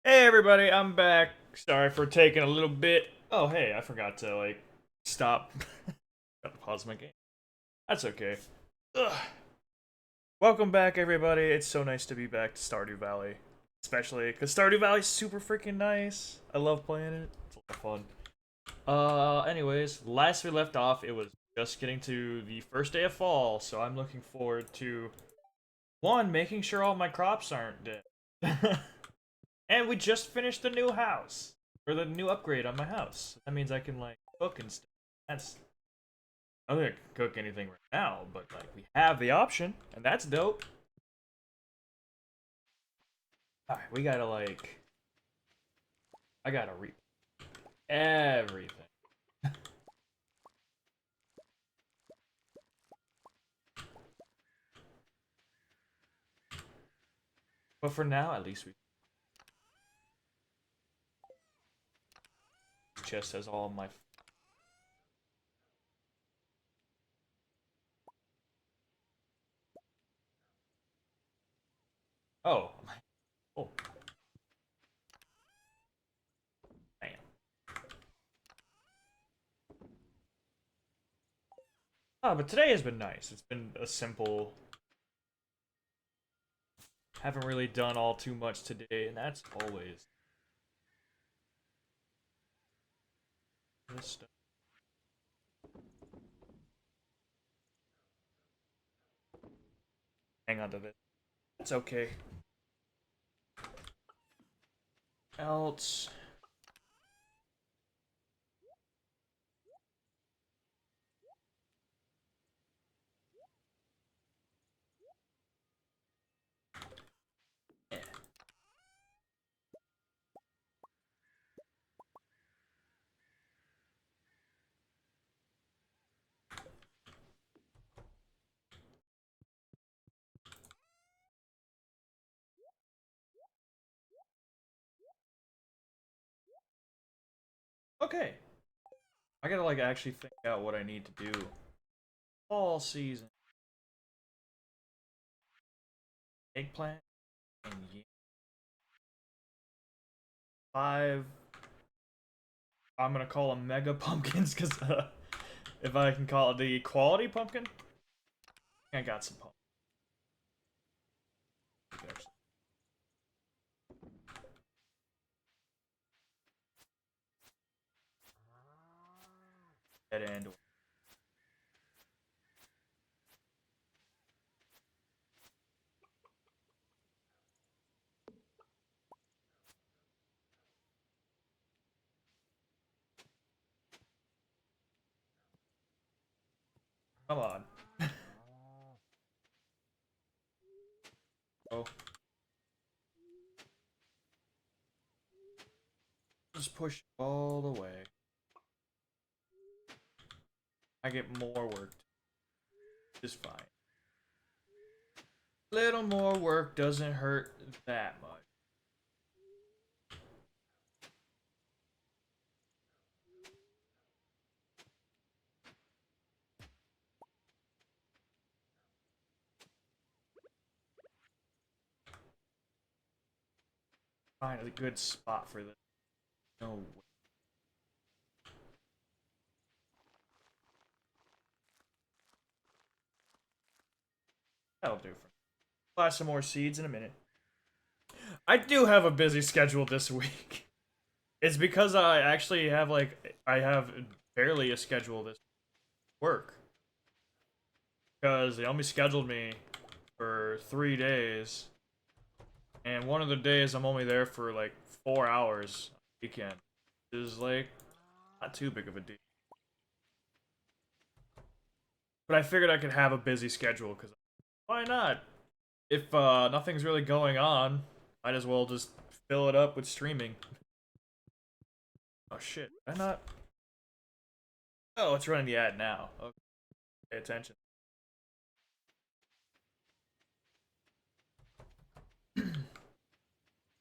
Hey everybody, I'm back. Sorry for taking a little bit. Oh hey, I forgot to stop. Got to pause my game. That's okay. Ugh. Welcome back everybody. It's so nice to be back to Stardew Valley. Especially because Stardew Valley's super freaking nice. I love playing it. It's a lot of fun. Anyways, last we left off, it was just getting to the first day of fall, so I'm looking forward to one, making sure all my crops aren't dead. And we just finished the new house. Or the new upgrade on my house. That means I can, like, cook and stuff. That's... I don't think I can cook anything right now, but, like, we have the option. And that's dope. Alright, we gotta, like... I gotta reap everything. But for now, at least we... Chest has all of my... Oh. Oh. Man. Oh, but today has been nice. It's been a simple... Haven't really done all too much today, and that's always... This stuff. Hang on to this. It's okay. Else... Okay. I gotta like actually think out what I need to do. Fall season. Eggplant and five. I'm gonna call them mega pumpkins because if I can call it the quality pumpkin, I got some pumpkins. Dead end. Come on. Oh, just push all the way. I get more work. Just fine. Little more work doesn't hurt that much. Find a good spot for this. No way. That'll do for me. Buy some more seeds in a minute. I do have a busy schedule this week. It's because I actually have I have barely a schedule this work because they only scheduled me for 3 days, and one of the days I'm only there for like 4 hours weekend. Is like not too big of a deal, but I figured I could have a busy schedule because why not? If nothing's really going on, might as well just fill it up with streaming. Oh shit! Did I not? Oh, it's running the ad now. Okay, pay attention.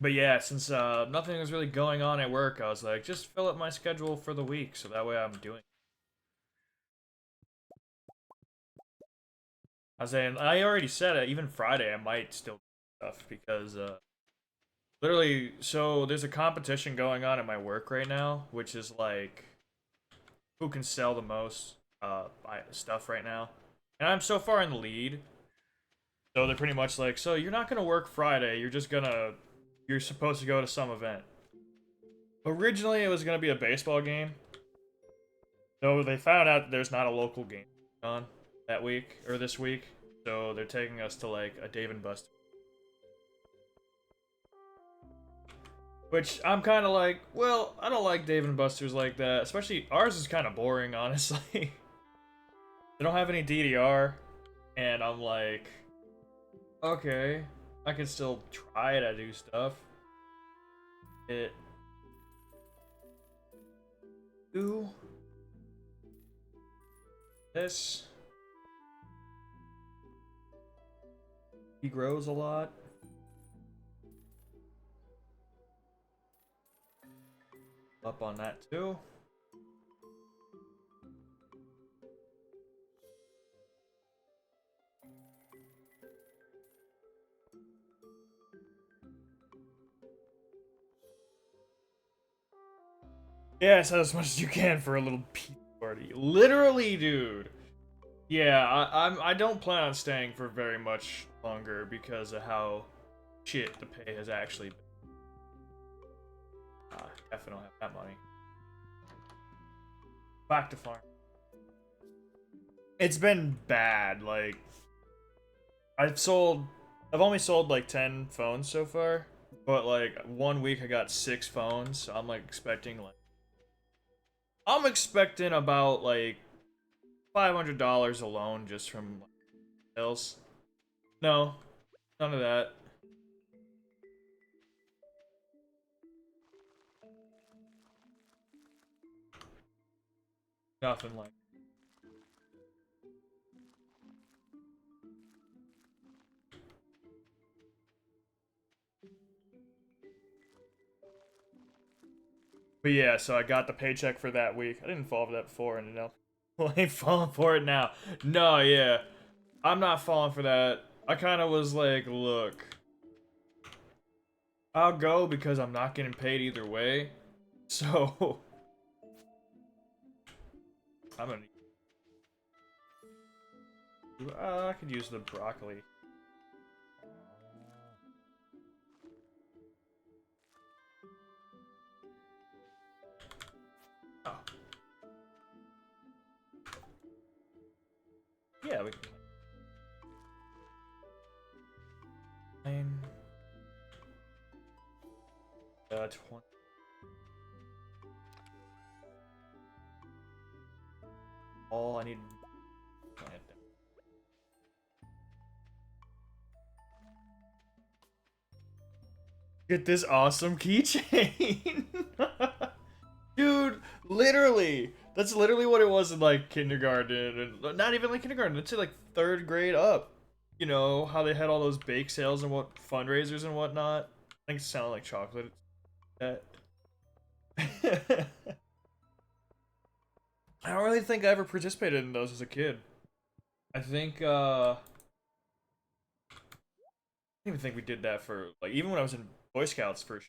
But yeah, since nothing was really going on at work, I was like, just fill up my schedule for the week, so that way I'm doing. I was saying, I already said it. Even Friday, I might still do stuff because Literally, so there's a competition going on at my work right now, which is like who can sell the most stuff right now. And I'm so far in the lead. So they're pretty much like, so you're not gonna work Friday. You're supposed to go to some event. Originally, it was gonna be a baseball game. So they found out that there's not a local game on that week or this week. So they're taking us to like a Dave and Buster. Which I'm kind of like, well, I don't like Dave and Buster's like that. Especially ours is kind of boring, honestly. They don't have any DDR, and I'm like, okay, I can still try to do stuff. It do this. He grows a lot. Up on that too. Yeah, so as much as you can for a little pizza party. Literally, dude. Yeah, I don't plan on staying for very much longer because of how shit the pay has actually been. Definitely don't have that money. Back to farm. It's been bad. Like I've only sold like 10 phones so far, but like 1 week I got 6 phones. So I'm expecting about like $500 alone just from like, sales. No, none of that. Nothing like. But yeah, so I got the paycheck for that week. I didn't fall for that before, and well, I ain't falling for it now. No, yeah, I'm not falling for that. I kind of was like, look, I'll go because I'm not getting paid either way. So I'm gonna. I could use the broccoli. Oh, yeah, we can. 20. All I need. Get this awesome keychain. Dude, literally. That's literally what it was in like kindergarten and not even like kindergarten. Let's say like third grade up. You know, how they had all those bake sales and what fundraisers and whatnot. I think it sounded like chocolate. That. I don't really think I ever participated in those as a kid. I think I don't even think we did that for like even when I was in Boy Scouts for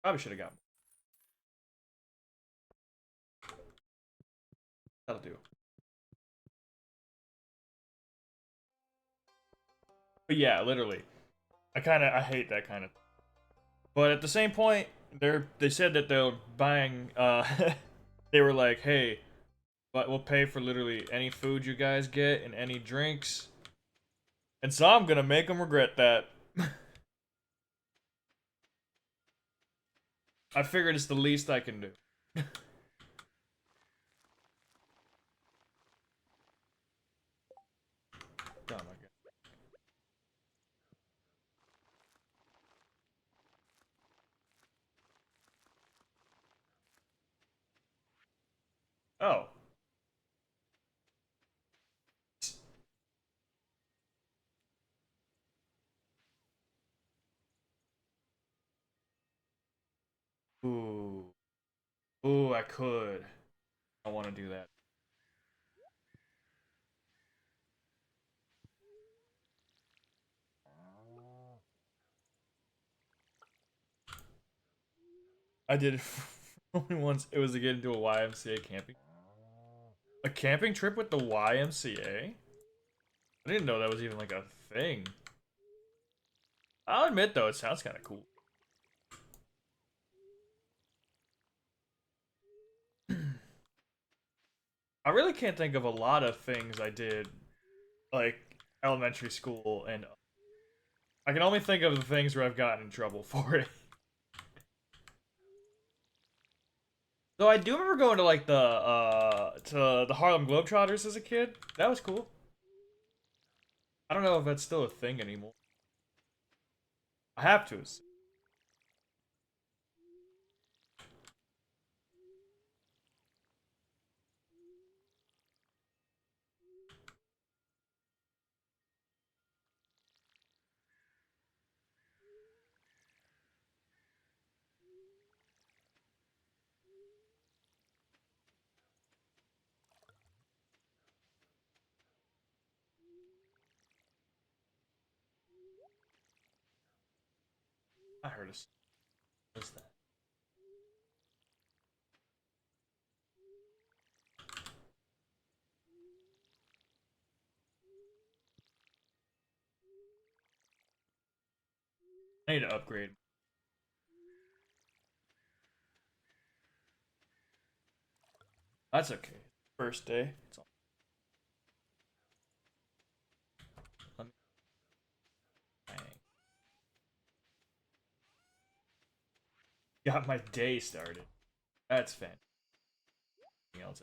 probably should have got. That'll do. But yeah, literally. I hate that kind of. But at the same point, they said that they're buying they were like, "Hey, but we'll pay for literally any food you guys get and any drinks." And so I'm going to make them regret that. I figured it's the least I can do. Oh my god. Oh. Ooh. Ooh, I could. I want to do that. I did it only once. It was to get into a YMCA camping. A camping trip with the YMCA? I didn't know that was even like a thing. I'll admit though, it sounds kind of cool. I really can't think of a lot of things I did like elementary school, and I can only think of the things where I've gotten in trouble for it. Though I do remember going to like the Harlem Globetrotters as a kid. That was cool. I don't know if that's still a thing anymore. I have to. I heard a. What's that? I need to upgrade. That's okay. First day. It's all. Let me. Got my day started. That's fantastic. Else.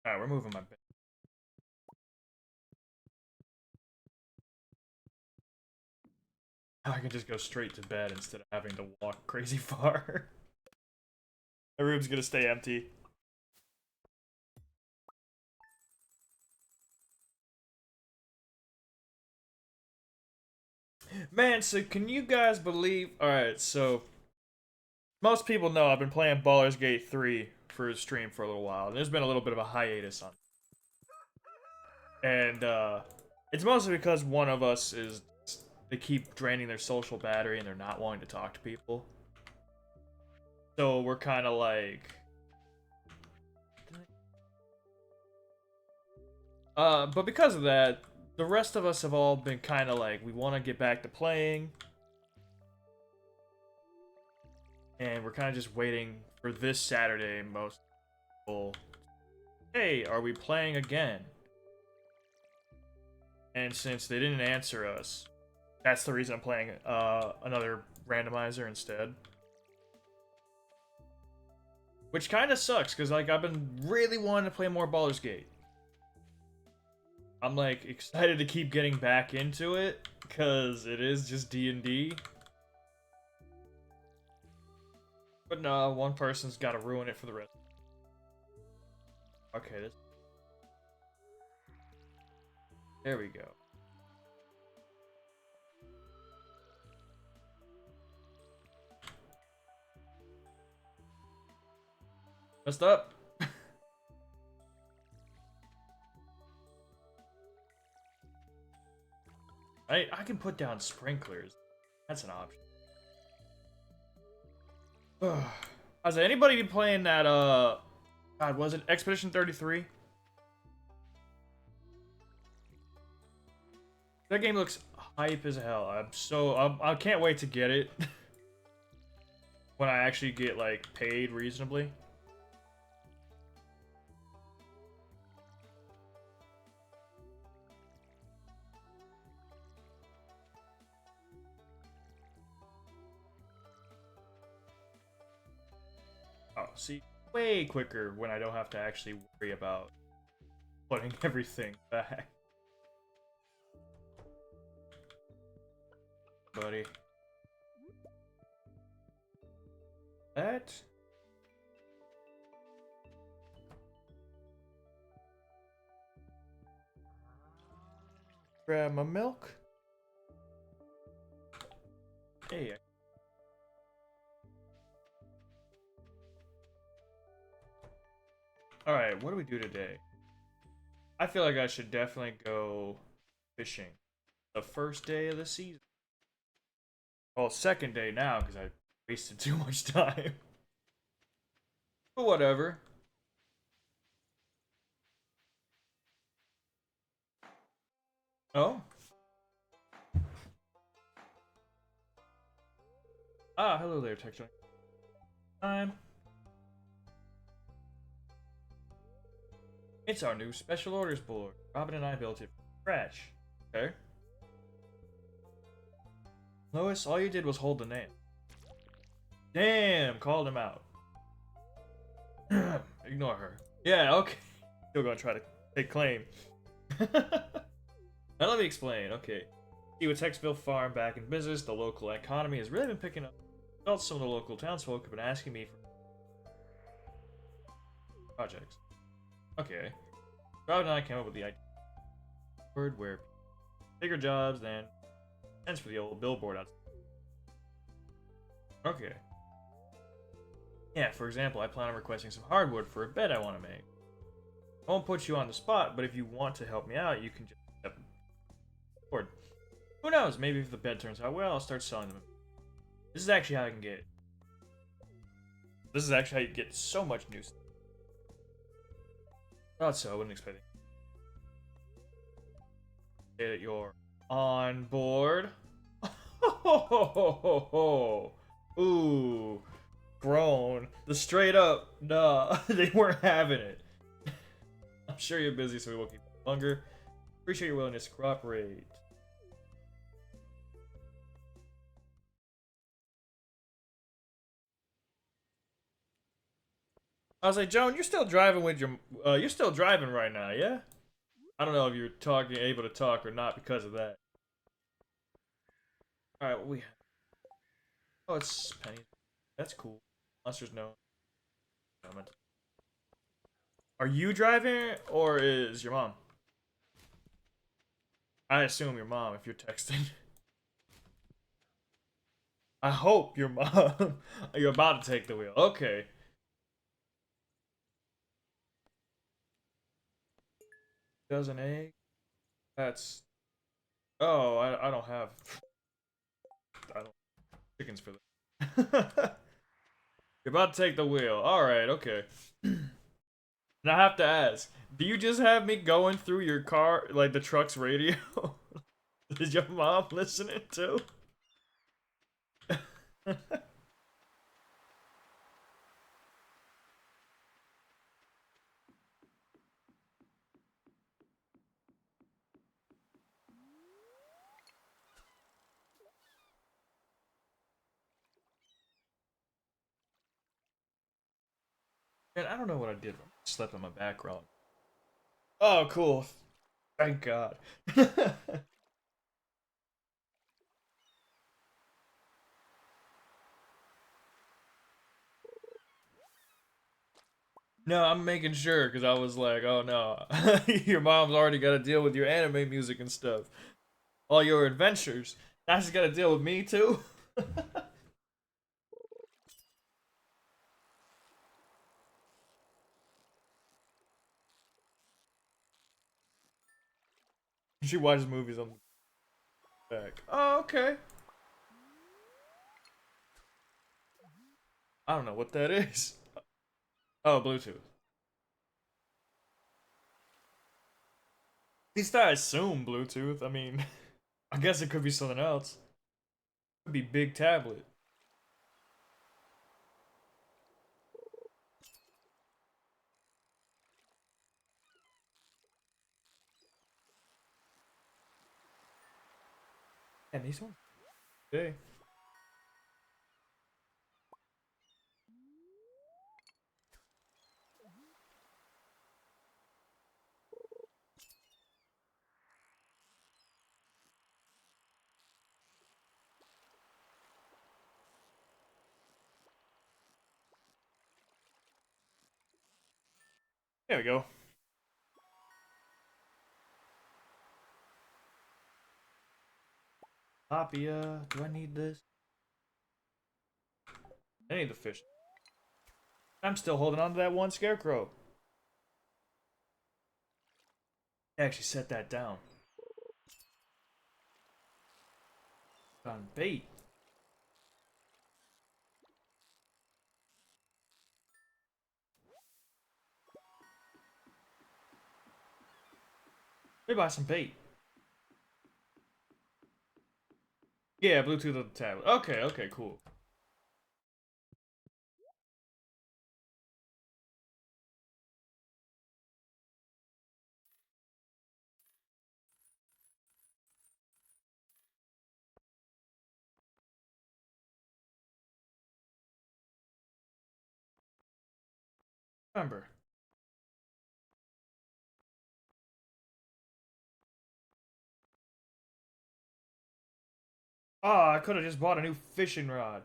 All right, we're moving my bed. I can just go straight to bed instead of having to walk crazy far. My room's gonna stay empty. Man, so can you guys believe? Alright, so most people know I've been playing Baldur's Gate 3 for a stream for a little while, and there's been a little bit of a hiatus on it. And it's mostly because one of us is they keep draining their social battery and they're not wanting to talk to people. So we're kind of like but because of that, the rest of us have all been kind of like we want to get back to playing. And we're kind of just waiting for this Saturday most people. Hey, are we playing again? And since they didn't answer us, that's the reason I'm playing another randomizer instead. Which kind of sucks, because like I've been really wanting to play more Baldur's Gate. I'm like excited to keep getting back into it, because it is just D&D. But no, one person's got to ruin it for the rest. Okay, this. There we go. Messed up. I can put down sprinklers. That's an option. Has anybody been playing that God, was it Expedition 33? That game looks hype as hell. I can't wait to get it when I actually get like paid reasonably. Oh, see, way quicker when I don't have to actually worry about putting everything back. buddy. That. Grab my milk. Hey. Alright, what do we do today? I feel like I should definitely go fishing. The first day of the season. Well, second day now, because I wasted too much time. But whatever. Oh? Ah, hello there, Tech Joint. Time. It's our new special orders board. Robin and I built it from scratch. Okay. Lois, all you did was hold the name. Damn, called him out. Ignore her. Yeah, okay. Still gonna try to take claim. Now let me explain. Okay. See, with Texville Farm back in business, the local economy has really been picking up. Some of the local townsfolk have been asking me for projects. Okay. Robin and I came up with the idea. Word where bigger jobs than sense for the old billboard outside. Okay. Yeah, for example, I plan on requesting some hardwood for a bed I want to make. I won't put you on the spot, but if you want to help me out, you can just step forward. Who knows? Maybe if the bed turns out well, I'll start selling them. This is actually how I can get. This is actually how you get so much new stuff. Thought so. I wouldn't expect it. Say that you're on board. Ooh, grown. The straight up, nah, they weren't having it. I'm sure you're busy, so we won't keep you longer. Appreciate your willingness to cooperate. I was like, Joan, you're still driving with your, you're still driving right now, yeah? I don't know if you're able to talk or not because of that. All right, we. Oh, it's Penny. That's cool. Unless there's no. Are you driving or is your mom? I assume your mom if you're texting. I hope your mom. You're about to take the wheel. Okay. Dozen egg. That's. Oh, I don't have. I don't chickens for that. You're about to take the wheel. All right. Okay. And I have to ask, do you just have me going through your car, like the truck's radio? Is your mom listening too? Man, I don't know what I did. I slept on my back wrong. Oh, cool. Thank God. No, I'm making sure because I was like, oh no, your mom's already got to deal with your anime music and stuff. All your adventures. Now she's got to deal with me too. She watches movies on the back. Oh, okay. I don't know what that is. Oh, Bluetooth. At least I assume Bluetooth. I mean, I guess it could be something else. It could be big tablet. And these ones. Okay. There we go. Tapia. Do I need this? I need the fish. I'm still holding on to that one scarecrow. I actually set that down. On bait. Let me buy some bait. Yeah, Bluetooth of the tablet. Okay, okay, cool. Remember. Oh, I could have just bought a new fishing rod.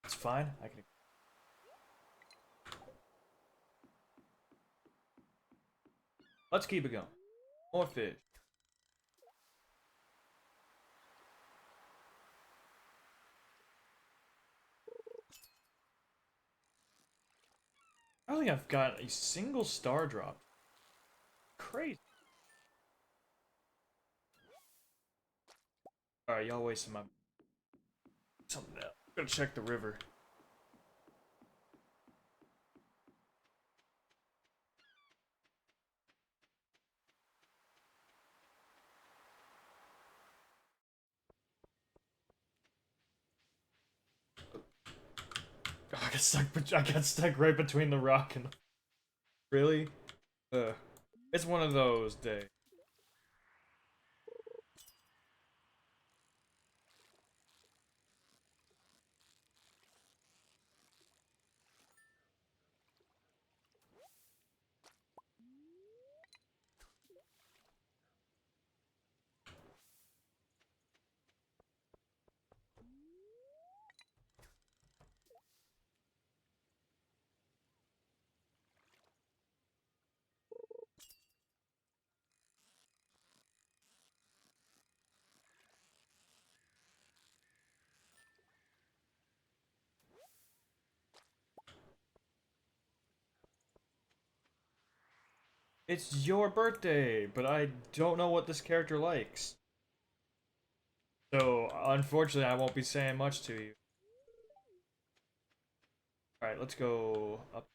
It's fine. I can. Let's keep it going. More fish. I don't think I've got a single star drop. Crazy. Alright, y'all wasting my something else. Gotta check the river. Oh, I got stuck. I got stuck right between the rock and. Really? It's one of those days. It's your birthday, but I don't know what this character likes. So, unfortunately, I won't be saying much to you. Alright, let's go up.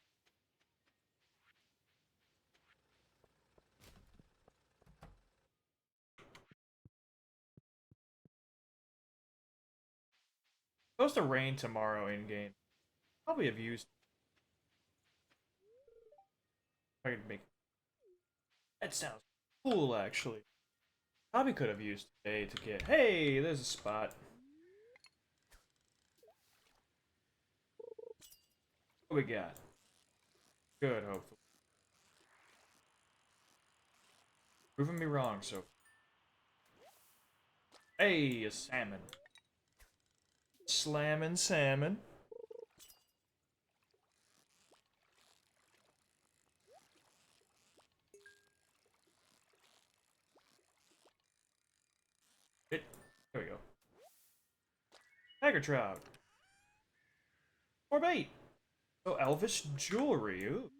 Supposed to rain tomorrow in game. Probably have used. I could make. That sounds cool, actually. Probably could have used today to get. Hey, there's a spot. What we got? Good, hopefully. Proving me wrong, so. Hey, a salmon. Slamming salmon. It. There we go. Tiger trout. More bait. Oh, Elvish jewelry. Ooh.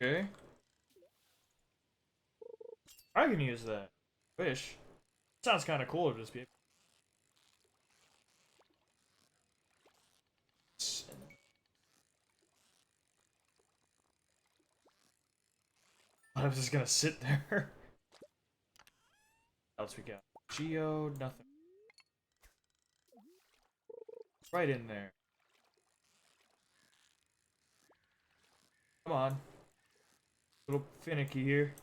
Okay. I can use that. Fish. Sounds kind of cool to just be. I was just gonna sit there. What else we got? Geo, nothing. Right in there. Come on. A little finicky here.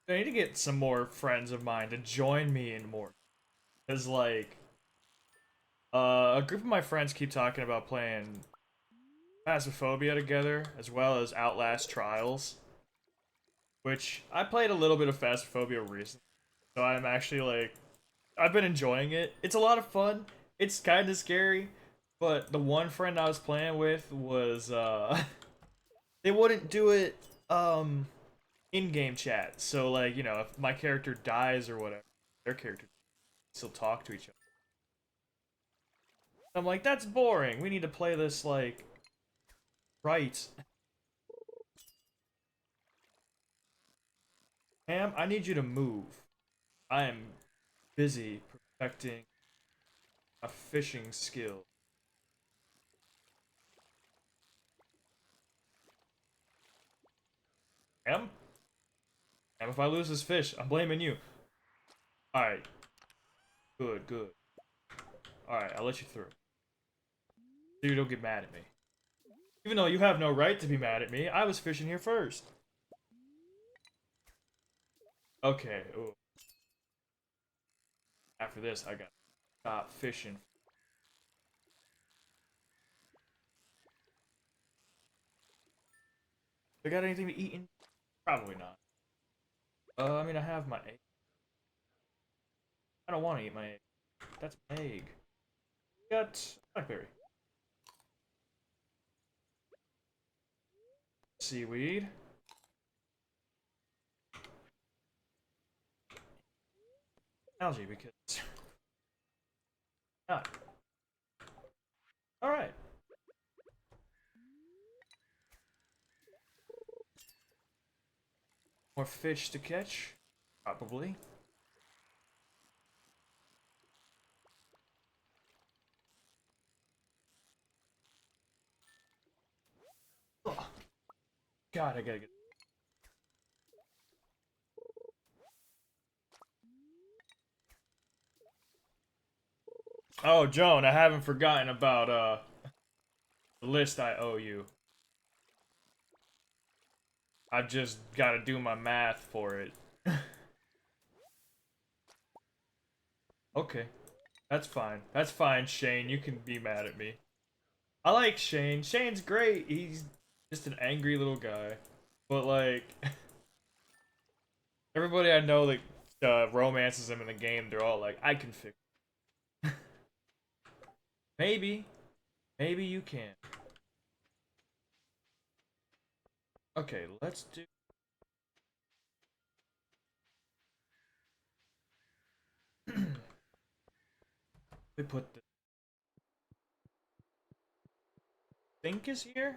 I need to get some more friends of mine to join me in more. Is like a group of my friends keep talking about playing Phasmophobia together, as well as Outlast Trials, which I played a little bit of Phasmophobia recently. So I'm actually like, I've been enjoying it. It's a lot of fun. It's kind of scary, but the one friend I was playing with was they wouldn't do it in-game chat. So like, you know, if my character dies or whatever, their character still talk to each other. I'm like, that's boring. We need to play this like right. Ham, I need you to move. I am busy perfecting a fishing skill. Ham? Ham, if I lose this fish, I'm blaming you. Alright. Good, good. Alright, I'll let you through. So you don't get mad at me. Even though you have no right to be mad at me, I was fishing here first. Okay, ooh. After this, I gotta stop fishing. I got anything to eat in? Probably not. I mean, I have my egg. I don't want to eat my egg. That's my egg. Got blackberry. Seaweed. Algae, because... Not. Alright. More fish to catch? Probably. Ugh. God, I gotta get... Oh, Joan, I haven't forgotten about, the list I owe you. I've just gotta do my math for it. Okay. That's fine. That's fine, Shane. You can be mad at me. I like Shane. Shane's great. He's just an angry little guy. But, like, everybody I know that romances him in the game, they're all like, I can fix it. Maybe. Maybe you can. Okay, let's do... we put the sink is here?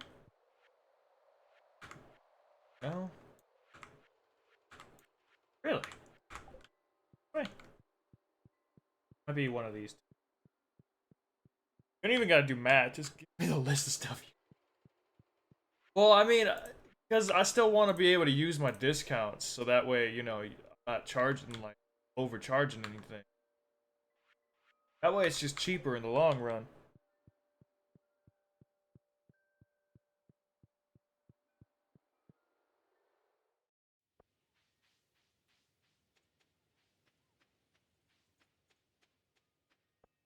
No? Really? Wait. Might be one of these. You don't even gotta do math, just give me the list of stuff. Well, I mean, because I still want to be able to use my discounts, so that way, you know, I'm not charging, like, overcharging anything. That way it's just cheaper in the long run.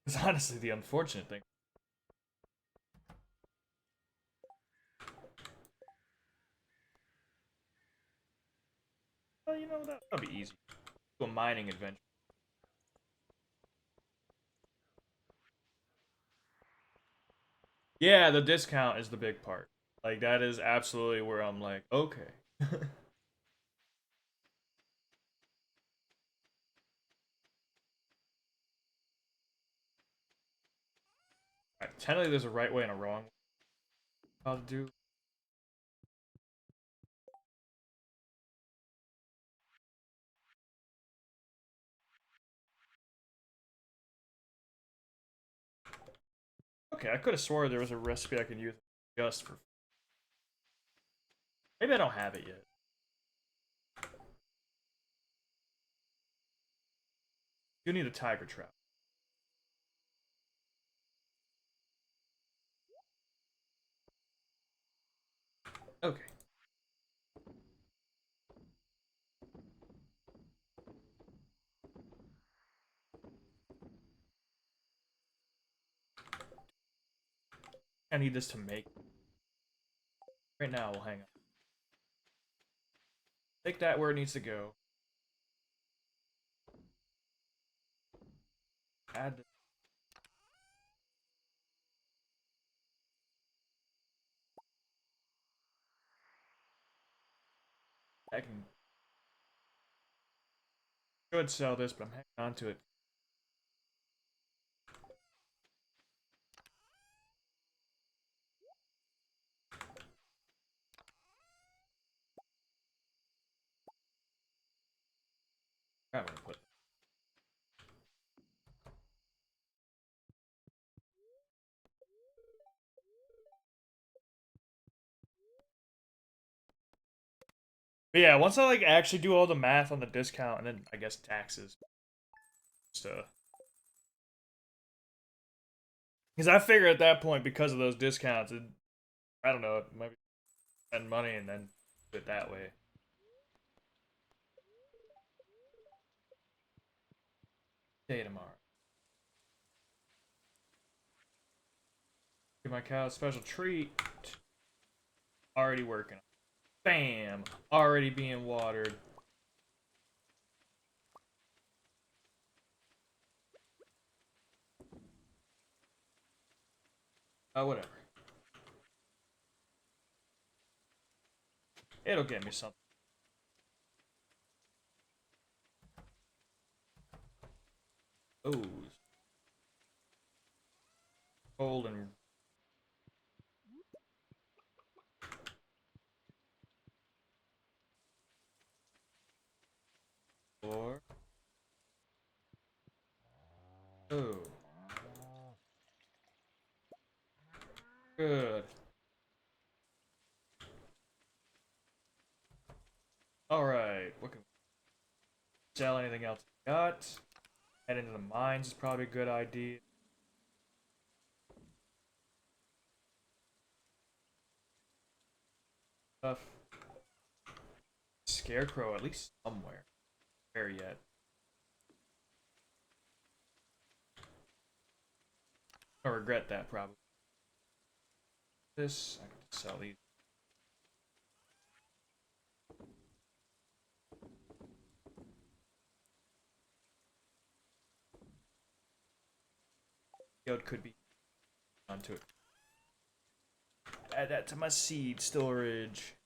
It's honestly the unfortunate thing. Well, you know, that'll be easy. Do a mining adventure. Yeah, the discount is the big part. Like, that is absolutely where I'm like, okay. Right, technically, there's a right way and a wrong way how to do. Okay, I could have swore there was a recipe I could use just for. Maybe I don't have it yet. You need a tiger trap. Okay. I need this to make. Right now, we'll hang on. Take that where it needs to go. Add this. I can should sell this, but I'm hanging on to it. I'm gonna put. But yeah, once I like actually do all the math on the discount and then I guess taxes, so because I figure at that point because of those discounts, I don't know, it might be spend money and then do it that way. Day tomorrow. Give my cow a special treat. Already working. Bam! Already being watered. Whatever. It'll get me something. Oh. Cold and four. Oh. Good. Alright. What can we sell anything else we got? Head into the mines is probably a good idea. Stuff. Scarecrow at least somewhere. Where yet? I regret that probably. This I can sell these. Yield could be onto it. Add that to my seed storage.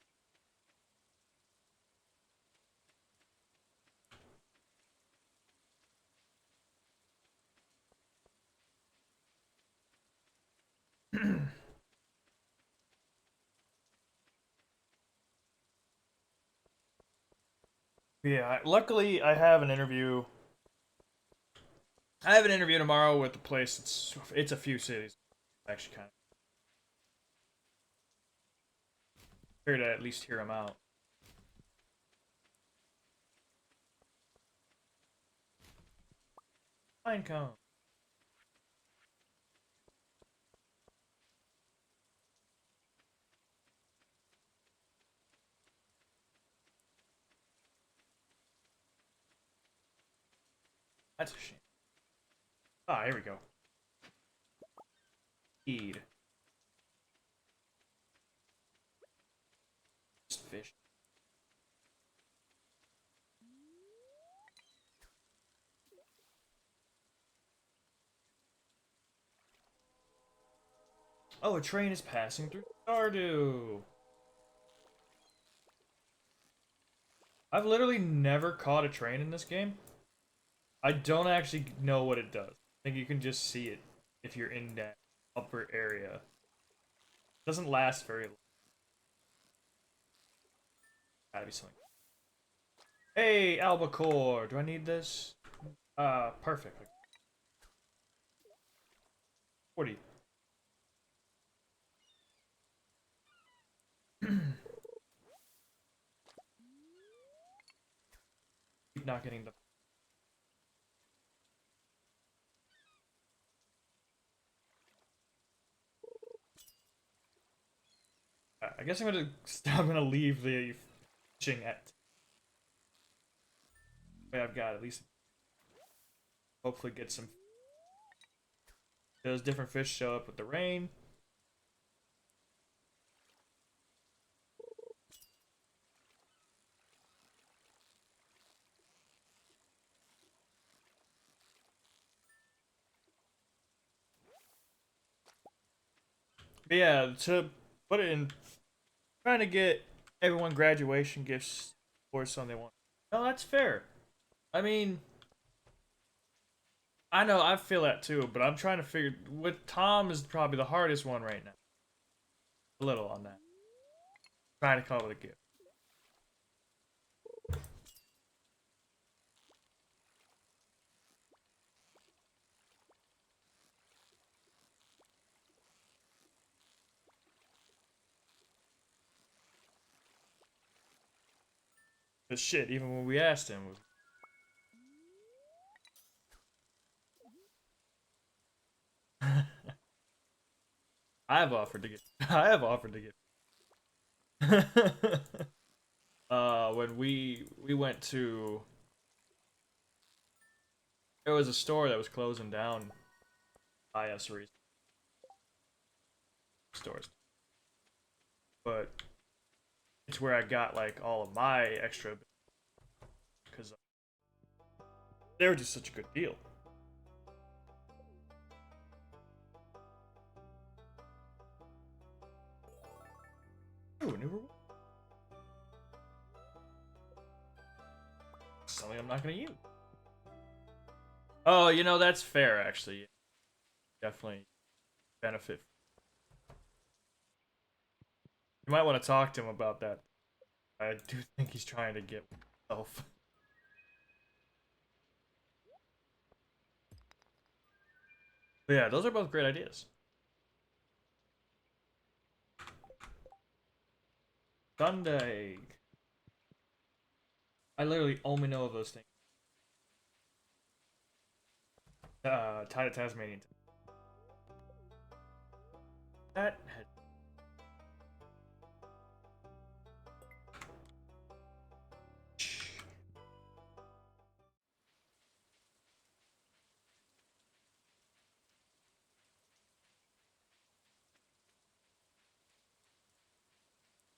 Yeah, luckily I have an interview. I have an interview tomorrow with the place. It's a few cities. Actually, kind of here to at least hear them out. Pine cone. That's a shame. Ah, here we go. Feed. Just fish. Oh, a train is passing through Stardew. I've literally never caught a train in this game. I don't actually know what it does. I think you can just see it if you're in that upper area. It doesn't last very long. Gotta be something. Hey, albacore. Do I need this? Perfect. 40. Keep not getting the. I guess I'm gonna. I'm gonna leave the fishing at. Way I've got at least. Hopefully get some. Those different fish show up with the rain. But yeah, to put it in, trying to get everyone graduation gifts or something they want. No, that's fair. I mean, I know I feel that too, but I'm trying to figure. With Tom is probably the hardest one right now. A little on that. Trying to come up with a gift. But shit, even when we asked him, I have offered to get. I have offered to get. When we went to, there was a store that was closing down by us recently. Stores, but it's where I got like all of my extra because they were just such a good deal. Ooh, new reward. Something I'm not gonna use. Oh, you know that's fair actually. Definitely benefit. You might want to talk to him about that. I do think he's trying to get himself. But yeah, those are both great ideas. Sunday. I literally only know of those things. Tied to Tasmanian. That had.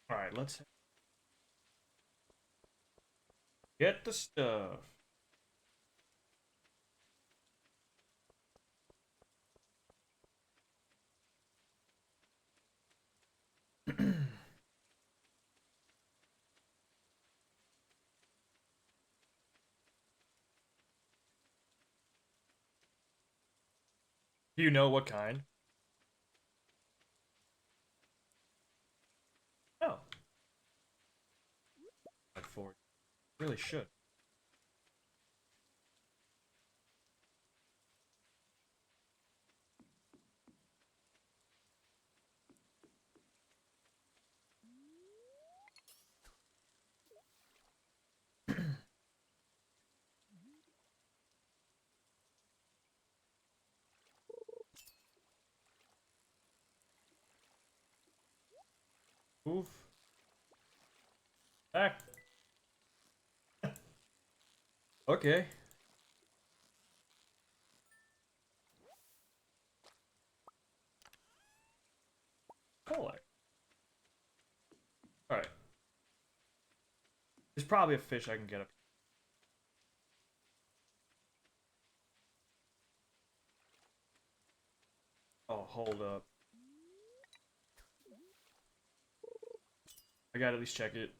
All right, let's get the stuff. Do you know what kind? Oh, like four. Really should. Move back. Okay. Collect. All right. There's probably a fish I can get up. Oh, hold up. I gotta at least check it.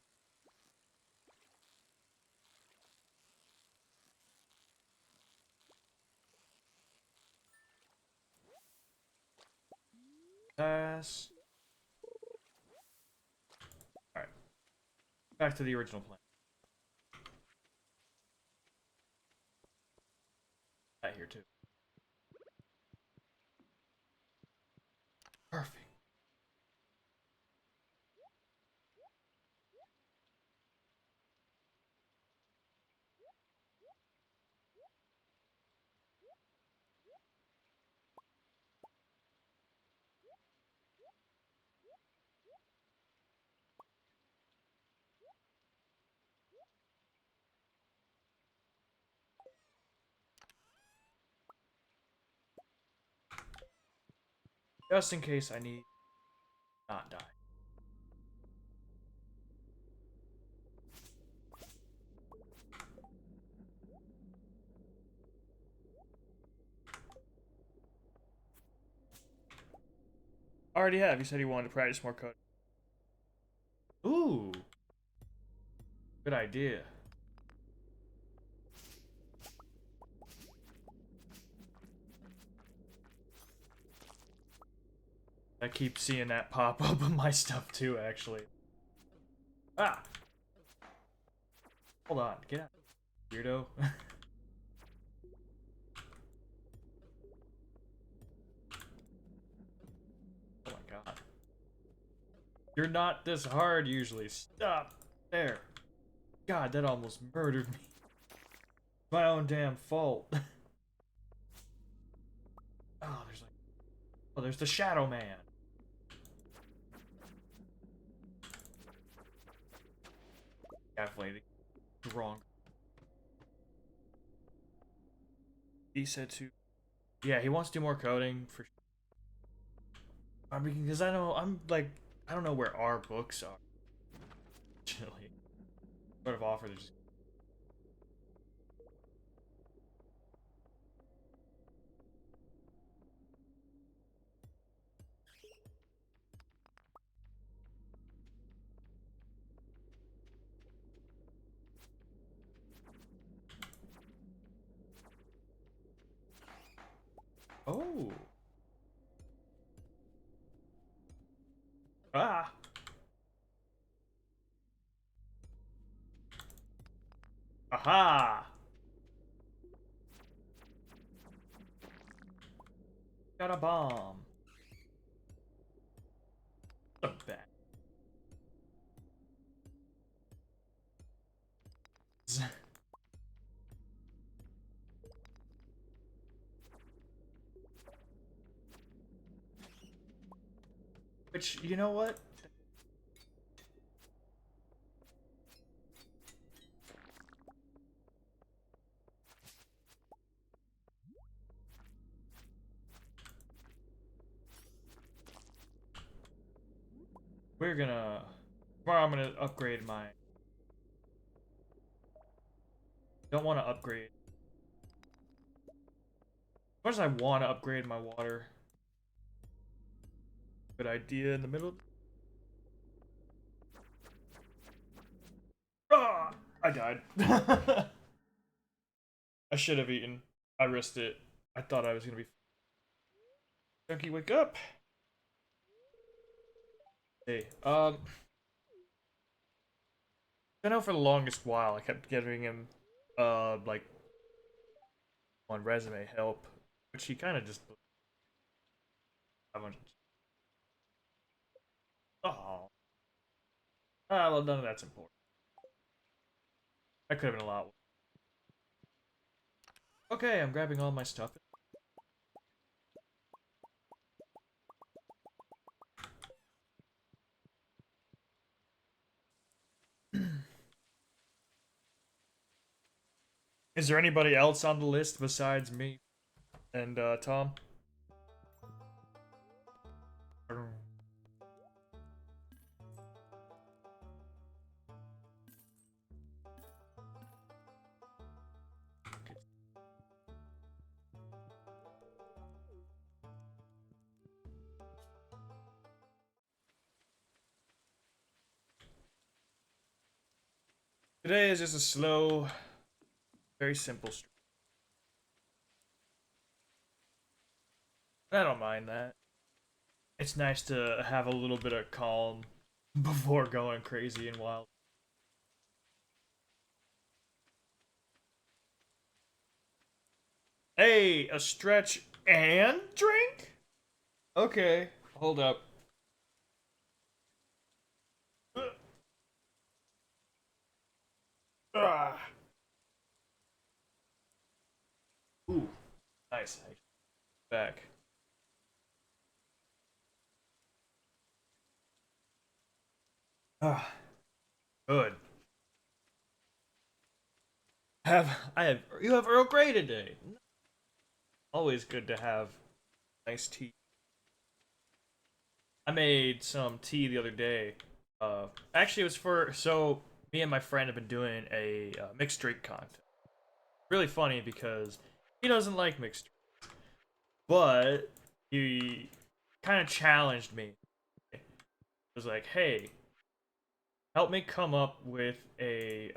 Pass. All right. Back to the original plan. That here too. Perfect. Just in case I need not die. Already have. You said you wanted to practice more coding. Ooh. Good idea. I keep seeing that pop up on my stuff too, actually. Ah! Hold on, get out. Weirdo. Oh my god. You're not this hard usually. Stop. There. God, that almost murdered me. My own damn fault. Oh, there's like... Oh, there's the Shadow Man. Definitely wrong. He said to... Yeah, he wants to do more coding for... I mean, because I know, I'm like... I don't know where our books are. Actually. Sort of offer to just... Oh. Ah. Aha. Got a bomb. A bat. Which, you know what? We're gonna... Tomorrow I'm gonna upgrade my... Don't want to upgrade. As much as I want to upgrade my water. Good idea in the middle. Ah! I died. I should have eaten. I risked it. I thought I was gonna be... Junkie, wake up! Hey, I know for the longest while I kept giving him, like, on resume help, which he kind of just... Oh. Ah, well, none of that's important. That could have been a lot. Okay, I'm grabbing all my stuff. Is there anybody else on the list besides me and Tom? Today is just a slow, very simple stream. I don't mind that. It's nice to have a little bit of calm before going crazy and wild. Hey, a stretch and drink? Okay, hold up. Ah. Ooh, nice. Back. Ah, good. You have Earl Grey today. Always good to have nice tea. I made some tea the other day. Actually, it was so me and my friend have been doing a mixed drink contest. Really funny because he doesn't like mixed, but he kind of challenged me. It was like, hey, help me come up with a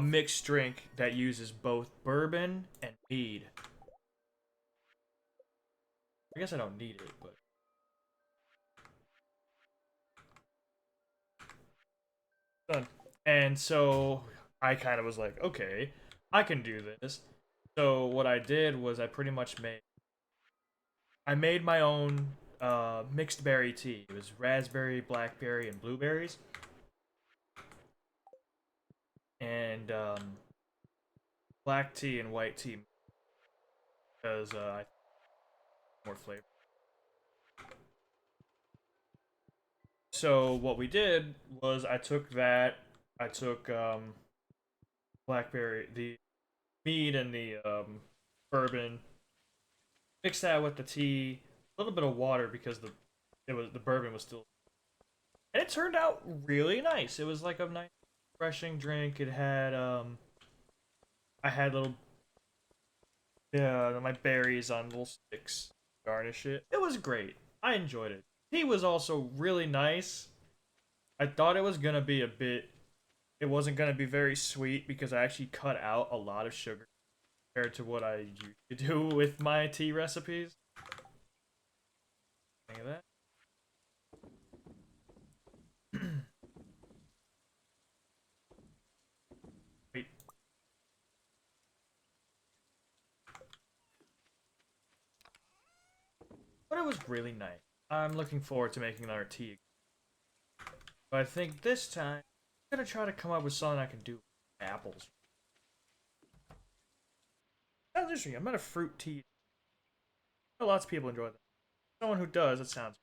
mixed drink that uses both bourbon and mead. I guess I don't need it, but done. And so I kind of was like, okay, I can do this. So what I did was I made my own mixed berry tea. It was raspberry, blackberry, and blueberries, and black tea and white tea because I more flavor. So what we did was I took blackberry, the mead and the bourbon, mixed that with the tea, a little bit of water because the bourbon was still, and it turned out really nice. It was like a nice, refreshing drink. It had I had little my berries on little sticks, garnish it. It was great. I enjoyed it. Tea was also really nice. I thought it was gonna be a bit. It wasn't gonna be very sweet because I actually cut out a lot of sugar compared to what I used to do with my tea recipes. Think of that. Wait, but it was really nice. I'm looking forward to making another tea. But I think this time I'm gonna try to come up with something I can do with apples. Sounds interesting. I'm not a fruit tea. I know lots of people enjoy them. Someone who does, it sounds.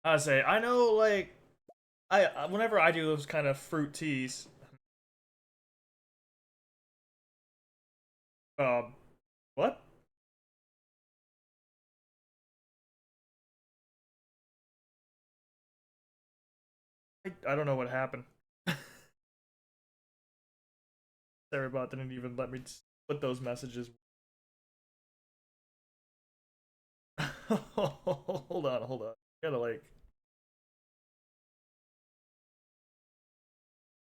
I say I know like I whenever I do those kind of fruit teas, um, what? I don't know what happened. Sarahbot didn't even let me put those messages. Hold on, hold on. I gotta like.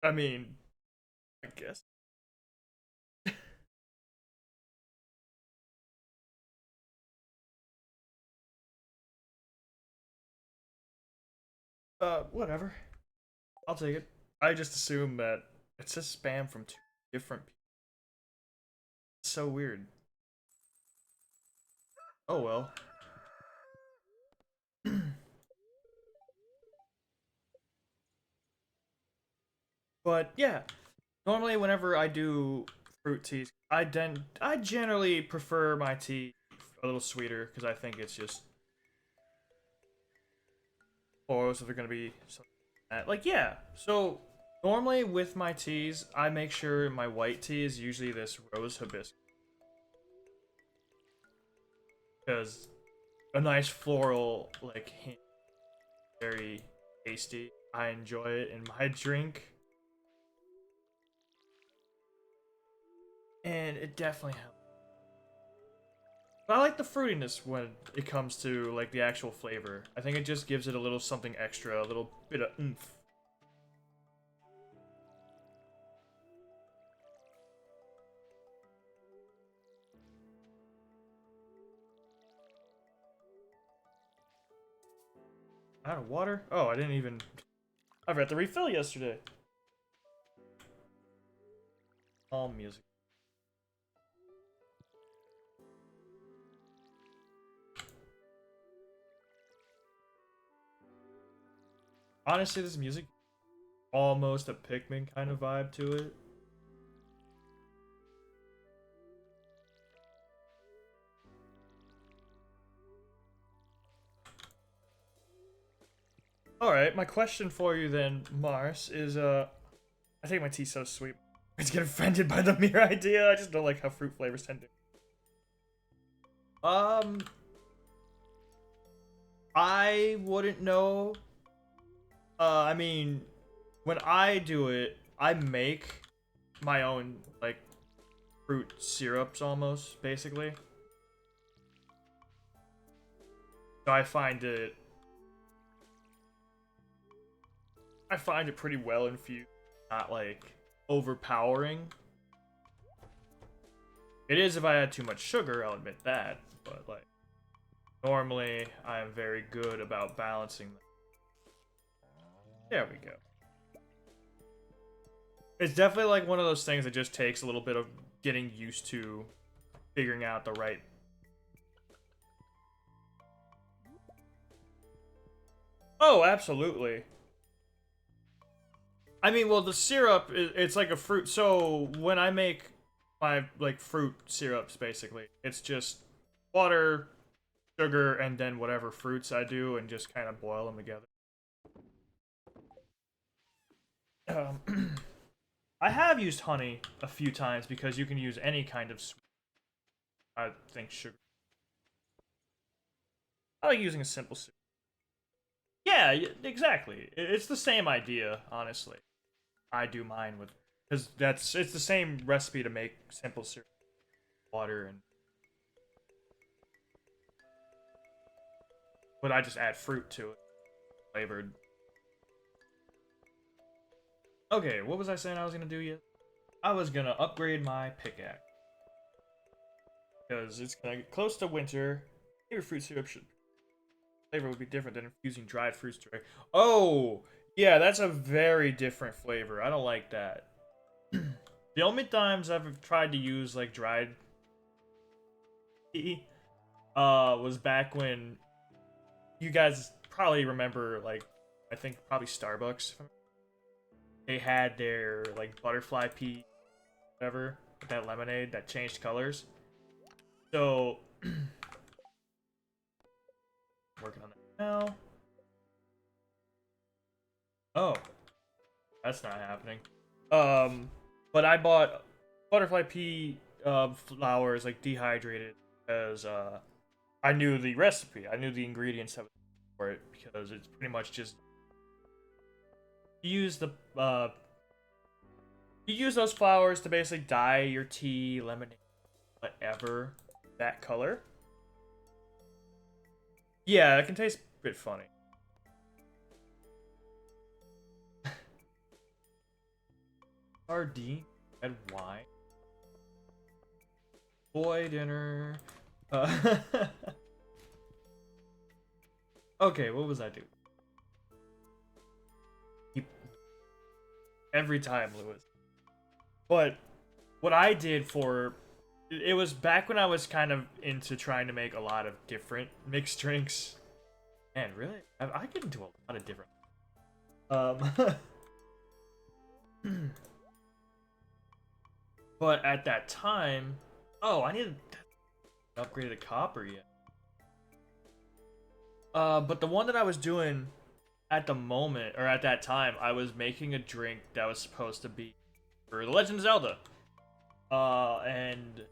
I mean, I guess. Whatever. I'll take it. I just assume that it says spam from two different people. It's so weird. Oh well. But yeah, normally whenever I do fruit teas, I generally prefer my tea a little sweeter because I think it's just or so they're gonna be something like that. Like yeah. So normally with my teas, I make sure my white tea is usually this rose hibiscus because a nice floral like hint, very tasty. I enjoy it in my drink, and it definitely helps. But I like the fruitiness when it comes to like the actual flavor. I think it just gives it a little something extra, a little bit of oomph. Out of water? Oh, I didn't even. I forgot to refill yesterday. All music. Honestly, this music almost a Pikmin kind of vibe to it. All right, my question for you then, Mars, is I think my tea's so sweet. I just get offended by the mere idea. I just don't like how fruit flavors tend to. I wouldn't know. I mean, when I do it, I make my own like fruit syrups almost, basically. So I find it pretty well infused, not like overpowering. It is if I add too much sugar, I'll admit that, but like normally I am very good about balancing them. There we go. It's definitely like one of those things that just takes a little bit of getting used to figuring out the right. Oh, absolutely. I mean, well, the syrup, it's like a fruit. So when I make my like fruit syrups, basically, it's just water, sugar, and then whatever fruits I do, and just kind of boil them together. I have used honey a few times because you can use any kind of sweet. I think sugar. I like using a simple syrup. Yeah, exactly. It's the same idea, honestly. I do mine with because it's the same recipe to make simple syrup, water, and but I just add fruit to it, flavored. Okay, what was I saying I was gonna do yet? I was gonna upgrade my pickaxe because it's gonna get close to winter. Maybe fruit syrup should flavor would be different than infusing dried fruits directly. Oh, yeah, that's a very different flavor. I don't like that. The only times I've tried to use like dried tea was back when you guys probably remember like I think probably Starbucks. They had their like butterfly pea whatever, that lemonade that changed colors. So working on that now. Oh, that's not happening. But I bought butterfly pea flowers like dehydrated because I knew the recipe. I knew the ingredients for it because it's pretty much just you use the you use those flowers to basically dye your tea, lemonade, whatever that color. Yeah, it can taste a bit funny. Sardine, red wine, boy dinner. Uh, okay, what was I doing? Every time, Lewis. But what I did for it was back when I was kind of into trying to make a lot of different mixed drinks. Man, really? I get into a lot of different. Um, but at that time, oh, I needed upgraded to copper yet. But the one that I was doing at the moment or at that time, I was making a drink that was supposed to be for The Legend of Zelda. And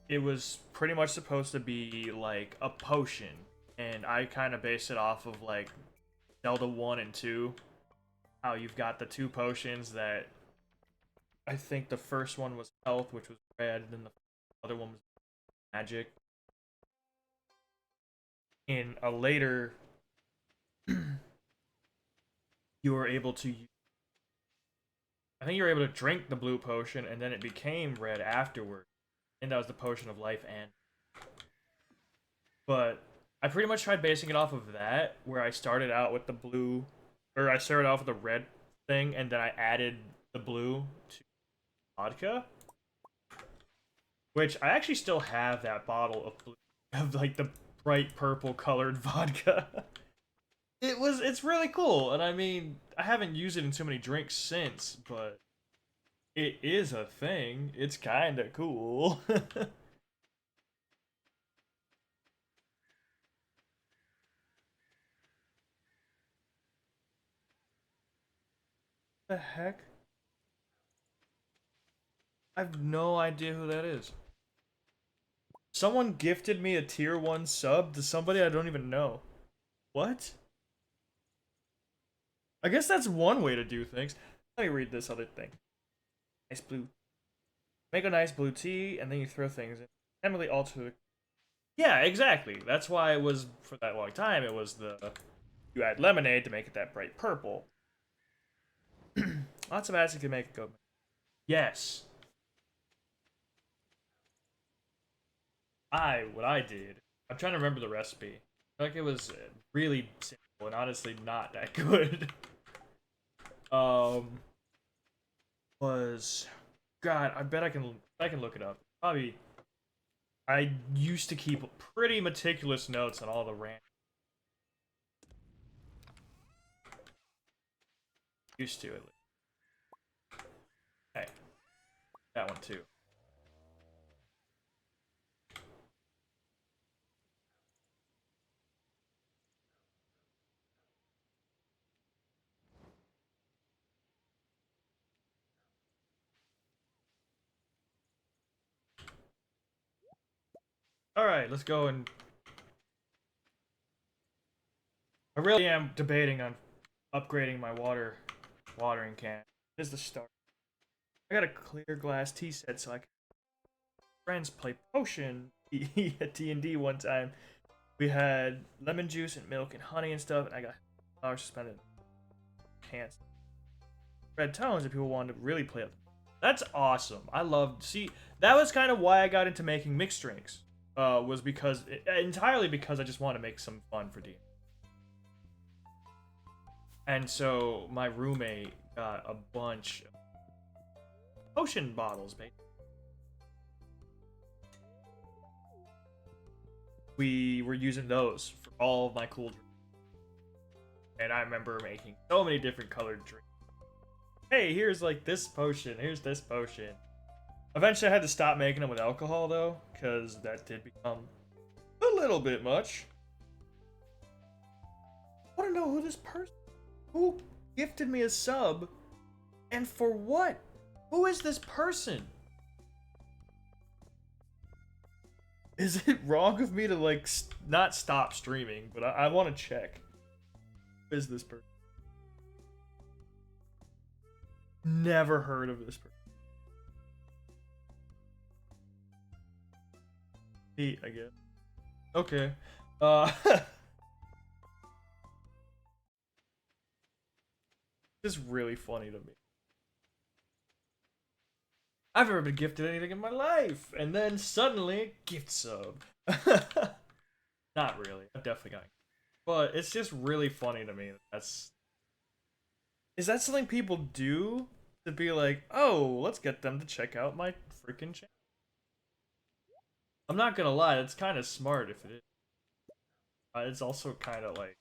it was pretty much supposed to be like a potion, and I kind of based it off of like Zelda 1 and 2. How you've got the two potions that I think the first one was health, which was red, and then the other one was magic. In a later, you were able to, I think you were able to drink the blue potion, and then it became red afterward. And that was the potion of life and. But I pretty much tried basing it off of that, where I started out with the blue, or I started off with the red thing, and then I added the blue to vodka, which I actually still have that bottle of blue, of like the bright purple colored vodka. It's really cool, and I mean, I haven't used it in too many drinks since, but it is a thing. It's kind of cool. The heck? I have no idea who that is. Someone gifted me a tier 1 sub to somebody I don't even know. What? I guess that's one way to do things. Let me read this other thing. Nice blue. Make a nice blue tea, and then you throw things in. Emily alter the. Yeah, exactly. That's why it was for that long time. It was the you add lemonade to make it that bright purple. Lots of acid can make it go. Yes, what I did. I'm trying to remember the recipe. I feel like it was really simple and honestly not that good. um, was God? I can look it up. Probably I used to keep pretty meticulous notes on all the rant. Used to at least. Hey, that one too. All right, let's go and. I really am debating on upgrading my watering can. This is the start. I got a clear glass tea set so I can friends play potion at D&D one time. We had lemon juice and milk and honey and stuff, and I got flowers suspended hands. Red tones if people wanted to really play up. That's awesome. I loved. See, that was kind of why I got into making mixed drinks. Was because entirely because I just want to make some fun for D. And so my roommate got a bunch of potion bottles, basically. We were using those for all of my cool drinks. And I remember making so many different colored drinks. Hey, here's like this potion, here's this potion. Eventually I had to stop making them with alcohol though, because that did become a little bit much. I want to know who this person, who gifted me a sub, and for what? Who is this person? Is it wrong of me to like not stop streaming, but I want to check. Who is this person? Never heard of this person. Neat, I guess. Okay. This is really funny to me. I've never been gifted anything in my life, and then suddenly, gift sub. Not really. I've definitely got, but it's just really funny to me. Is that something people do to be like, oh, let's get them to check out my freaking channel? I'm not gonna lie, it's kind of smart if it is. It's also kind of like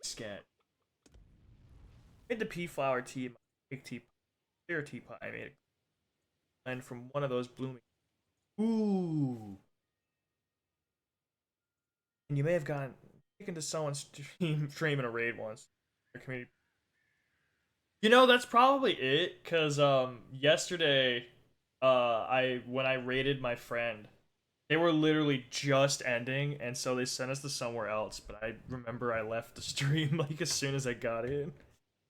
scat. Made the pea flower tea in my big tea, clear teapot. I made it, and from one of those blooming. Ooh. And you may have gotten taken to someone's stream in a raid once. Community. You know, that's probably it. Cause yesterday, I when I raided my friend, they were literally just ending, and so they sent us to somewhere else. But I remember I left the stream like as soon as I got in,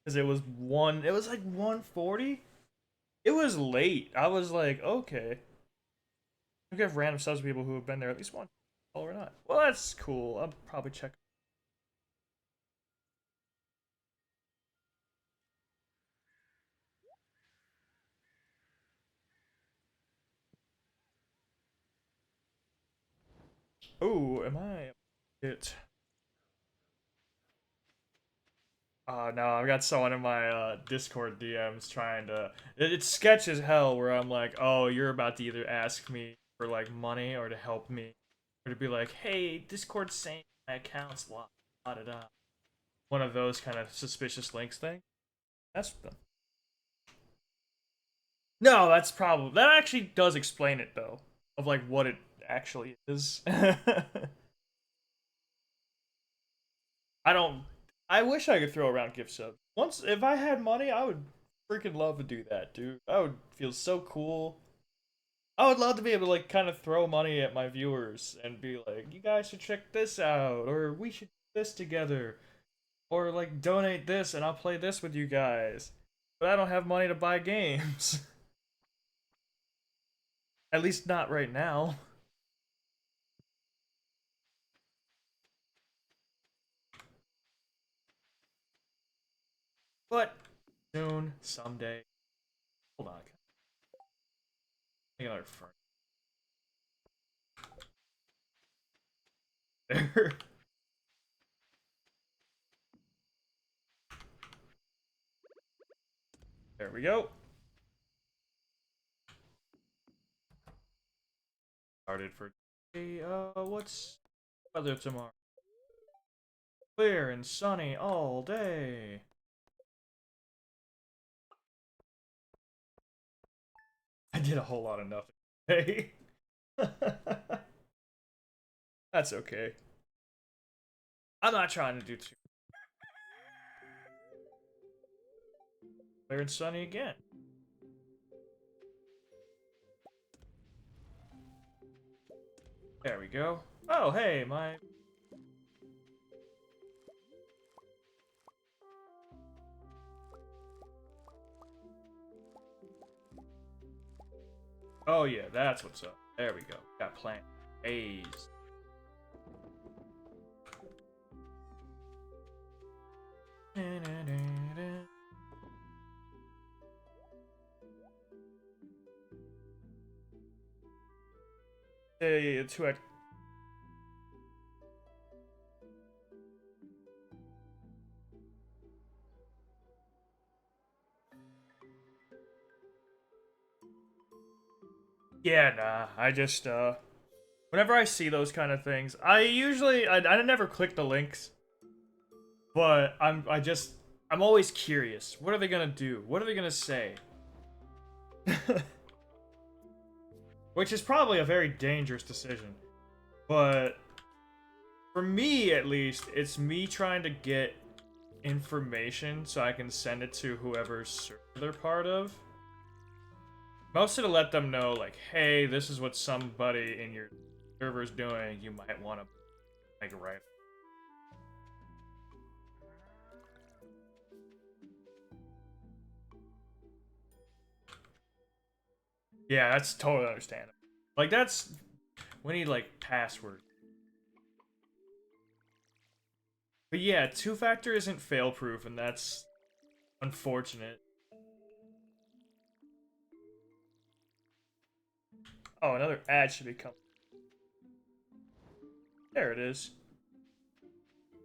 cause it was one. It was like 1:40. It was late. I was like, okay. We have random subs of people who have been there at least once, or not. Well, that's cool. I'll probably check. Oh, am I? It. No, I've got someone in my Discord DMs trying to. It's sketch as hell where I'm like, oh, you're about to either ask me for like money or to help me, or to be like, hey, Discord's saying my account's locked. Da da da. One of those kind of suspicious links thing. That's them. No, that's probably that actually does explain it though, of like what it actually is. I don't. I wish I could throw around gift subs. Once, if I had money, I would freaking love to do that, dude. I would feel so cool. I would love to be able to like kind of throw money at my viewers and be like, "You guys should check this out," or "We should do this together," or like donate this and I'll play this with you guys. But I don't have money to buy games. At least not right now. But soon, someday. Hold on. I got our front there. There we go. Started for hey, what's weather tomorrow? Clear and sunny all day. I did a whole lot of nothing today. That's okay. I'm not trying to do too clear and sunny again. There we go. Oh, hey, my... Oh, yeah, that's what's up. There we go. Got plant. A's. Hey, it's who I... Yeah, nah, I just, whenever I see those kind of things, I never click the links, but I'm always curious. What are they gonna do? What are they gonna say? Which is probably a very dangerous decision. But for me, at least, it's me trying to get information so I can send it to whoever's server they're part of. Mostly to let them know, like, hey, this is what somebody in your server's doing. You might want to make it right. Yeah, that's totally understandable. Like, we need, like, password. But yeah, two-factor isn't fail-proof, and that's unfortunate. Oh, another ad should be coming. There it is.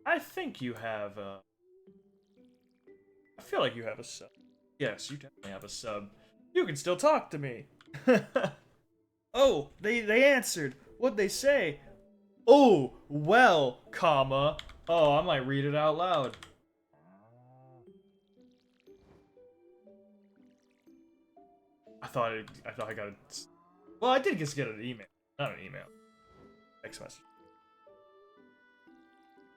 I think you have, I feel like you have a sub. Yes, you definitely have a sub. You can still talk to me. Oh, they answered. What'd they say? Oh, well, comma. Oh, I might read it out loud. I thought I got it. Well, I did just get an email. Not an email. Text message.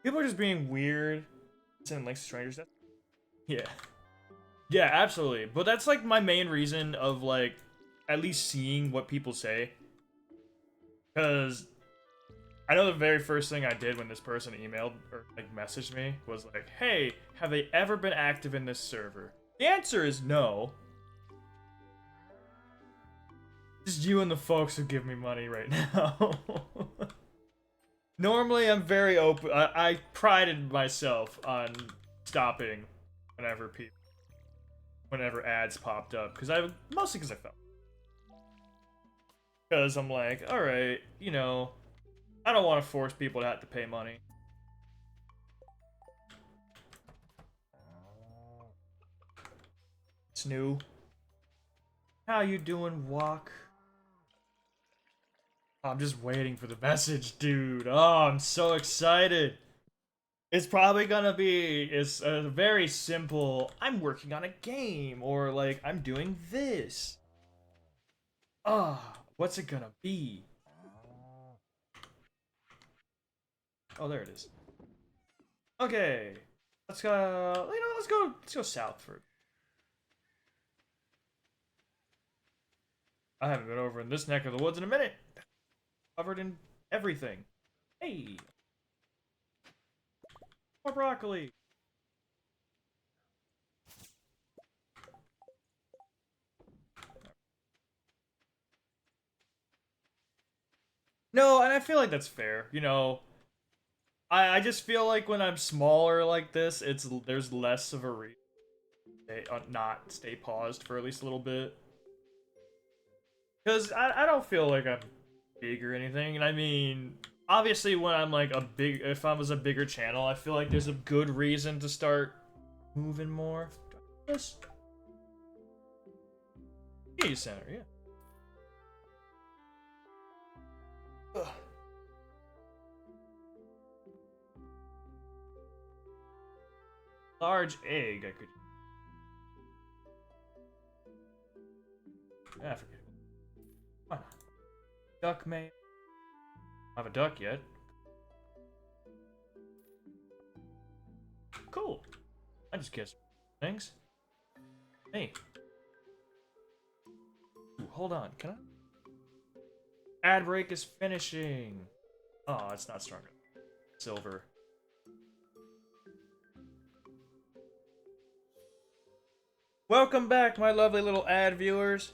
People are just being weird. Sending links to strangers. Yeah. Yeah, absolutely. But that's like my main reason of like at least seeing what people say. Because I know the very first thing I did when this person emailed or like messaged me was like, hey, have they ever been active in this server? The answer is no. Just you and the folks who give me money right now. Normally, I'm very open. I prided myself on stopping whenever ads popped up mostly because I felt. Because I'm like, all right, you know, I don't want to force people to have to pay money. It's new. How you doing, Walk? I'm just waiting for the message, dude. Oh, I'm so excited. It's probably gonna be it's a very simple. I'm working on a game, or like I'm doing this. Ah, what's it gonna be? Oh, there it is. Okay, let's go. You know, let's go south for. I haven't been over in this neck of the woods in a minute. Covered in everything. Hey, more broccoli. No, and I feel like that's fair. You know, I just feel like when I'm smaller like this, there's less of a reason to not stay paused for at least a little bit. Because I don't feel like I'm big or anything. And I mean, obviously, when I'm like if I was a bigger channel, I feel like there's a good reason to start moving more. Yes. Community center, yeah. Ugh. Large egg, I could. Yeah, I forget. Why not? Duck may. I have a duck yet. Cool. I just guessed things. Hey. Ooh, hold on. Can I? Ad break is finishing. Oh, it's not strong enough. Silver. Welcome back, my lovely little ad viewers.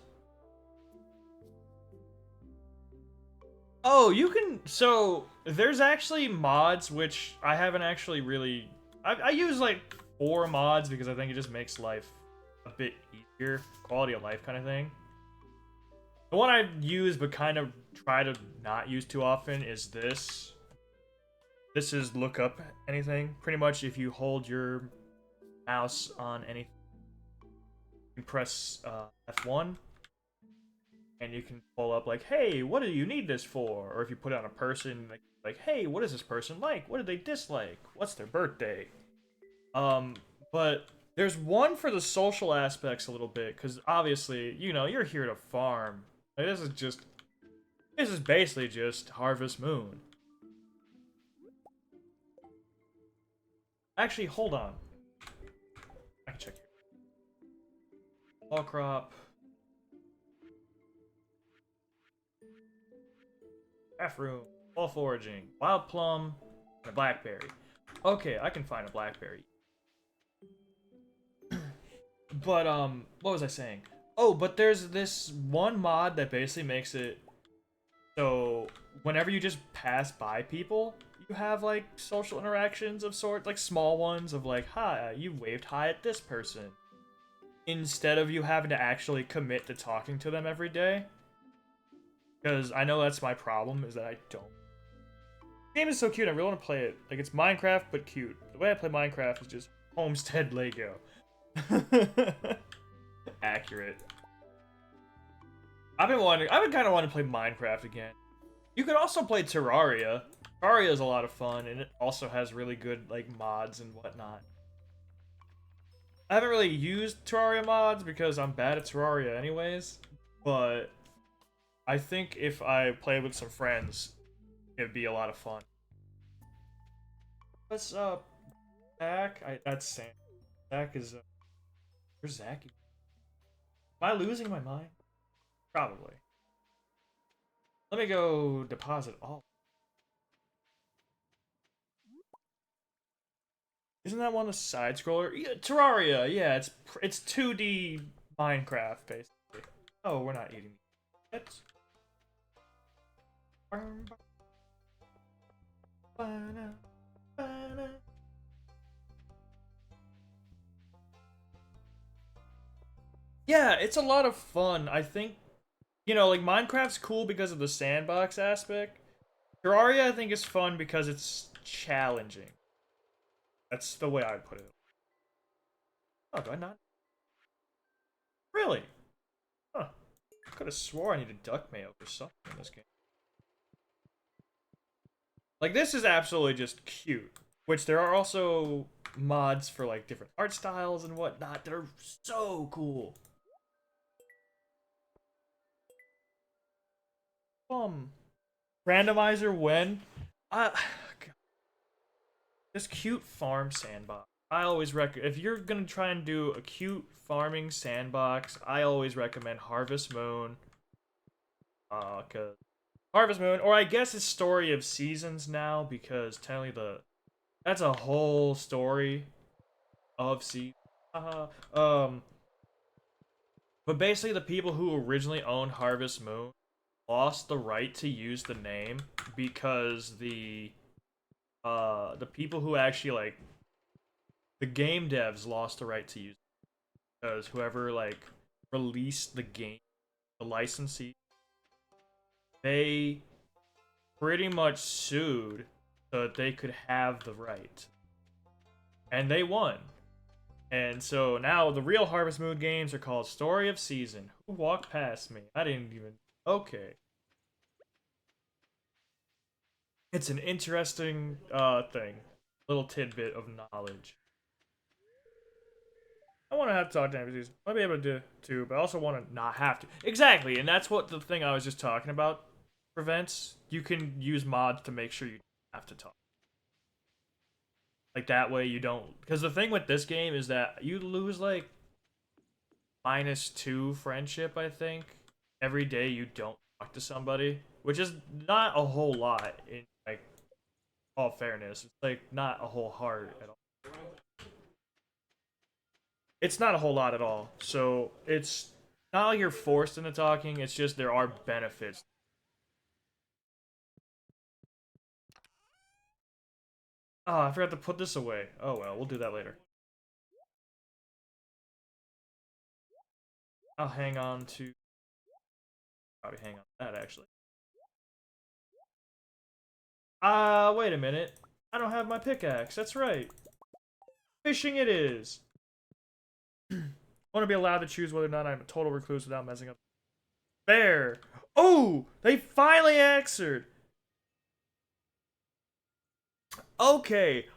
Oh, you can. So, there's actually mods which I haven't actually really. I use like 4 mods because I think it just makes life a bit easier. Quality of life kind of thing. The one I use but kind of try to not use too often is this. This is look up anything. Pretty much if you hold your mouse on anything, you press F1 and you can pull up like, hey, what do you need this for? Or if you put it on a person, like, hey, what is this person like? What do they dislike? What's their birthday? But there's one for the social aspects a little bit, because obviously, you know, you're here to farm. Like, this is basically just Harvest Moon. Actually, hold on. I can check here. Fall crop. Half room. Fall foraging. Wild plum. And a blackberry. Okay, I can find a blackberry. But, what was I saying? Oh, but there's this one mod that basically makes it so whenever you just pass by people, you have like social interactions of sort, like small ones of like, hi, you waved hi at this person. Instead of you having to actually commit to talking to them every day. Because I know that's my problem, is that I don't. The game is so cute, I really want to play it. Like, it's Minecraft, but cute. The way I play Minecraft is just Homestead Lego. Accurate. I've been kind of wanting to play Minecraft again. You could also play Terraria. Terraria is a lot of fun, and it also has really good, like, mods and whatnot. I haven't really used Terraria mods because I'm bad at Terraria anyways, but I think if I played with some friends, it'd be a lot of fun. What's up, Zach? That's Sam. Zach is, where's Zach? Am I losing my mind? Probably. Let me go deposit all. Isn't that one a side scroller? Yeah, Terraria. Yeah, it's 2D Minecraft basically. Oh, we're not eating it. Yeah, it's a lot of fun. I think, you know, like Minecraft's cool because of the sandbox aspect. Terraria, I think, is fun because it's challenging. That's the way I would put it. Oh, do I not? Really? Huh. I could have swore I needed duck mayo for something in this game. Like, this is absolutely just cute. Which there are also mods for, like, different art styles and whatnot that are so cool. Randomizer when? Uh, this cute farm sandbox. I always recommend, if you're gonna try and do a cute farming sandbox, I always recommend Harvest Moon. Cause Harvest Moon, or I guess it's Story of Seasons now, because technically that's a whole story of seasons. Um, but basically the people who originally owned Harvest Moon lost the right to use the name because the people who actually like the game devs lost the right to use it because whoever like released the game, the licensee, they pretty much sued so that they could have the right. And they won. And so now the real Harvest Moon games are called Story of Season. Who walked past me? I didn't even. Okay. It's an interesting thing. Little tidbit of knowledge. I want to have to talk to NPCs. I want to be able to do too, but I also want to not have to. Exactly, and that's what the thing I was just talking about prevents. You can use mods to make sure you don't have to talk. Like that way you don't. Because the thing with this game is that you lose like -2 friendship, I think, every day you don't talk to somebody, which is not a whole lot in like all fairness. It's like not a whole heart at all. It's not a whole lot at all. So it's not like you're forced into talking. It's just there are benefits. Oh, I forgot to put this away. Oh well, we'll do that later. I'll hang on to probably hang on to that actually. Wait a minute. I don't have my pickaxe. That's right. Fishing it is. I want to be allowed to choose whether or not I'm a total recluse without messing up. Fair. Oh, they finally answered. Okay.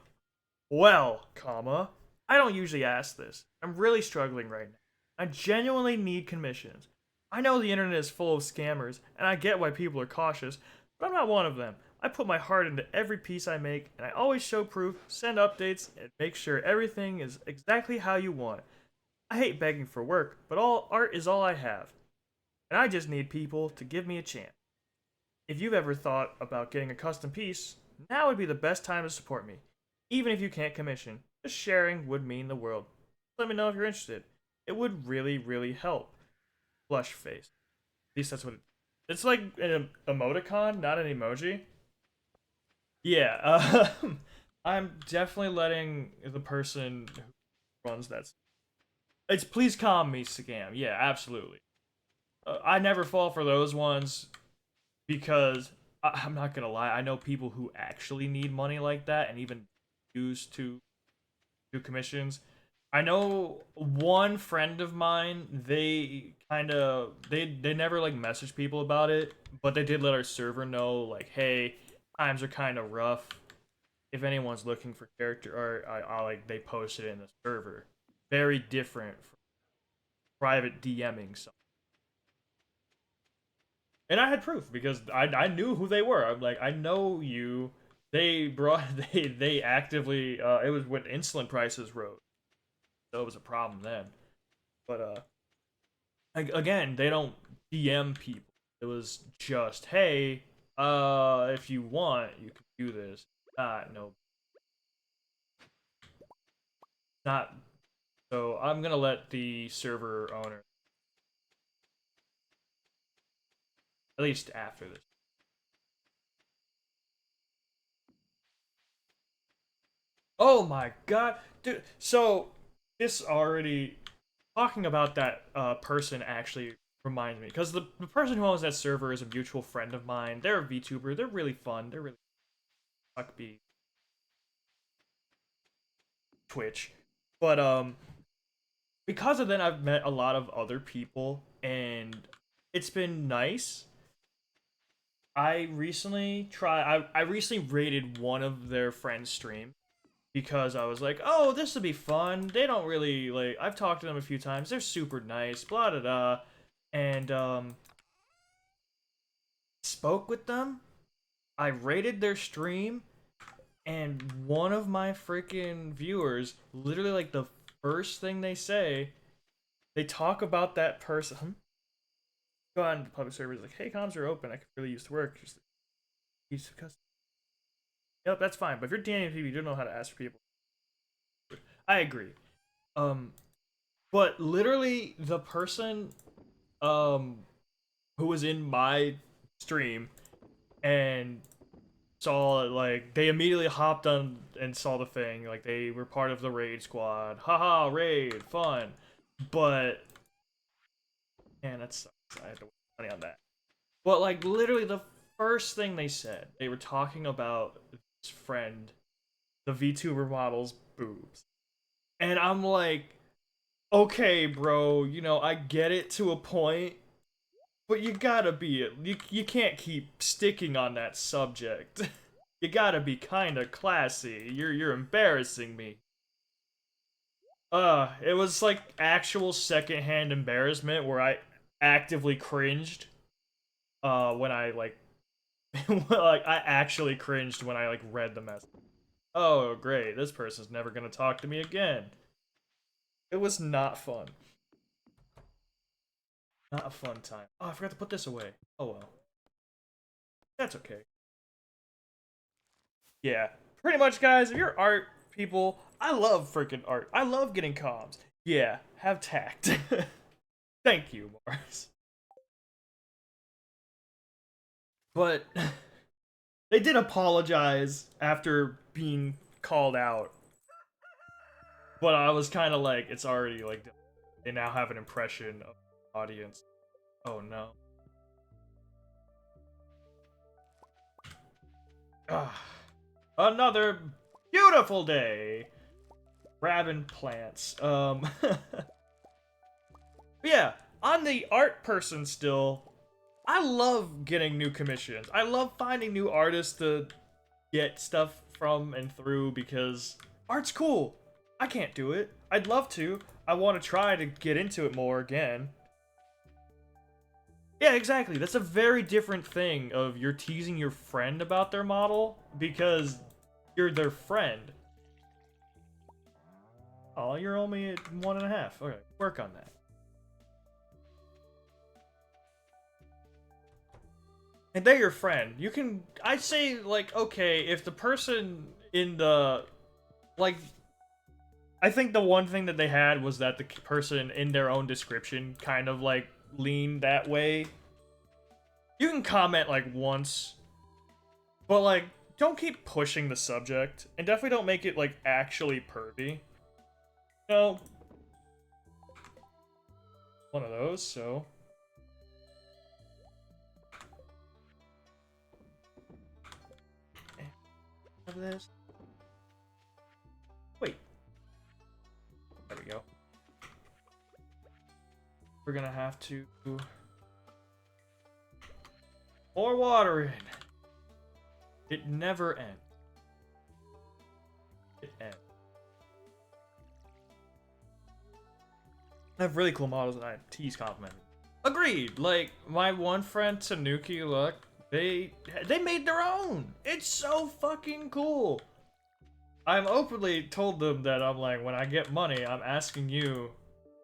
Well, comma. I don't usually ask this. I'm really struggling right now. I genuinely need commissions. I know the internet is full of scammers, and I get why people are cautious, but I'm not one of them. I put my heart into every piece I make, and I always show proof, send updates, and make sure everything is exactly how you want. I hate begging for work, but all art is all I have, and I just need people to give me a chance. If you've ever thought about getting a custom piece, now would be the best time to support me. Even if you can't commission, just sharing would mean the world. Let me know if you're interested. It would really, really help. Blush face. At least that's what it's like an emoticon, not an emoji. Yeah, I'm definitely letting the person who runs that. It's please calm me scam. Yeah, absolutely. I never fall for those ones because I'm not gonna lie. I know people who actually need money like that and even used to do commissions. I know one friend of mine. They never like message people about it, but they did let our server know like, hey, times are kind of rough. If anyone's looking for character, or I like they posted it in the server. Very different from private DMing. So, and I had proof because I knew who they were. I'm like, I know you. They brought they actively. It was when insulin prices rose, so it was a problem then. But again, they don't DM people. It was just, hey, if you want, you can do this. No, not. So I'm gonna let the server owner, at least after this. Oh my god, dude! So this already talking about that person actually reminds me because the person who owns that server is a mutual friend of mine. They're a VTuber. They're really fun. They're really fuck be Twitch, but because of that, I've met a lot of other people, and it's been nice. I recently rated one of their friends' stream because I was like, oh, this would be fun. They don't really like. I've talked to them a few times. They're super nice. Blah da da, and spoke with them. I rated their stream, and one of my freaking viewers, literally like the first thing they say, they talk about that person. Go on to public servers like, hey, comms are open. I could really use to work. Just use to custom. Yep, that's fine. But if you're DMing people, you don't know how to ask for people. I agree. Um, but literally the person who was in my stream and saw like they immediately hopped on and saw the thing. Like they were part of the raid squad. Haha, raid, fun. But man, that sucks. I had to waste money on that. But like literally the first thing they said, they were talking about his friend, the VTuber model's boobs. And I'm like, okay, bro, you know, I get it to a point, but you gotta be you can't keep sticking on that subject. You gotta be kinda classy. You're embarrassing me. It was like actual secondhand embarrassment where I actively cringed. When I like, like I actually cringed when I like read the message. Oh, great! This person's never gonna talk to me again. It was not fun. Not a fun time. Oh, I forgot to put this away. Oh well. That's okay. Yeah. Pretty much, guys, if you're art people, I love freaking art. I love getting comms. Yeah, have tact. Thank you, Mars. But they did apologize after being called out. But I was kind of like, it's already like, they now have an impression of the audience. Oh no. Ah. Another beautiful day. Grabbing plants. Yeah, on the art person still, I love getting new commissions. I love finding new artists to get stuff from and through because art's cool. I can't do it. I'd love to. I want to try to get into it more again. Yeah, exactly. That's a very different thing of you're teasing your friend about their model because you're their friend. Oh, you're only at 1.5. Okay, work on that. And they're your friend. You can, I'd say, like, okay, if the person in the, like, I think the one thing that they had was that the person in their own description kind of, like, leaned that way. You can comment, like, once, but, like, don't keep pushing the subject, and definitely don't make it, like, actually pervy. You know, one of those, so... Of this. Wait. There we go. We're gonna have to... More water in. It never ends. It ends. I have really cool models and I have tease complimented. Agreed. Like my one friend Tanuki, look, they made their own. It's so fucking cool. I'm openly told them that I'm like, when I get money, I'm asking you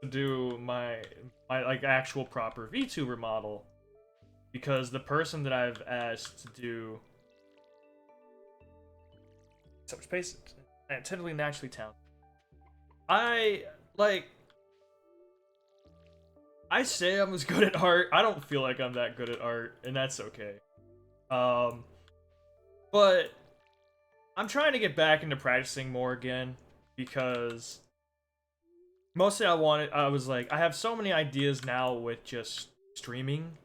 to do my like actual proper VTuber model, because the person that I've asked to do so much space and technically naturally talented. I like. I say I'm as good at art. I don't feel like I'm that good at art, and that's okay. But I'm trying to get back into practicing more again because mostly I was like, I have so many ideas now with just streaming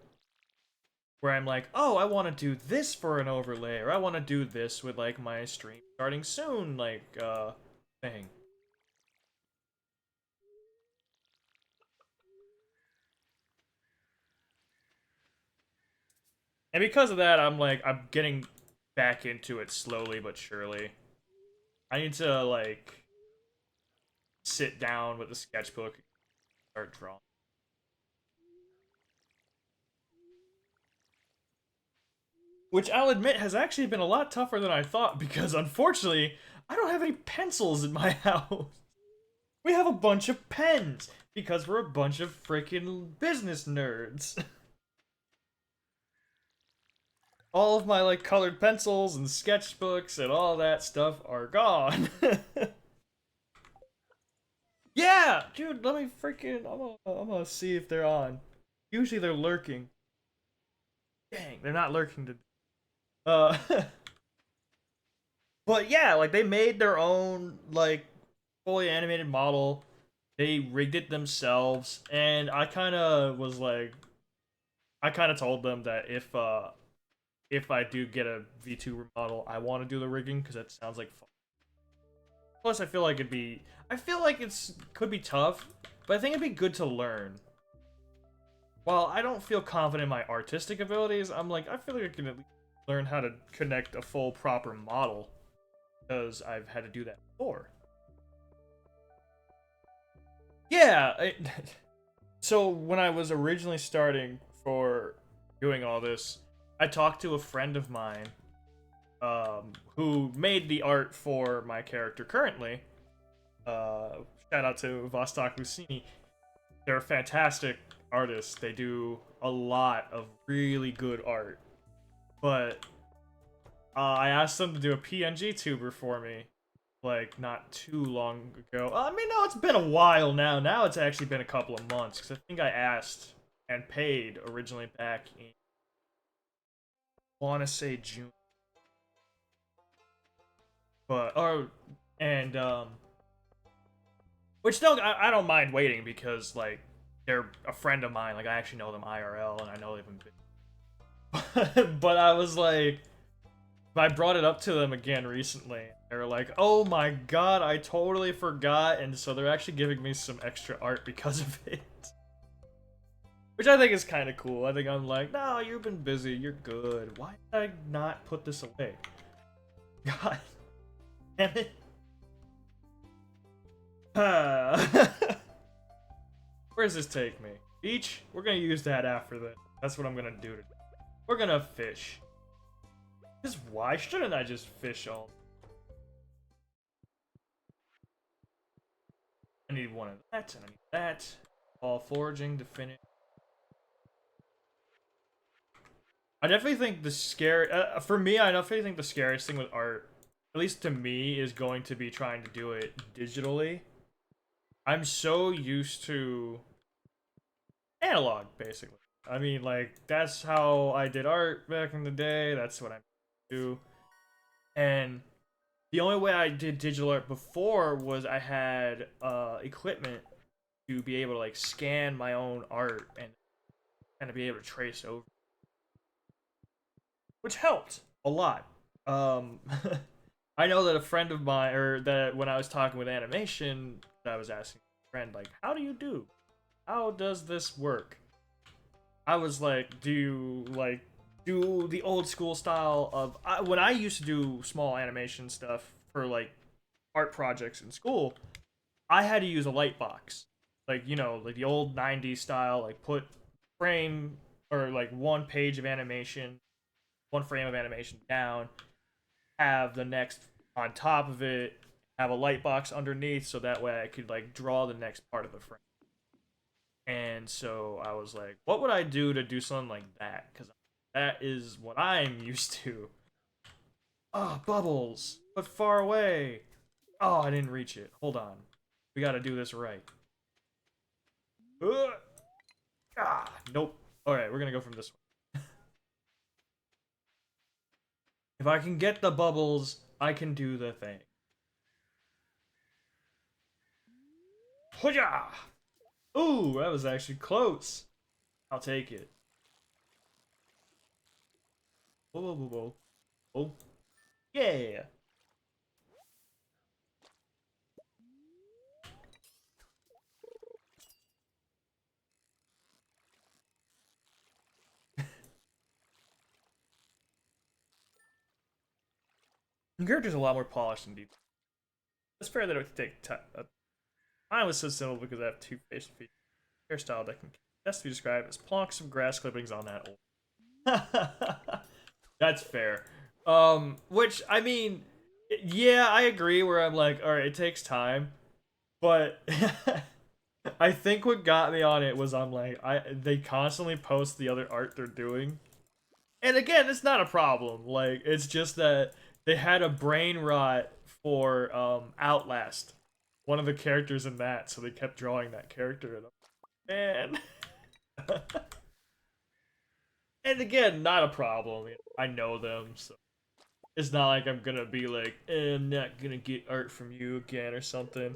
where I'm like, oh, I want to do this for an overlay, or I want to do this with like my stream starting soon, like, thing. And because of that, I'm like, I'm getting back into it slowly but surely. I need to, like, sit down with the sketchbook and start drawing. Which I'll admit has actually been a lot tougher than I thought because unfortunately, I don't have any pencils in my house. We have a bunch of pens because we're a bunch of freaking business nerds. All of my like colored pencils and sketchbooks and all that stuff are gone. Yeah, dude, let me freaking I'm gonna see if they're on. Usually they're lurking. Dang, they're not lurking to. But yeah, like they made their own like fully animated model. They rigged it themselves, and I kind of was like, I kind of told them that if I do get a V2 remodel, I want to do the rigging because that sounds like fun. Plus, I feel like I feel like it's could be tough, but I think it'd be good to learn. While I don't feel confident in my artistic abilities, I'm like, I feel like I can at least learn how to connect a full proper model because I've had to do that before. Yeah. So when I was originally starting for doing all this, I talked to a friend of mine who made the art for my character currently. Shout out to Vostok Lucini. They're fantastic artists. They do a lot of really good art. But I asked them to do a PNG tuber for me, like not too long ago. I mean, no, it's been a while now. Now it's actually been a couple of months because I think I asked and paid originally back in, I want to say June, but and which no, I don't mind waiting because like they're a friend of mine. Like I actually know them IRL and I know they've been. But I was like, I brought it up to them again recently. They were like, "Oh my god, I totally forgot," and so they're actually giving me some extra art because of it, which I think is kind of cool. I think I'm like, "No, you've been busy. You're good. Why did I not put this away?" God damn it. Where does this take me? Beach? We're gonna use that after this. That's what I'm gonna do today. We're gonna fish. Because why shouldn't I just fish all? I need one of that, and I need that. All foraging to finish. I definitely think the scary for me. I definitely think the scariest thing with art, at least to me, is going to be trying to do it digitally. I'm so used to analog, basically. I mean, like that's how I did art back in the day. That's what I do, and the only way I did digital art before was I had equipment to be able to like scan my own art and kind of be able to trace over, which helped a lot. Um, I know that a friend of mine, or that when I was talking with animation, I was asking a friend like, "How do you do? How does this work?" I was like, "Do you like do the old school style of when I used to do small animation stuff for like art projects in school? I had to use a light box, like like the old '90s style, like put frame or like one page of animation, one frame of animation down, have the next on top of it, have a light box underneath, so that way I could like draw the next part of the frame." And so I was like, what would I do to do something like that? Because that is what I'm used to. Oh, bubbles, but far away. Oh, I didn't reach it. Hold on. We gotta do this right. Ugh. Nope. Alright, we're gonna go from this one. If I can get the bubbles, I can do the thing. Hooyah! Ooh, that was actually close. I'll take it. Whoa, whoa, whoa, whoa. Oh, yeah. The character's a lot more polished and deep. It's fair that it would take time. Mine was so simple because I have two facial features. Hairstyle that can best be described as plonks of grass clippings on that old. That's fair. Which I mean, yeah, I agree. Where I'm like, all right, it takes time, but I think what got me on it was I'm like, they constantly post the other art they're doing, and again, it's not a problem. Like, it's just that they had a brain rot for Outlast, one of the characters in that, so they kept drawing that character. And man, And again, not a problem. I know them, so it's not like I'm gonna be like, I'm not gonna get art from you again or something.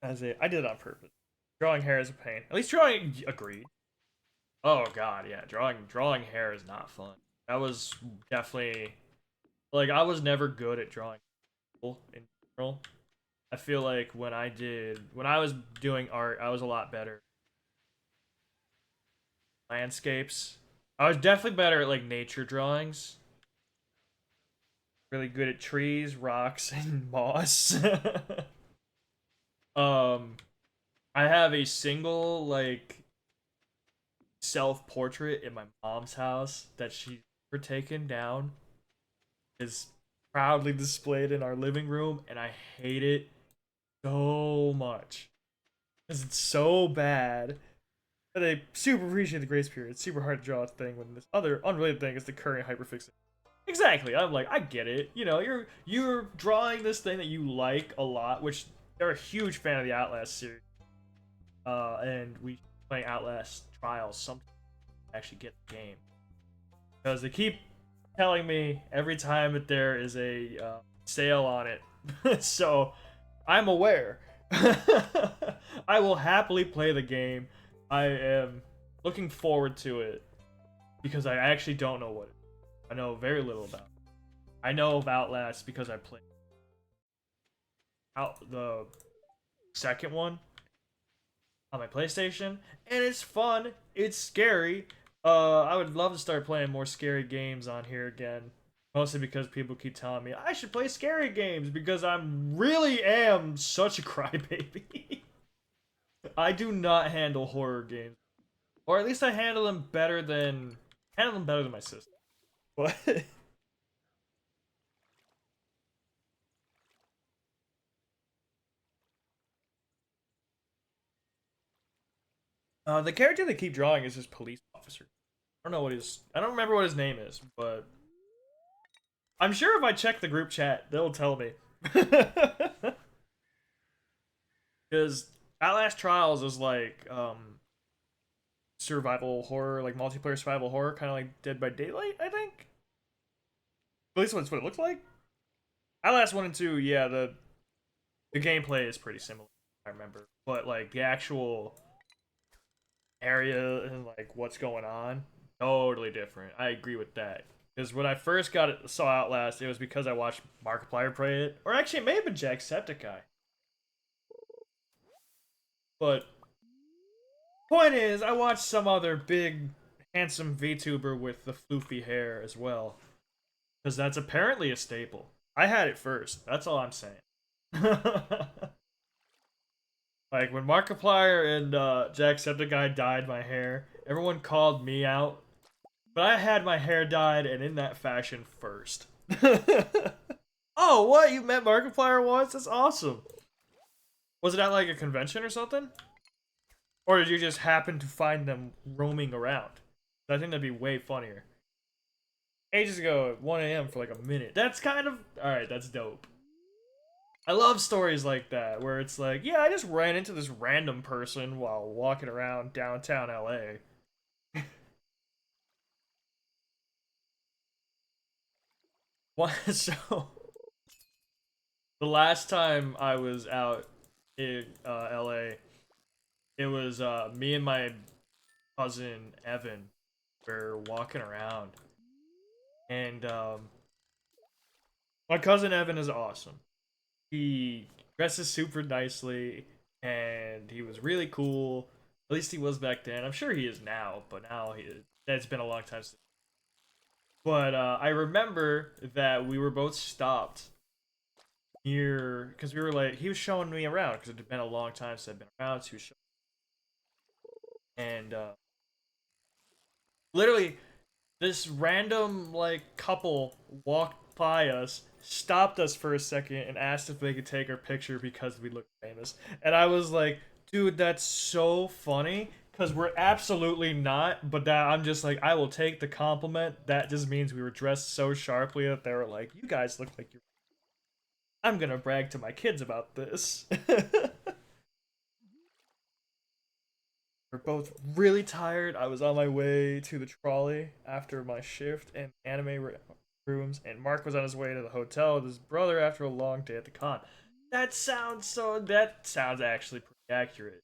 As I did it on purpose. Drawing hair is a pain. At least drawing agreed. Oh god, yeah, drawing hair is not fun. That was definitely like I was never good at drawing people in general. I feel like when I was doing art, I was a lot better at landscapes. I was definitely better at like nature drawings. Really good at trees, rocks, and moss. um, I have a single like self portrait in my mom's house that she ever taken down. Is proudly displayed in our living room, and I hate it so much because it's so bad. But I super appreciate the grace period. It's super hard to draw a thing when this other unrelated thing is the current hyperfixation. Exactly. I'm like, I get it. You know, you're drawing this thing that you like a lot, which they're a huge fan of the Outlast series. And we play Outlast Trials sometimes actually get the game because they keep telling me every time that there is a sale on it. So I'm aware. I will happily play the game. I am looking forward to it because I actually don't know what it is. I know very little about it. I know of Outlast because I played out the second one on my PlayStation, and it's fun. It's scary. I would love to start playing more scary games on here again. Mostly because people keep telling me I should play scary games because I'm really am such a crybaby. I do not handle horror games, or at least I handle them better than my sister. But the character they keep drawing is this police officer. I don't remember what his name is, but I'm sure if I check the group chat, they'll tell me. Because Outlast Trials is like survival horror, like multiplayer survival horror, kind of like Dead by Daylight, I think. At least that's what it looks like. Outlast 1 and 2, yeah, the gameplay is pretty similar, I remember. But like the actual area and like what's going on, totally different. I agree with that. Because when I first saw Outlast, it was because I watched Markiplier play it, or actually it may have been Jacksepticeye. But point is, I watched some other big, handsome VTuber with the floofy hair as well, because that's apparently a staple. I had it first. That's all I'm saying. Like when Markiplier and Jacksepticeye dyed my hair, everyone called me out, but I had my hair dyed and in that fashion first. Oh, what? You met Markiplier once? That's awesome. Was it at like a convention or something? Or did you just happen to find them roaming around? I think that'd be way funnier. Ages ago at 1 a.m. for like a minute. That's kind of. Alright, that's dope. I love stories like that where it's like, yeah, I just ran into this random person while walking around downtown LA. What? So, the last time I was out in LA, it was me and my cousin Evan were walking around. And my cousin Evan is awesome. He dresses super nicely, and he was really cool. At least he was back then. I'm sure he is now, but now it's been a long time since. But I remember that we were both stopped near because we were like he was showing me around because it had been a long time since I'd been around. So he was showing, and literally this random like couple walked by us, stopped us for a second, and asked if they could take our picture because we looked famous. And I was like, dude, that's so funny. Because we're absolutely not, but that I'm just like, I will take the compliment. That just means we were dressed so sharply that they were like, you guys look like you're. I'm gonna brag to my kids about this. We're both really tired. I was on my way to the trolley after my shift in rooms, and Mark was on his way to the hotel with his brother after a long day at the con. That sounds actually pretty accurate.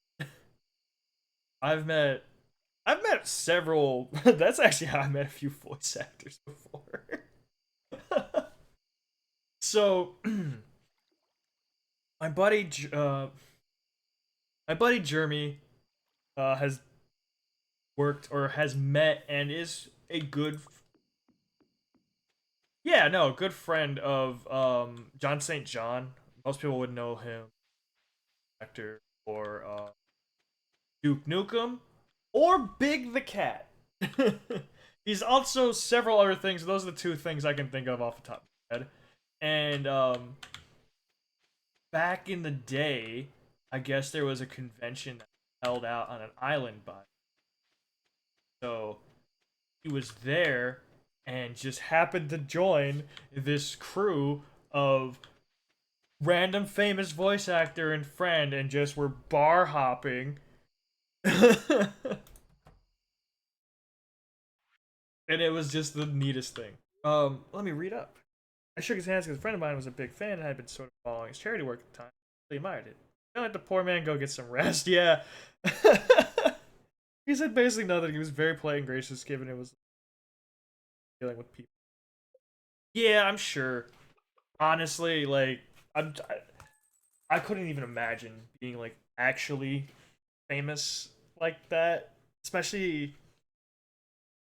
I've met I've met several. That's actually how I met a few voice actors before. So my buddy, my buddy Jeremy, has worked or has met and is a good, yeah, no, good friend of John St. John. Most people would know him, actor, or Duke Nukem, or Big the Cat. He's also several other things. Those are the two things I can think of off the top of my head. And back in the day, I guess there was a convention that held out on an island by. So he was there and just happened to join this crew of random famous voice actor and friend and just were bar hopping. And it was just the neatest thing. Let me read up. I shook his hands because a friend of mine was a big fan and had been sort of following his charity work at the time. He admired it. Don't let the poor man go get some rest. Yeah. He said basically nothing. He was very polite and gracious, given it was dealing with people. Yeah, I'm sure. Honestly, like I couldn't even imagine being like actually famous like that, especially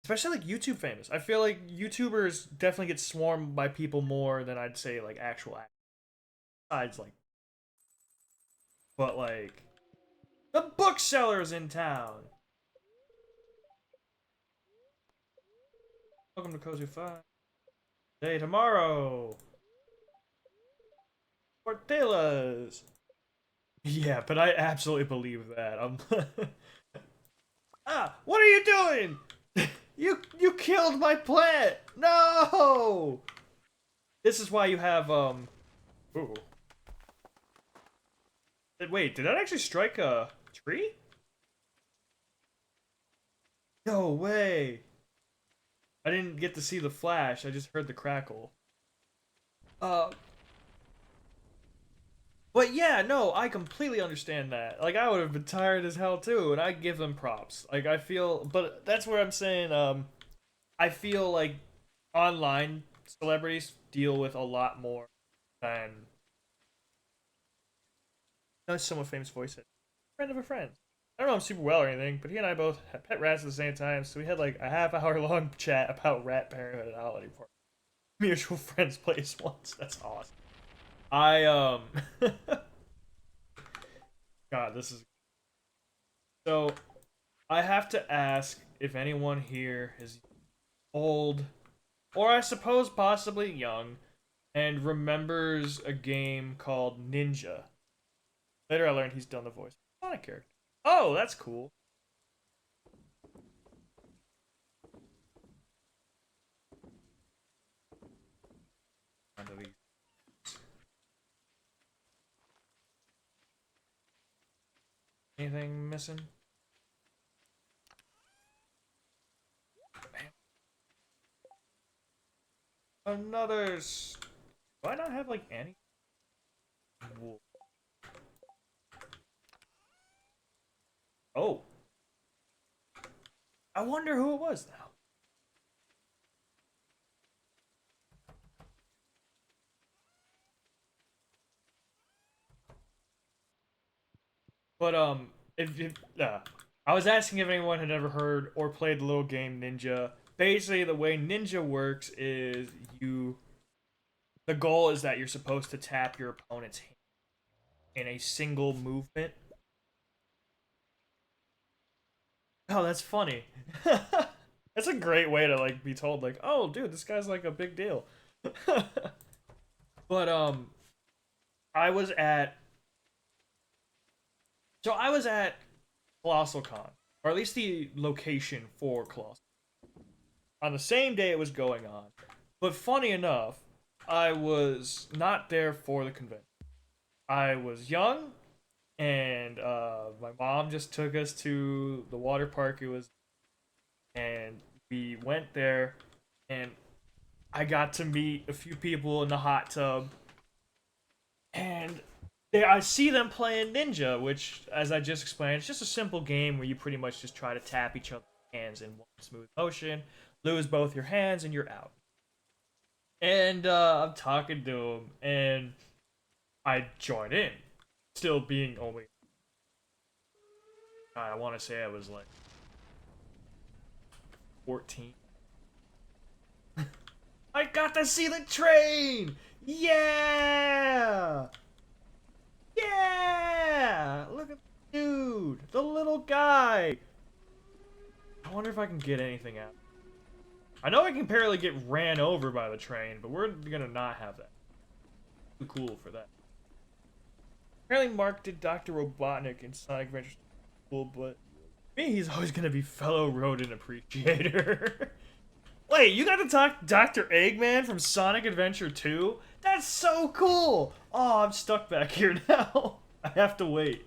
like YouTube famous. I feel like YouTubers definitely get swarmed by people more than I'd say like actual actors. Besides, like, but like the bookseller's in town. Welcome to Cozy Five. Day tomorrow. Tortillas. Yeah, but I absolutely believe that. Ah, what are you doing? You killed my plant. No. This is why you have Ooh. Wait, did that actually strike a tree? No way. I didn't get to see the flash. I just heard the crackle. Uh, but yeah, no, I completely understand that. Like, I would have been tired as hell too, and I give them props. Like, I feel, but that's where I'm saying, I feel like online celebrities deal with a lot more than not someone famous voice it. Friend of a friend. I don't know him super well or anything, but he and I both had pet rats at the same time, so we had like a half-hour long chat about rat parenthood at holiday party. Mutual friend's place once. That's awesome. I God, this is so. I have to ask if anyone here is old, or I suppose possibly young, and remembers a game called Ninja. Later, I learned he's done the voice. Not a character. Oh, that's cool. Anything missing? Another. Do I not have like any? Oh, I wonder who it was now. But if I was asking if anyone had ever heard or played the little game Ninja. Basically, the way Ninja works is the goal is that you're supposed to tap your opponent's hand in a single movement. Oh, that's funny. That's a great way to like be told like, "Oh, dude, this guy's like a big deal." But I was at I was at Colossal Con, or at least the location for Colossal, on the same day it was going on. But funny enough, I was not there for the convention. I was young, and my mom just took us to the water park. It was, and we went there, and I got to meet a few people in the hot tub, and I see them playing Ninja, which, as I just explained, it's just a simple game where you pretty much just try to tap each other's hands in one smooth motion, lose both your hands, and you're out. And I'm talking to him, and I join in, still being only. I want to say I was like 14. I got to see the train! Yeah! Yeah! Look at the dude! The little guy! I wonder if I can get anything out. I know I can barely get ran over by the train, but we're gonna not have that. Too cool for that. Apparently Mark did Dr. Robotnik in Sonic Adventure cool, but me, he's always gonna be fellow rodent appreciator. Wait, you got to talk Dr. Eggman from Sonic Adventure 2? That's so cool! Oh, I'm stuck back here now. I have to wait.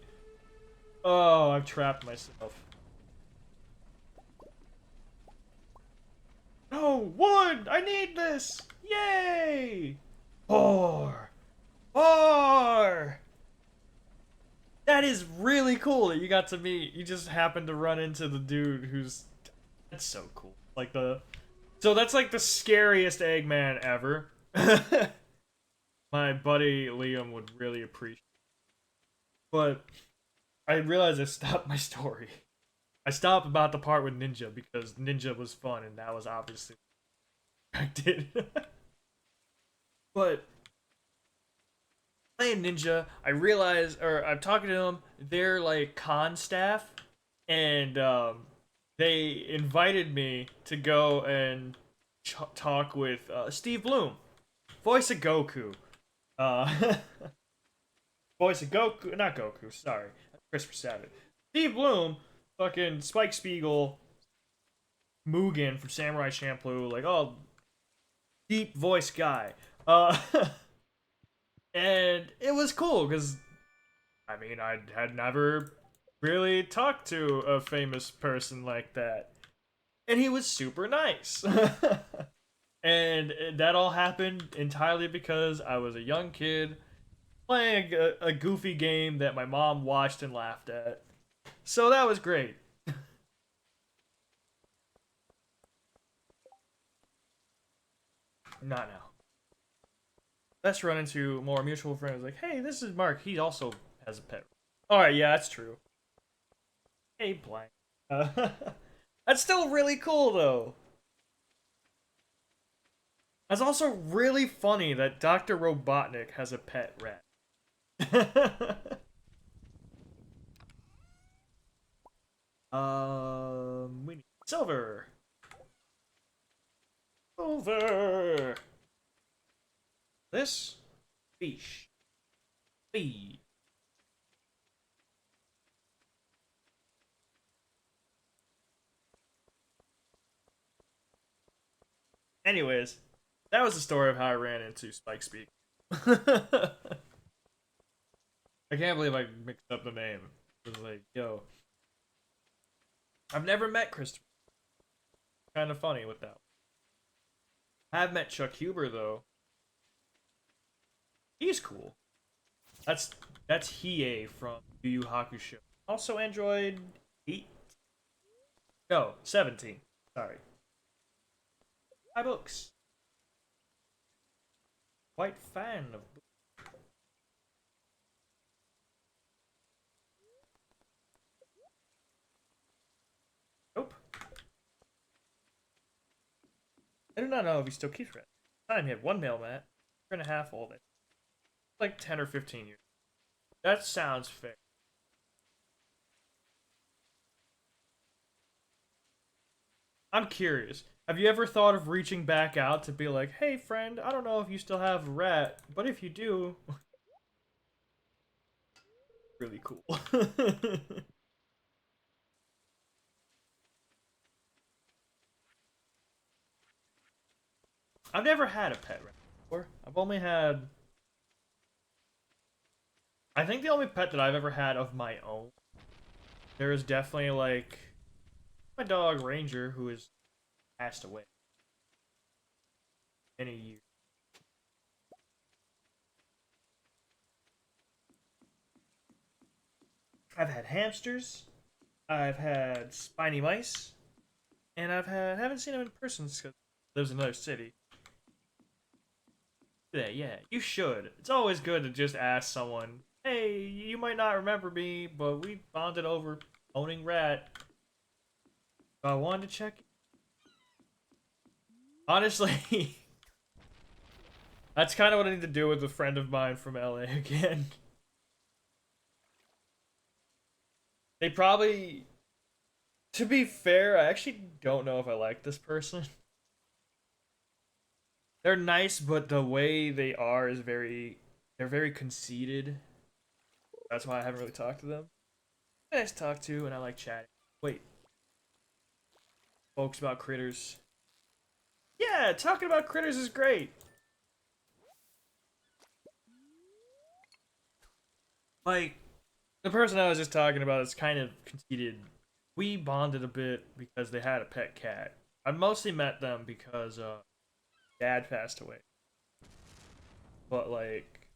Oh, I've trapped myself. No, wood! I need this! Yay! Four! Four! That is really cool that you got to meet. You just happened to run into the dude who's... That's so cool. Like the... So that's like the scariest Eggman ever. My buddy Liam would really appreciate it. But I realized I stopped my story. I stopped about the part with Ninja because Ninja was fun and that was obviously expected. But playing Ninja, I realized, or I'm talking to them, they're like con staff, and they invited me to go and talk with Steve Bloom, voice of Goku. Uh, voice of Goku, not Goku, sorry, Christopher Sabat. Steve Bloom, fucking Spike Spiegel, Mugen from Samurai Champloo, like, oh, deep voice guy. Uh, and it was cool because I mean, I had never really talked to a famous person like that. And he was super nice. And that all happened entirely because I was a young kid playing a goofy game that my mom watched and laughed at. So that was great. Not now. Let's run into more mutual friends. Like, hey, this is Mark. He also has a pet. Alright, yeah, that's true. Hey, blank. That's still really cool, though. That's also really funny that Dr. Robotnik has a pet rat. We need silver. Silver. This fish. Feed. Anyways, that was the story of how I ran into Spike Speak. I can't believe I mixed up the name. It was like, yo, I've never met Christopher. Kind of funny with that. I have met Chuck Huber though. He's cool. That's that's Hiei from Yu Yu Hakusho. Also Android 8. No, 17. Sorry. My books. Quite fan of books. Nope. I do not know if he still keeps red. Time he had one mail mat, 1.5 old. Like 10 or 15 years. That sounds fair. I'm curious. Have you ever thought of reaching back out to be like, hey friend, I don't know if you still have a rat, but if you do, really cool. I've never had a pet rat. before. I've only had. I think the only pet that I've ever had of my own. There is definitely like my dog Ranger, who has passed away many years. I've had hamsters. I've had spiny mice, and haven't seen him in person because he lives in another city. Yeah, you should. It's always good to just ask someone, "Hey, you might not remember me, but we bonded over owning rat. So I wanted to check." Honestly, that's kind of what I need to do with a friend of mine from LA again. They probably, to be fair, I actually don't know if I like this person. They're nice, but the way they are is they're very conceited. That's why I haven't really talked to them. Nice to talk to, and I like chatting. Wait, folks about critters. Yeah, talking about critters is great. Like, the person I was just talking about is kind of conceited. We bonded a bit because they had a pet cat. I mostly met them because dad passed away. But like,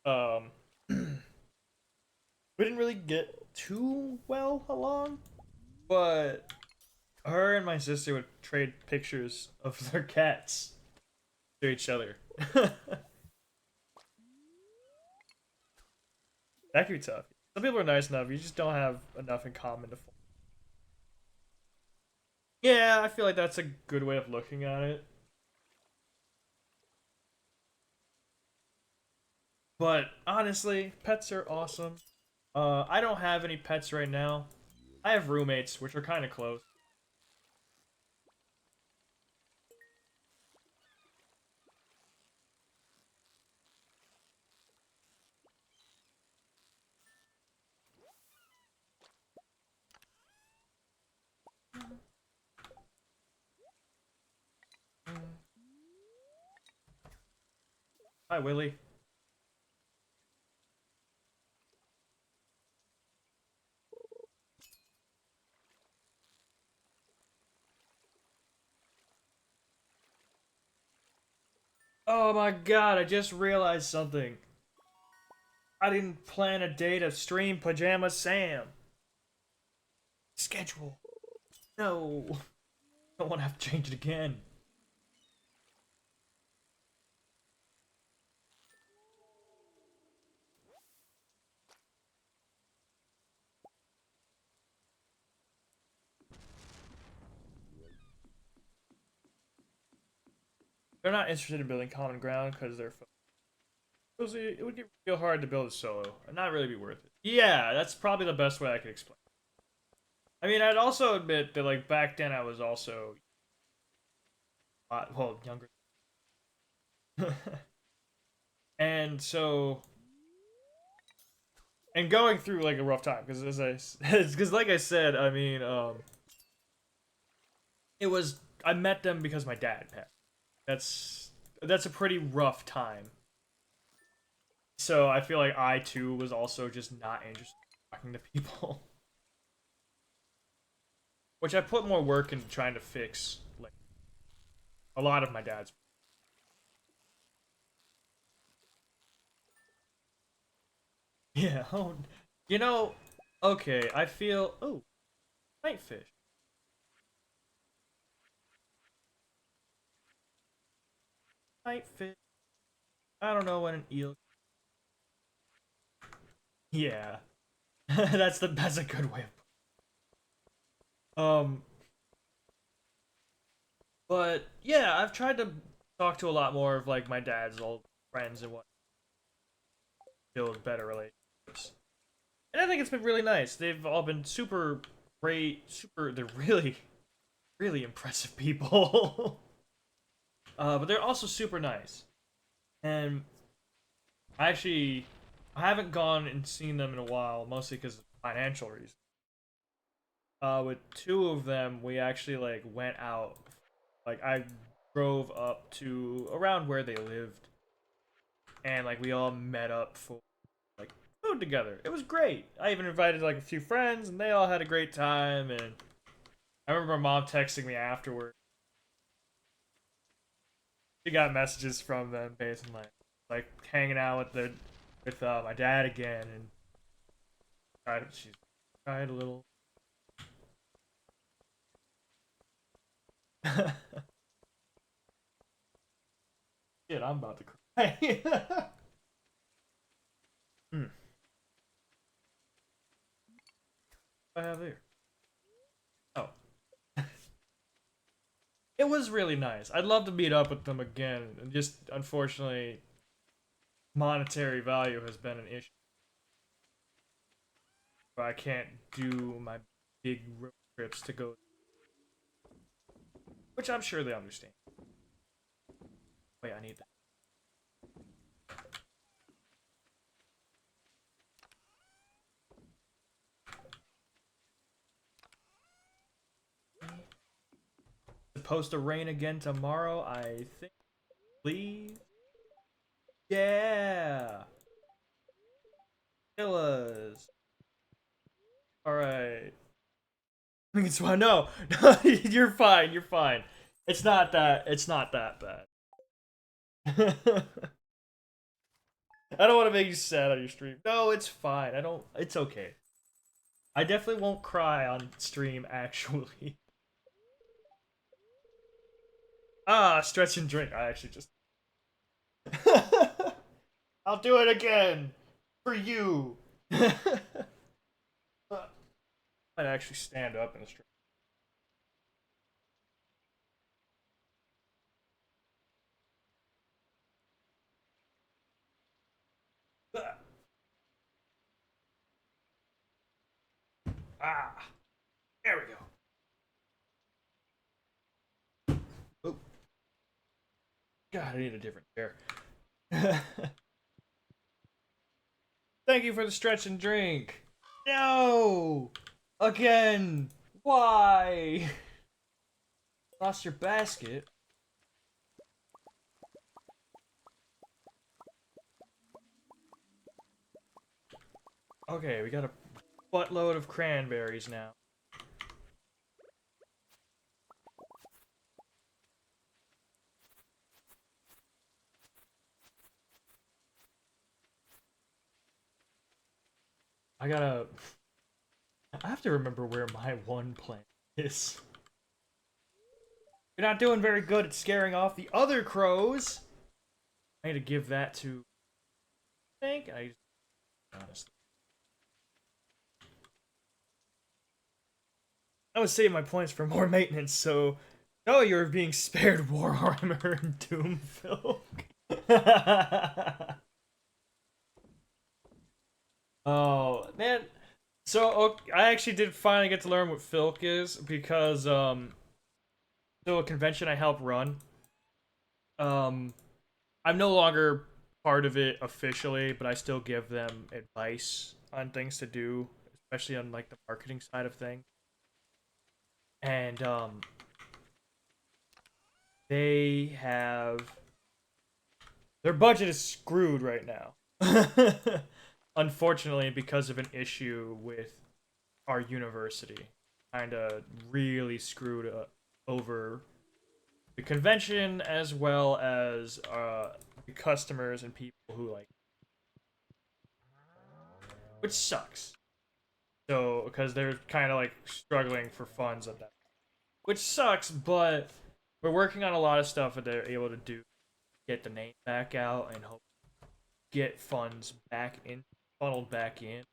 um, we didn't really get too well along. But her and my sister would trade pictures of their cats to each other. That could be tough. Some people are nice enough. You just don't have enough in common to. Yeah, I feel like that's a good way of looking at it. But honestly, pets are awesome. I don't have any pets right now. I have roommates, which are kind of close. Hi, Willie. Oh my god, I just realized something. I didn't plan a day to stream Pajama Sam. Schedule. No. I don't want to have to change it again. They're not interested in building common ground because it would get real hard to build a solo and not really be worth it. Yeah, that's probably the best way I could explain. I mean, I'd also admit that like back then I was also well younger, and so and going through like a rough time because because like I said, I mean, it was I met them because my dad passed. That's a pretty rough time. So I feel like I too was also just not interested in talking to people, which I put more work into trying to fix like a lot of my dad's. Yeah, oh, you know, okay, I feel nightfish. Nightfish. I don't know when an eel. Yeah, that's a good way of. But yeah, I've tried to talk to a lot more of like my dad's old friends and what build better relationships. And I think it's been really nice. They've all been super great, super. They're really, really impressive people. But they're also super nice. And I actually, I haven't gone and seen them in a while, mostly because of financial reasons. With two of them, we actually like went out. Like I drove up to around where they lived, and like we all met up for like food together. It was great. I even invited like a few friends, and they all had a great time. And I remember my mom texting me afterward. She got messages from them, basically like hanging out with my dad again, and she cried a little. Shit, I'm about to cry. Hmm. What do I have there? Oh, it was really nice. I'd love to meet up with them again, and just unfortunately, monetary value has been an issue. But I can't do my big road trips to go, which I'm sure they understand. Wait, I need that. Supposed to rain again tomorrow, I think. Please. Yeah. Killas. All right. It's fine. No, no, you're fine. You're fine. It's not that. It's not that bad. I don't want to make you sad on your stream. No, it's fine. I don't. It's okay. I definitely won't cry on stream. Actually. Ah, stretch and drink. I actually just. I'll do it again for you. I'd actually stand up in the stream. Ah, there we go. Oh, God, I need a different chair. Thank you for the stretch and drink. No! Again! Why? Lost your basket? Okay, we got a buttload of cranberries now. I have to remember where my one plant is. You're not doing very good at scaring off the other crows. I need to give that to. I think honestly. I was saving my points for more maintenance, so. No, you're being spared War Armor and Doomfilk. Oh man, so I actually did finally get to learn what Filk is because so a convention I help run. Um, I'm no longer part of it officially, but I still give them advice on things to do, especially on like the marketing side of things. And they have their budget is screwed right now. Unfortunately, because of an issue with our university, kind of really screwed over the convention as well as the customers and people who like, which sucks. So because they're kind of like struggling for funds at that, which sucks. But we're working on a lot of stuff that they're able to do, get the name back out, and hope get funds back in, funneled back in.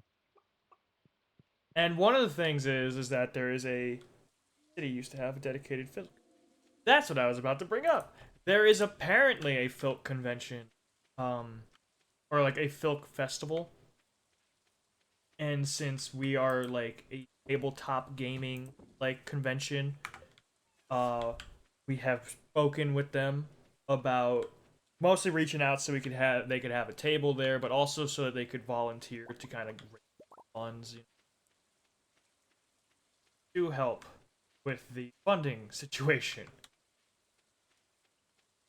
And one of the things is that there is a city used to have a dedicated film. That's what I was about to bring up. There is apparently a Filk convention, um, or like a Filk festival. And since we are like a tabletop gaming like convention, uh, we have spoken with them about mostly reaching out so they could have a table there, but also so that they could volunteer to kind of raise funds, to help with the funding situation.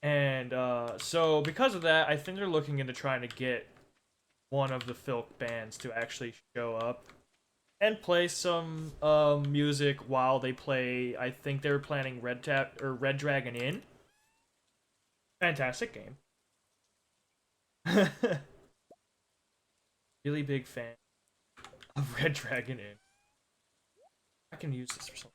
And so because of that, I think they're looking into trying to get one of the Filk bands to actually show up and play some music while they play. I think they were planning Red Tap or Red Dragon Inn. Fantastic game. Really big fan of Red Dragon Inn. I can use this for something.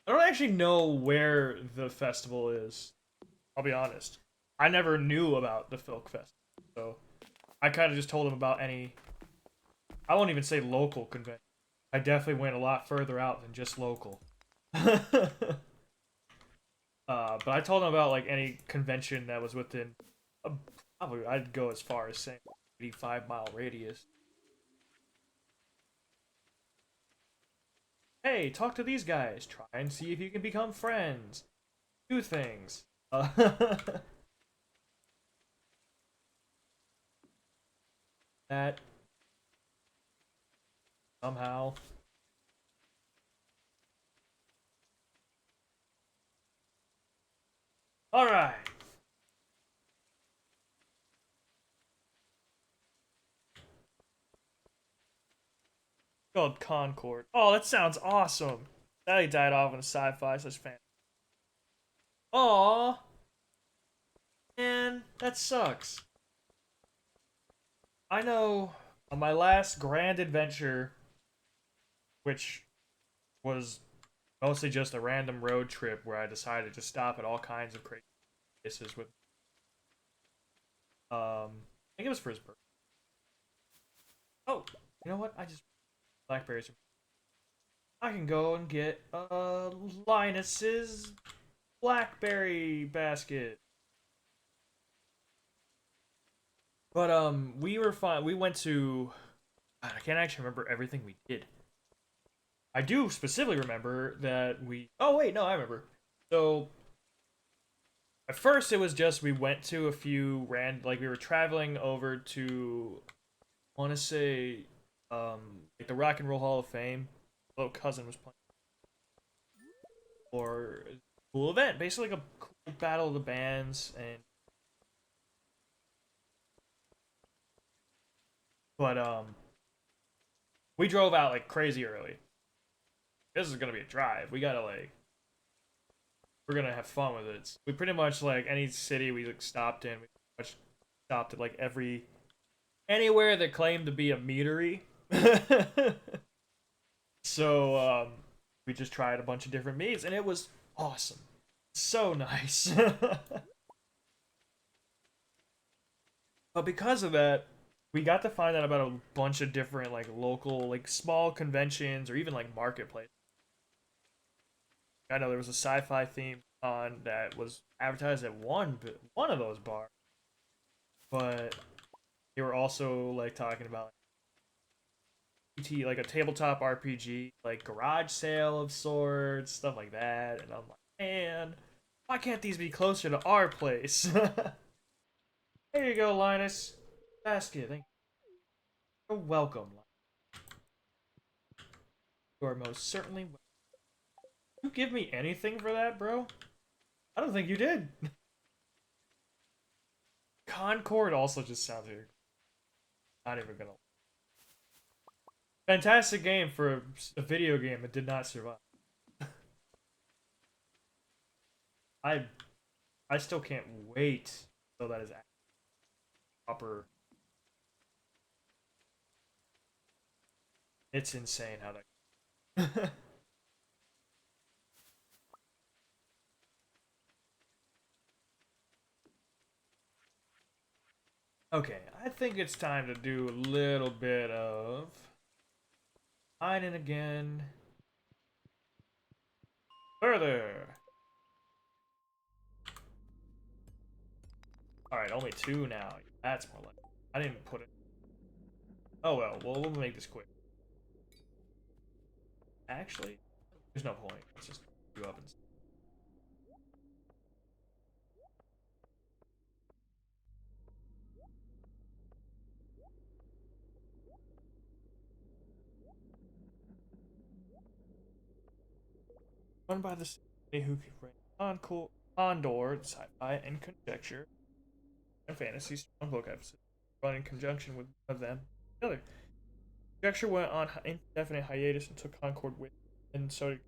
I don't actually know where the festival is. I'll be honest. I never knew about the Filk Festival, so I kind of just told him about any. I won't even say local convention. I definitely went a lot further out than just local. But I told him about like any convention that was within. A, probably I'd go as far as saying 85-mile radius. Hey, talk to these guys. Try and see if you can become friends. Do things. That somehow. All right. Called Concord. Oh, that sounds awesome. That he died off in a sci-fi such fan. Aw, man, that sucks. I know on my last grand adventure, which was mostly just a random road trip where I decided to stop at all kinds of crazy places with I think it was for his birthday. Oh, you know what? I just blackberries. I can go and get Linus's blackberry basket. But we were fine. We went to. God, I can't actually remember everything we did. I do specifically remember that we. Oh wait, no, I remember. So at first it was just we went to a few like we were traveling over to. I want to say, like the Rock and Roll Hall of Fame. Little cousin was playing or cool event, basically like a cool battle of the bands and. But we drove out like crazy early. This is gonna be a drive. We gotta like we're gonna have fun with it. We pretty much like any city we like, stopped in. We pretty much stopped at like every anywhere that claimed to be a meadery. So we just tried a bunch of different meats, and it was awesome. So nice. But because of that, we got to find out about a bunch of different like local like small conventions or even like marketplaces. I know there was a sci-fi theme on that was advertised at one of those bars, but they were also like talking about like a tabletop RPG, like garage sale of sorts, stuff like that. And I'm like, man, why can't these be closer to our place? There you go, Linus. Basket. Thank you. You're welcome. You are most certainly welcome. You give me anything for that, bro? I don't think you did. Concord also just sounds weird. Not even gonna. Fantastic game for a video game that did not survive. I I still can't wait until that is proper. It's insane how that. Okay, I think it's time to do a little bit of mining again. Further. All right, only two now. That's more like. I didn't put it. Oh well. Well, we'll make this quick. Actually, there's no point. Let's just do up and. Run by this. who could bring Condor, sci-fi, and conjecture and fantasy strong book episodes run in conjunction with one of them. The other conjecture went on indefinite hiatus and took Concord with, and so did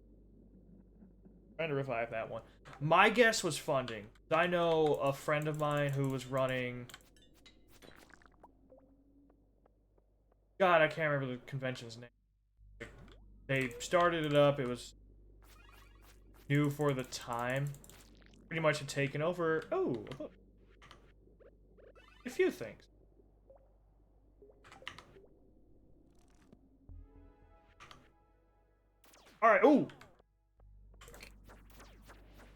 trying to revive that one. My guess was funding. I know a friend of mine who was running. God, I can't remember the convention's name. They started it up. It was new for the time. Pretty much had taken over. Oh, a book. A few things. All right. Ooh.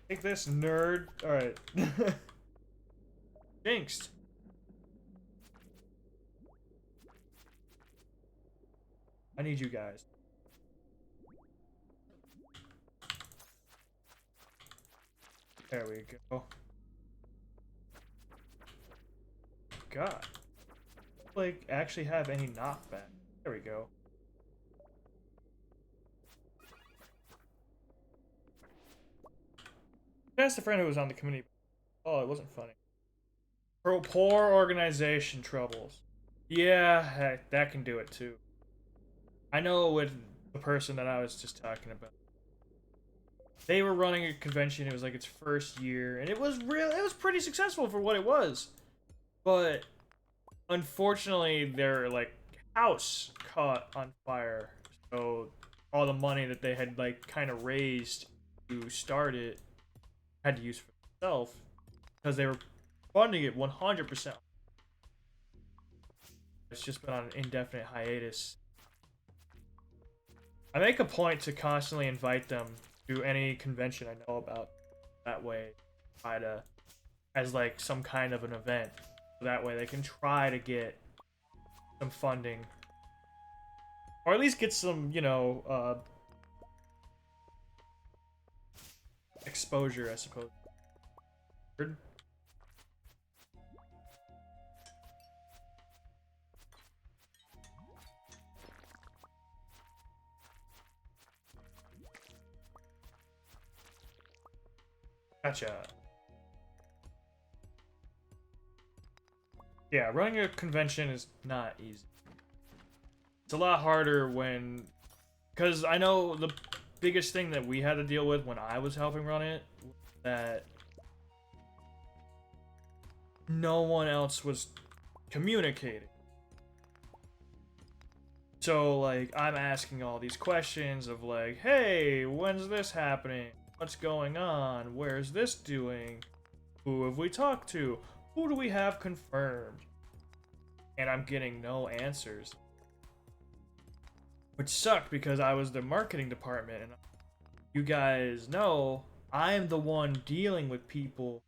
Take this, nerd. All right. Jinxed. I need you guys. There we go. God. Like, actually have any knockback. There we go. That's the friend who was on the community. Oh, it wasn't funny. Poor organization troubles. Yeah, heck, that can do it too. I know with the person that I was just talking about. They were running a convention. It was like its first year, and it was real. It was pretty successful for what it was, but unfortunately, their like house caught on fire. So all the money that they had like kind of raised to start it had to use for themselves because they were funding it 100%. It's just been on an indefinite hiatus. I make a point to constantly invite them to any convention I know about. That way, try to as like some kind of an event. So that way they can try to get some funding, or at least get some, you know, exposure, I suppose. Gotcha. Yeah, running a convention is not easy. It's a lot harder when, because I know the biggest thing that we had to deal with when I was helping run it was that no one else was communicating. So, like, I'm asking all these questions of, like, hey, when's this happening? What's going on? Where's this doing? Who have we talked to? Who do we have confirmed? And I'm getting no answers. Which sucked because I was the marketing department, and you guys know I'm the one dealing with people,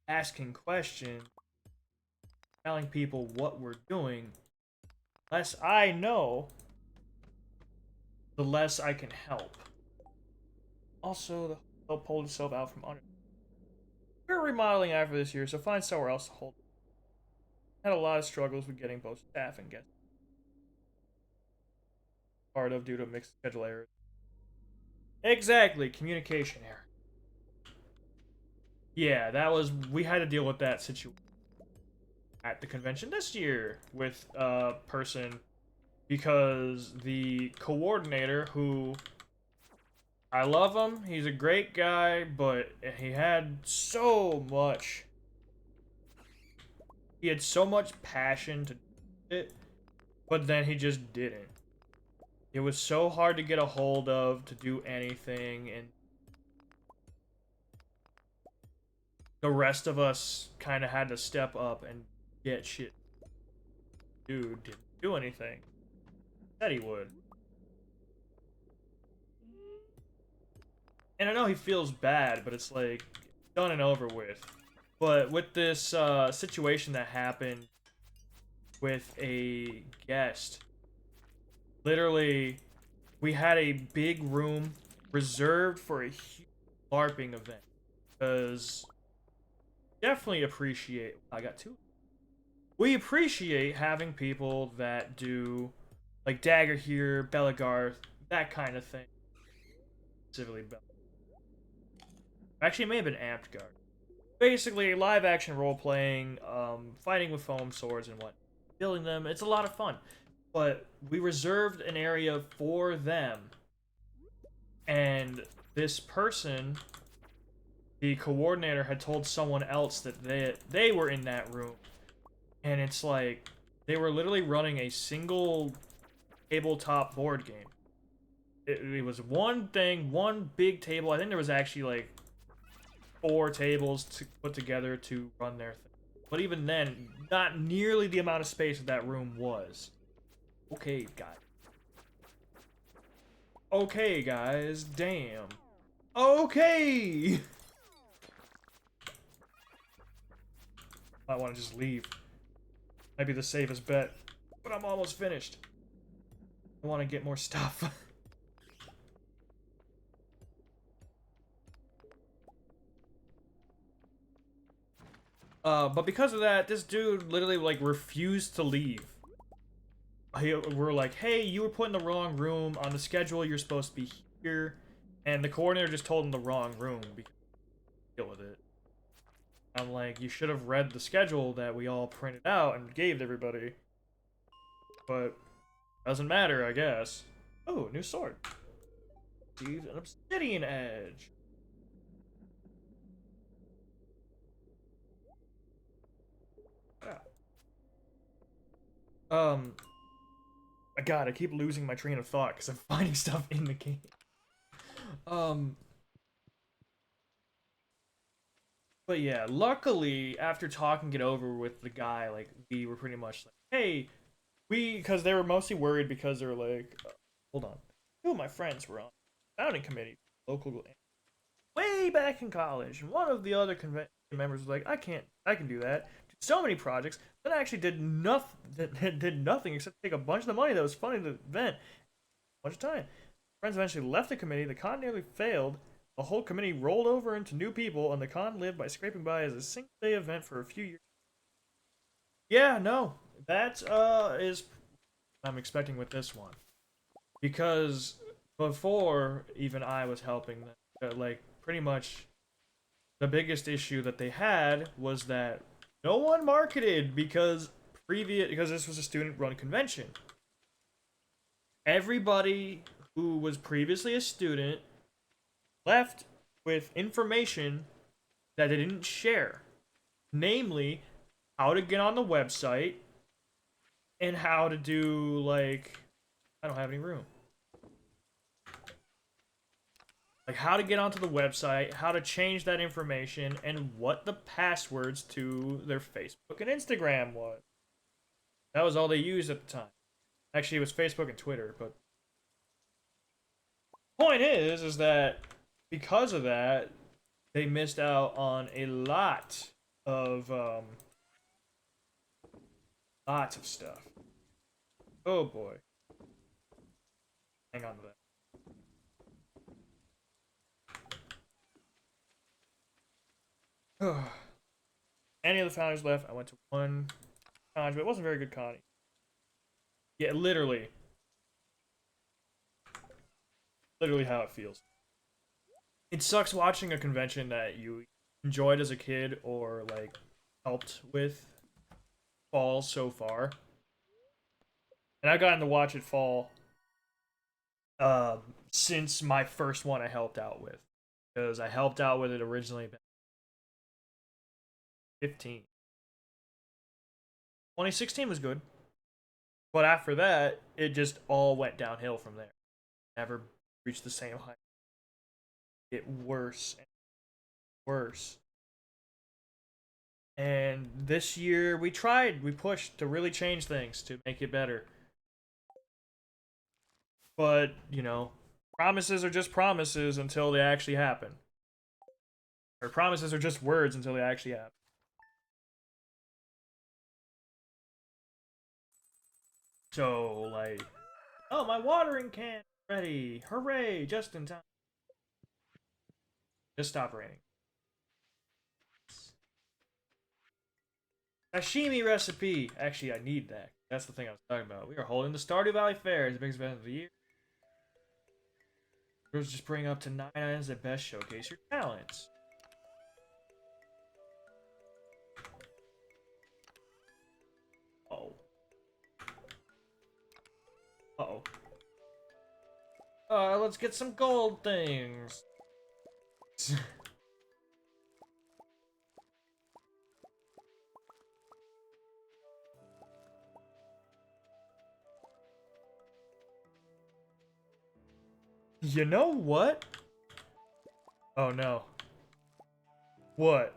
asking questions, telling people what we're doing. Less I know, the less I can help. Also, the hotel pulled itself out from under. We're remodeling after this year, so find somewhere else to hold. Had a lot of struggles with getting both staff and guests. Part of due to mixed schedule errors. Exactly, communication error. Yeah, that was, we had to deal with that situation at the convention this year with a person because the coordinator, who I love him, he's a great guy, but he had so much passion to do it, but then he just didn't. It was so hard to get a hold of to do anything, and the rest of us kind of had to step up and get shit. Dude didn't do anything. Said he would. And I know he feels bad, but it's like done and over with. But with this situation that happened with a guest, literally, we had a big room reserved for a huge LARPing event. Because definitely appreciate. I got two. We appreciate having people that do like Dagger here, Belagarth, that kind of thing. Specifically, Actually, it may have been Amped Guard. Basically, live action role playing, fighting with foam swords and what, building them. It's a lot of fun. But we reserved an area for them, and this person, the coordinator, had told someone else that they were in that room, and it's like they were literally running a single tabletop board game. It was one thing, one big table. I think there was actually like 4 tables to put together to run their thing. But even then, not nearly the amount of space that room was. Okay, guys. Okay, guys. Damn. Okay! I want to just leave. Might be the safest bet. But I'm almost finished. I want to get more stuff. But because of that, this dude literally, like, refused to leave. We're like, hey, you were put in the wrong room. On the schedule, you're supposed to be here. And the coordinator just told him the wrong room because deal with it. I'm like, you should have read the schedule that we all printed out and gave to everybody. But doesn't matter, I guess. Oh, new sword. Receive an obsidian edge. Yeah. God, I keep losing my train of thought because I'm finding stuff in the game. But yeah, luckily, after talking it over with the guy, like, we were pretty much like, hey, because they were mostly worried because they were like, hold on. 2 of my friends were on the founding committee, local, way back in college, and one of the other convention members was like, I can do that. Did so many projects, then I actually did nothing, did nothing except take a bunch of the money that was funding the event, a bunch of time. Friends eventually left the committee, the con nearly failed, the whole committee rolled over into new people, and the con lived by scraping by as a single-day event for a few years. Yeah, no, that is what I'm expecting with this one. Because before even I was helping them, like, pretty much the biggest issue that they had was that no one marketed because this was a student run convention. Everybody who was previously a student left with information that they didn't share, namely how to get on the website and how to do, like, I don't have any room. Like, how to get onto the website, how to change that information, and what the passwords to their Facebook and Instagram was. That was all they used at the time. Actually, it was Facebook and Twitter, but point is that because of that, they missed out on a of lots of stuff. Oh boy. Hang on to that. Any of the founders left. I went to one con, but it wasn't very good con. Yeah, literally how it feels. It sucks watching a convention that you enjoyed as a kid or, like, helped with fall so far. And I've gotten to watch it fall since my first one I helped out with. Because I helped out with it originally back in 15. 2016 was good. But after that, it just all went downhill from there. Never reached the same height. It worse and worse. And this year we pushed to really change things to make it better. But, you know, promises are just promises until they actually happen. Or promises are just words until they actually happen. So, like, oh, my watering can ready. Hooray, just in time. Just stop raining. Sashimi recipe. Actually, I need that. That's the thing I was talking about. We are holding the Stardew Valley Fair. It's the biggest event of the year. Just bring up to 9 items that best showcase your talents. Let's get some gold things. You know what? Oh no. What?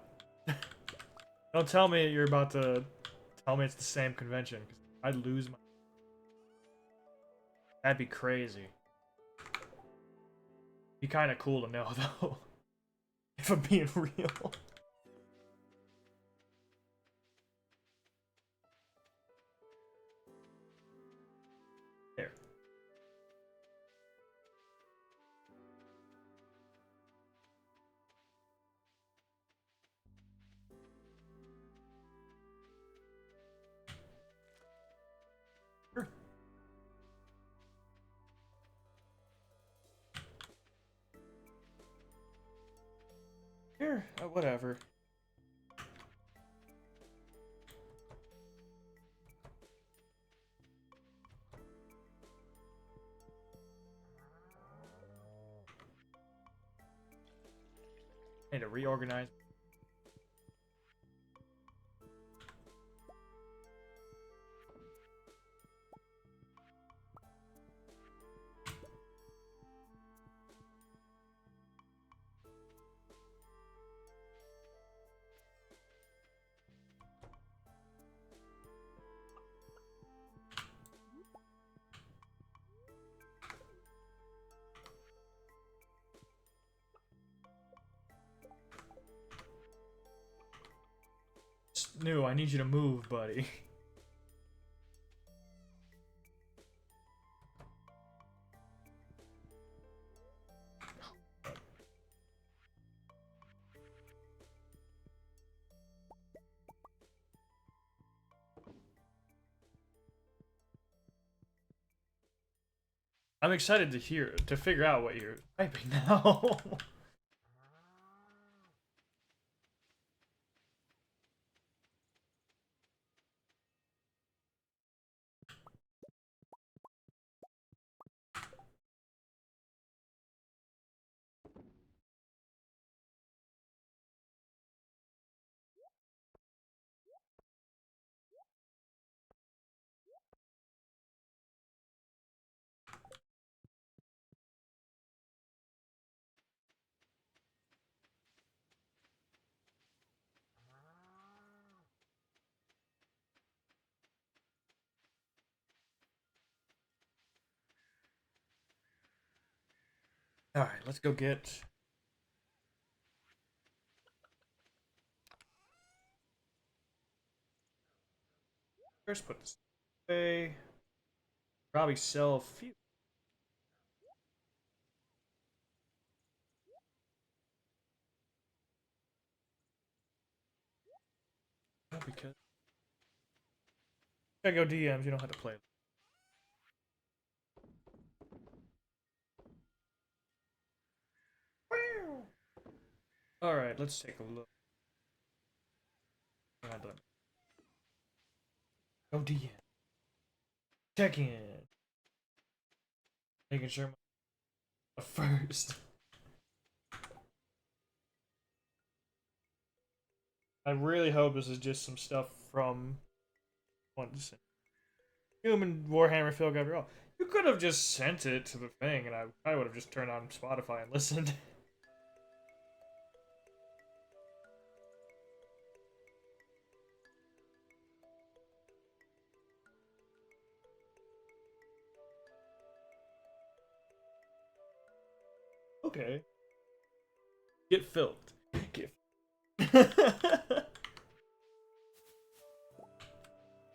Don't tell me you're about to tell me it's the same convention, because I'd lose my... That'd be crazy. Be kind of cool to know, though. If I'm being real. There. Sure. Here, whatever. I need to reorganize. Snoo, I need you to move, buddy. I'm excited to figure out what you're typing now. Alright, let's go get... First put this away. Probably sell a few. Because... Gotta go DMs, you don't have to play. Alright, let's take a look. Go DM. Check in. Making sure my first. I really hope this is just some stuff from Human Warhammer Phil Gabriel. You could have just sent it to the thing, and I would have just turned on Spotify and listened. Okay. Get filled. Get.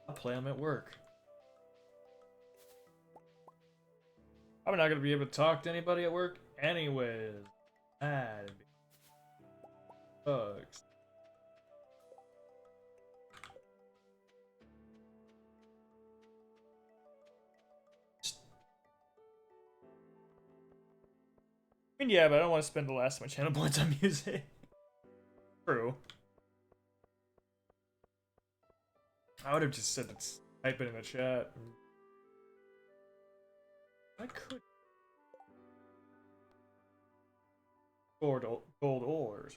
I'll play them at work. I'm not gonna be able to talk to anybody at work anyways. That'd be bugs. I mean, yeah, but I don't want to spend the last of my channel points on music. True. I would have just said it's type it in the chat. I could. gold ores.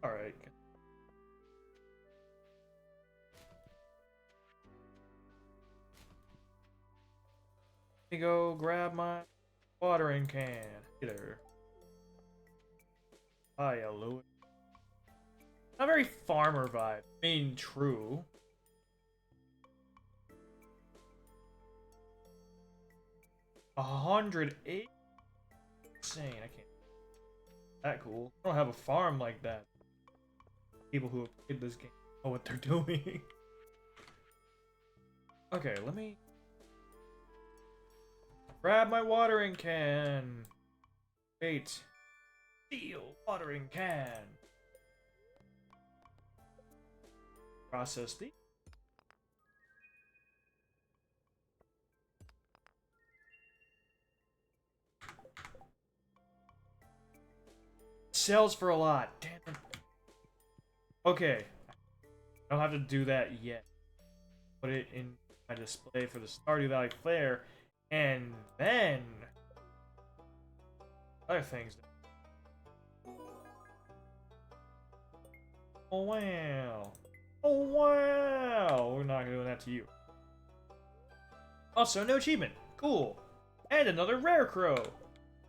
Alright. Let me go grab my watering can. Hey there. Hiya, Louis. Not very farmer vibe. I mean, true. $108. Insane. I can't. That cool. I don't have a farm like that. People who have played this game know what they're doing. Okay, let me grab my watering can. Wait. Steel watering can. Process the. Sells for a lot. Damn it. Okay. I don't have to do that yet. Put it in my display for the Stardew Valley Fair. And then other things. Oh wow. Oh wow. We're not doing that to you. Also, no achievement. Cool. And another rare crow.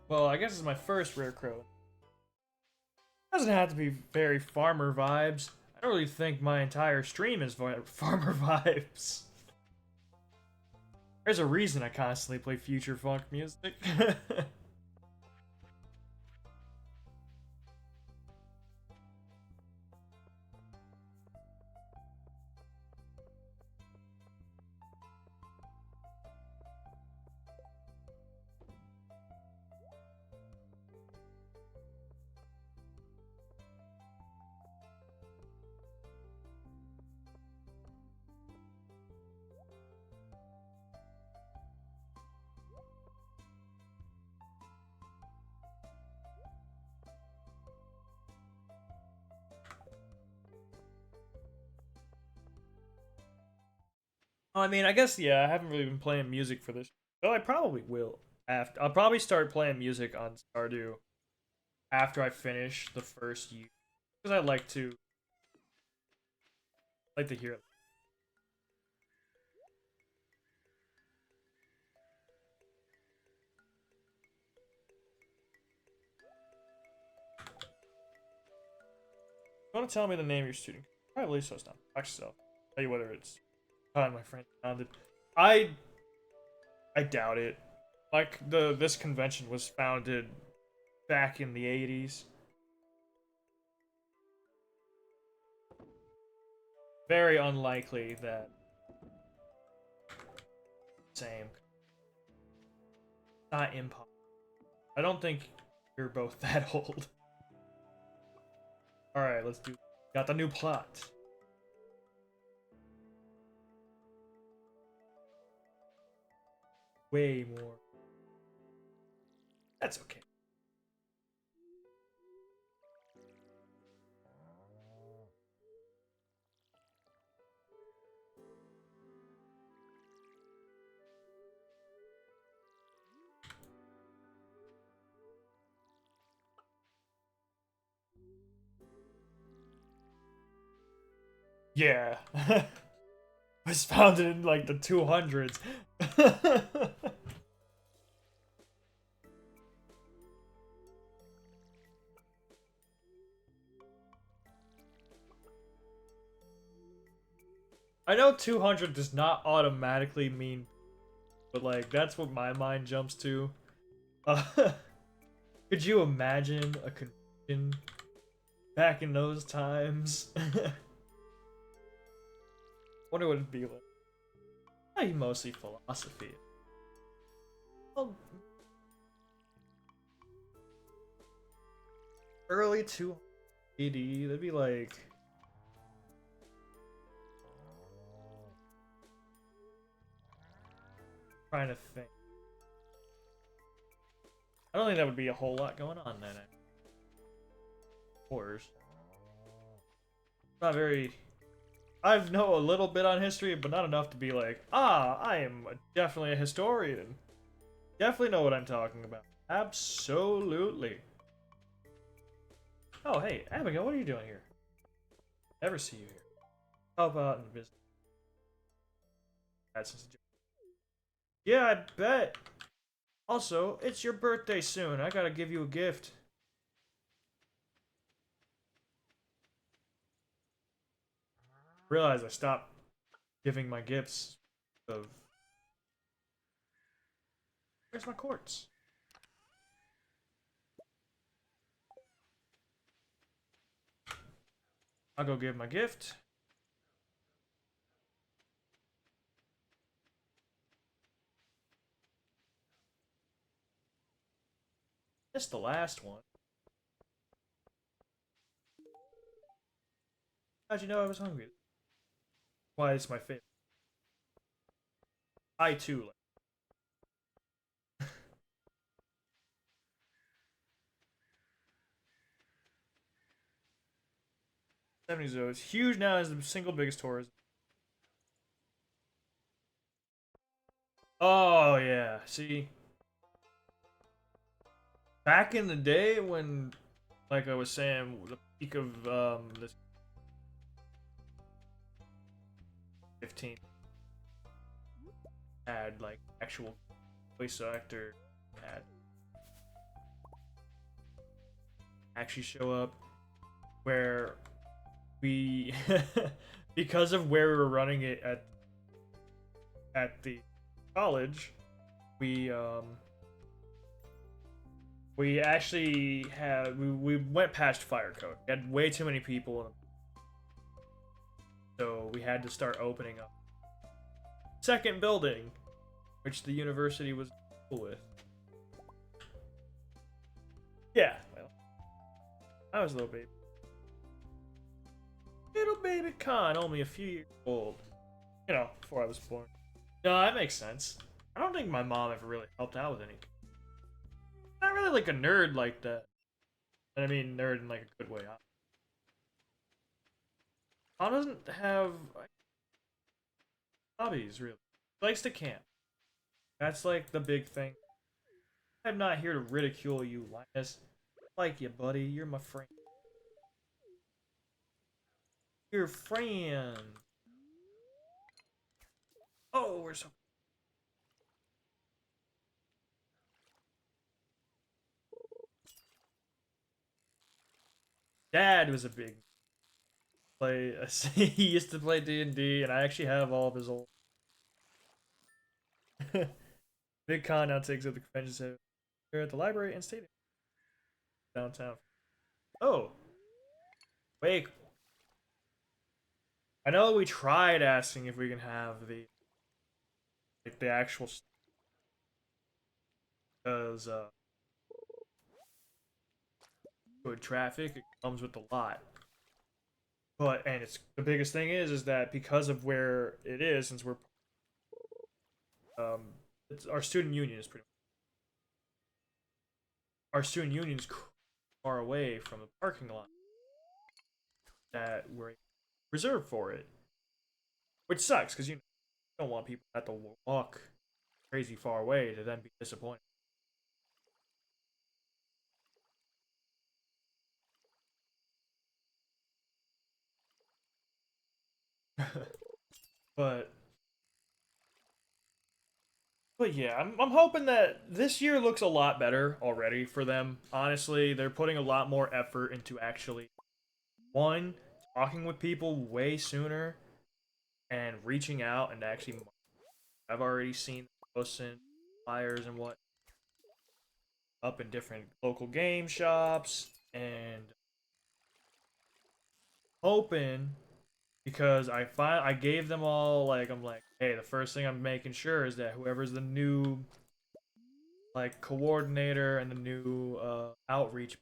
Well, I guess it's my first rare crow. Doesn't have to be very farmer vibes. I don't really think my entire stream is farmer vibes. There's a reason I constantly play future funk music. I mean, I guess, yeah, I haven't really been playing music for this. Though I probably will. I'll probably start playing music on Stardew after I finish the first year. Because I like to hear it. You want to tell me the name of your student? Probably so it's not. Actually, I'll tell you whether it's my friend founded. I doubt it. Like this convention was founded back in the 80s. Very unlikely that same. Not impossible. I don't think you're both that old. Alright, let's do. Got the new plot. Way more. That's okay. Yeah. Was founded in like the 200s. I know 200 does not automatically mean, but like that's what my mind jumps to. Uh, could you imagine a convention back in those times? Wonder what it'd be like. Probably mostly philosophy. Well, early 200 AD, that'd be like. Trying to think. I don't think that would be a whole lot going on then. Of course. Not very. I know a little bit on history, but not enough to be like, I am definitely a historian. Definitely know what I'm talking about. Absolutely. Oh, hey, Abigail, what are you doing here? Never see you here. How about in business? Yeah, I bet. Also, it's your birthday soon. I gotta give you a gift. Realize I stopped giving my gifts of. Where's my quartz? I'll go give my gift. It's the last one. How'd you know I was hungry? Why it's my favorite. I too like 70s though. It's huge now as the single biggest tourism. Oh yeah. See, back in the day when, like I was saying, the peak of this 15 had like actual voice actor had actually show up where we because of where we were running it at the college, we we actually had we went past fire code. We had way too many people, so we had to start opening up second building, which the university was cool with. Yeah, well, I was a little baby Con, only a few years old. You know, before I was born. No, that makes sense. I don't think my mom ever really helped out with anything. Not really like a nerd like that. And I mean nerd in like a good way. Mom doesn't have like, hobbies really. She likes to camp. That's like the big thing. I'm not here to ridicule you, Linus. I like you, buddy. You're my friend. Your friend. Oh, we're so. Dad was a big play. He used to play D&D, and I actually have all of his old. Big con outtakes of the convention center. Here at the library and stadium downtown. Oh, wait. I know we tried asking if we can have the like the actual because with traffic it comes with a lot. But and it's the biggest thing is that because of where it is, since we're um, it's, our student union is pretty. Our student union's far away from the parking lot that we're reserved for it, which sucks because you don't want people to have to walk crazy far away to then be disappointed. but But yeah, I'm hoping that this year looks a lot better already for them. Honestly, they're putting a lot more effort into actually one talking with people way sooner and reaching out and actually. I've already seen posts and flyers and what up in different local game shops and hoping because I gave them all like I'm like hey the first thing I'm making sure is that whoever's the new like coordinator and the new outreach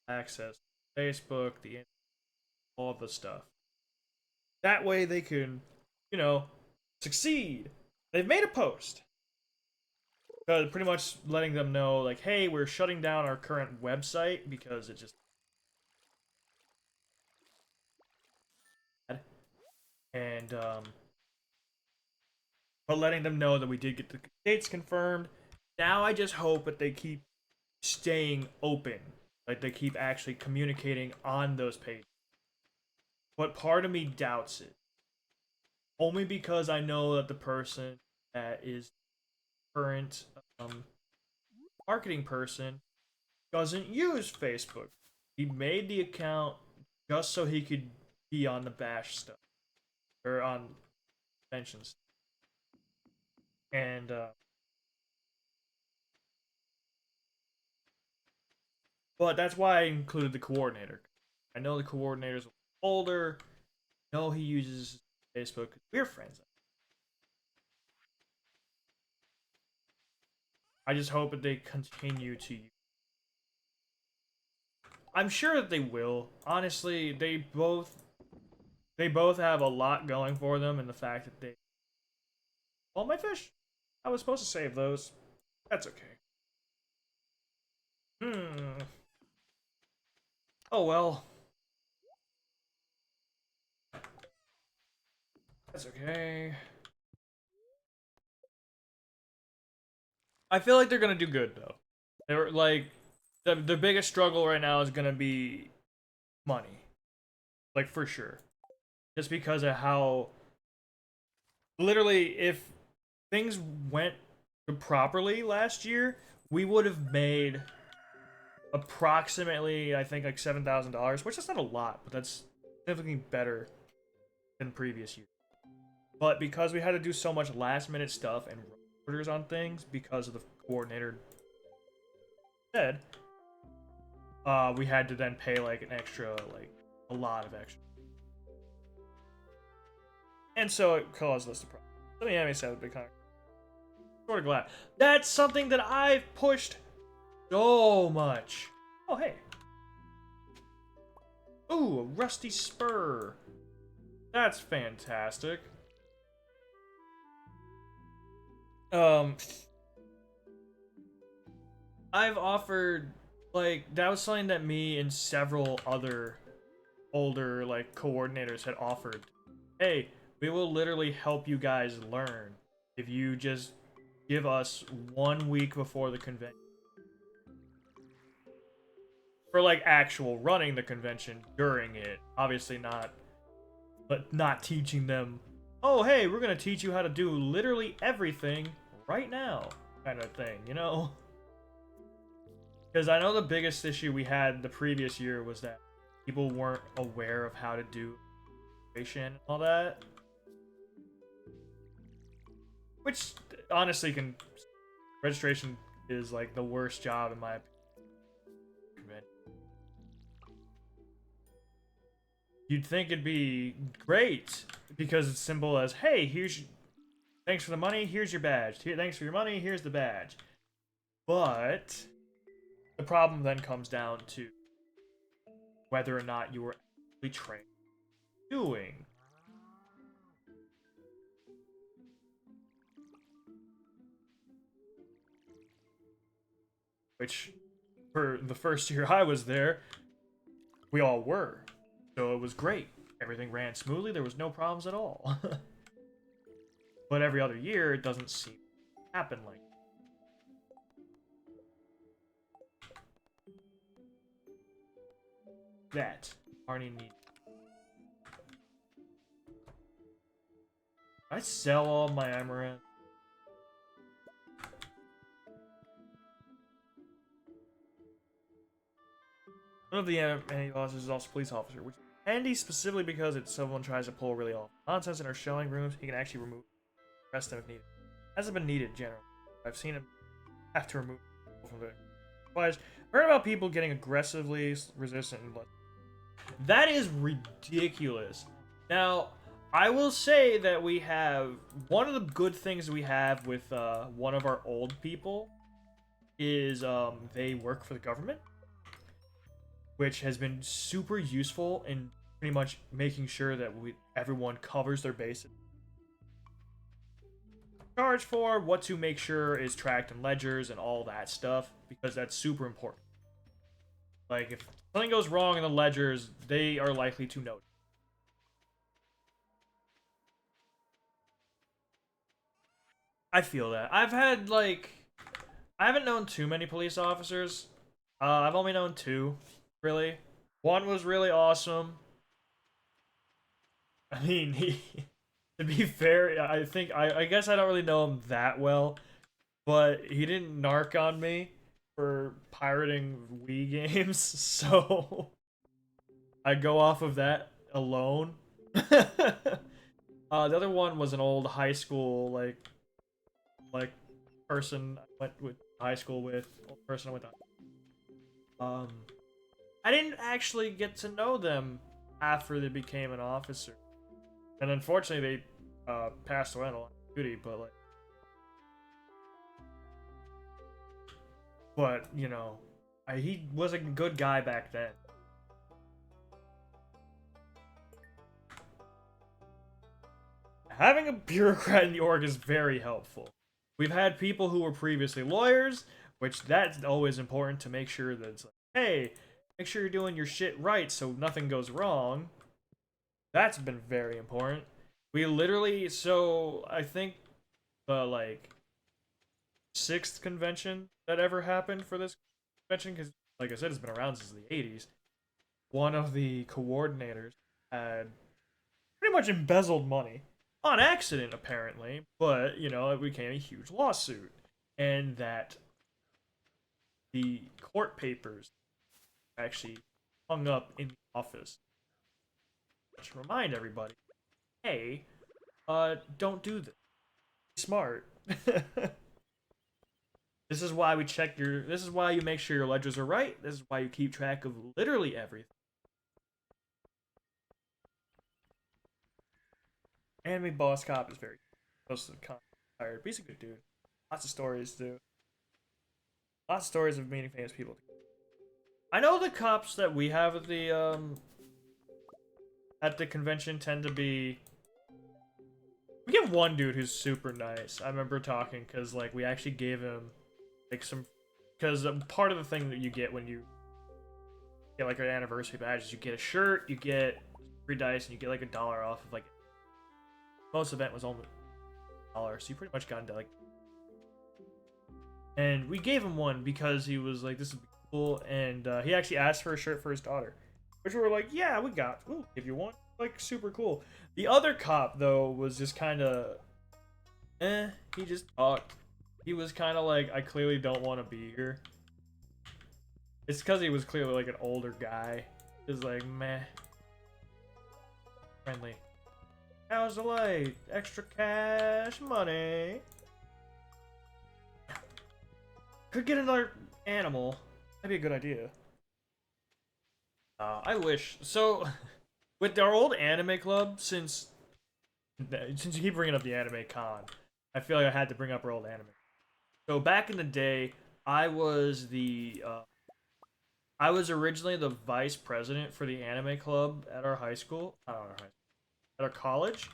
access Facebook, all of the stuff. That way they can, you know, succeed. They've made a post. Pretty much letting them know, like, hey, we're shutting down our current website because it just and but letting them know that we did get the dates confirmed. Now I just hope that they keep staying open Like, they keep actually communicating on those pages. But part of me doubts it. Only because I know that the person that is current marketing person doesn't use Facebook. He made the account just so he could be on the bash stuff. Or on conventions. And, but that's why I included the coordinator. I know the coordinator's older. I know he uses Facebook. We're friends. I just hope that they continue to use. I'm sure that they will. Honestly, they both have a lot going for them, and the fact that they. Well, my fish. I was supposed to save those. That's okay. Hmm. Oh well. That's okay. I feel like they're gonna do good though. They're like the biggest struggle right now is gonna be money, like for sure. Just because of how literally if things went properly last year, we would have made approximately I think like $7,000, which is not a lot, but that's significantly better than previous years. But because we had to do so much last minute stuff and orders on things because of the coordinator said, we had to then pay like an extra, like a lot of extra, and so it caused us to problem. So the anime said would be kind of sort of glad. That's something that I've pushed so much. Oh hey, ooh, a rusty spur. That's fantastic. Um, I've offered like that was something that me and several other older like coordinators had offered. Hey, we will literally help you guys learn if you just give us 1 week before the convention for like actual running the convention during it. Obviously not, but not teaching them. Oh, hey, we're gonna teach you how to do literally everything right now, kind of thing, you know? Because I know the biggest issue we had the previous year was that people weren't aware of how to do registration and all that. Which honestly can registration is like the worst job in my opinion. You'd think it'd be great because it's simple as, hey, here's thanks for the money, here's your badge. Here, thanks for your money, here's the badge. But the problem then comes down to whether or not you were actually trained doing. Which, for the first year I was there, we all were. So it was great. Everything ran smoothly, there was no problems at all. But every other year, it doesn't seem to happen like that. Arnie needs. I sell all my amaranth. One of the enemy bosses is also a police officer, which is handy specifically because if someone tries to pull really off nonsense in our showing rooms, he can actually arrest them if needed. Hasn't been needed generally. I've seen him have to remove people from the. Otherwise, heard about people getting aggressively resistant and blood. That is ridiculous. Now, I will say that we have one of the good things we have with one of our old people is they work for the government, which has been super useful in pretty much making sure that everyone covers their bases. Charge for what to make sure is tracked in ledgers and all that stuff because that's super important. Like if something goes wrong in the ledgers, they are likely to note. I feel that. I haven't known too many police officers. I've only known two, really. One was really awesome. I mean, he, to be fair, I guess I don't really know him that well, but he didn't narc on me for pirating Wii games, so I go off of that alone. The other one was an old high school like person I went with high school with, old person I went to. I didn't actually get to know them after they became an officer, and unfortunately they passed away on a line of duty. But you know, he was a good guy back then. Having a bureaucrat in the org is very helpful. We've had people who were previously lawyers, which that's always important to make sure that it's like, hey, make sure you're doing your shit right so nothing goes wrong. That's been very important. We literally, so I think the like sixth convention that ever happened for this convention, because like I said, it's been around since the 80s. One of the coordinators had pretty much embezzled money on accident, apparently, but you know, it became a huge lawsuit, and that the court papers actually hung up in the office to remind everybody, hey, don't do this. Be smart. This is why we check your. This is why you make sure your ledgers are right. This is why you keep track of literally everything. Anime boss cop is very close to the con tired, but he's a good dude. Lots of stories too. Lots of stories of meeting famous people. I know the cops that we have at the convention tend to be. We have one dude who's super nice. I remember talking because like we actually gave him like some because part of the thing that you get when you get like an anniversary badge is you get a shirt, you get free dice, and you get like $1 off of like most event was only $1, so you pretty much got into like. And we gave him one because he was like, "This would be cool," and he actually asked for a shirt for his daughter, which we were like, "Yeah, we'll give you one." Like super cool. The other cop though was just kind of, He just talked. He was kind of like, "I clearly don't want to be here." It's because he was clearly like an older guy. He was like, meh, friendly. How's the light? Extra cash money. Could get another animal. That'd be a good idea. I wish. So, with our old anime club, since you keep bringing up the anime con, I feel like I had to bring up our old anime. So back in the day, I was the I was originally the vice president for the anime club at our high school. Not our high school, at our college,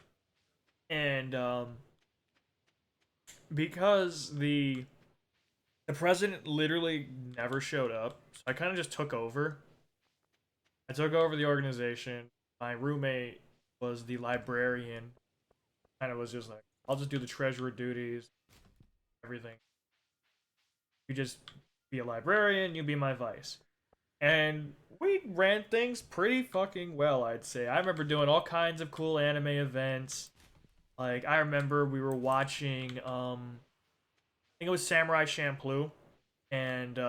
and because the president literally never showed up, so I kind of just took over. I took over the organization. My roommate was the librarian. Kind of was just like, I'll just do the treasurer duties, everything. You just be a librarian, you be my vice. And we ran things pretty fucking well, I'd say. I remember doing all kinds of cool anime events. Like I remember we were watching I think it was Samurai Champloo, and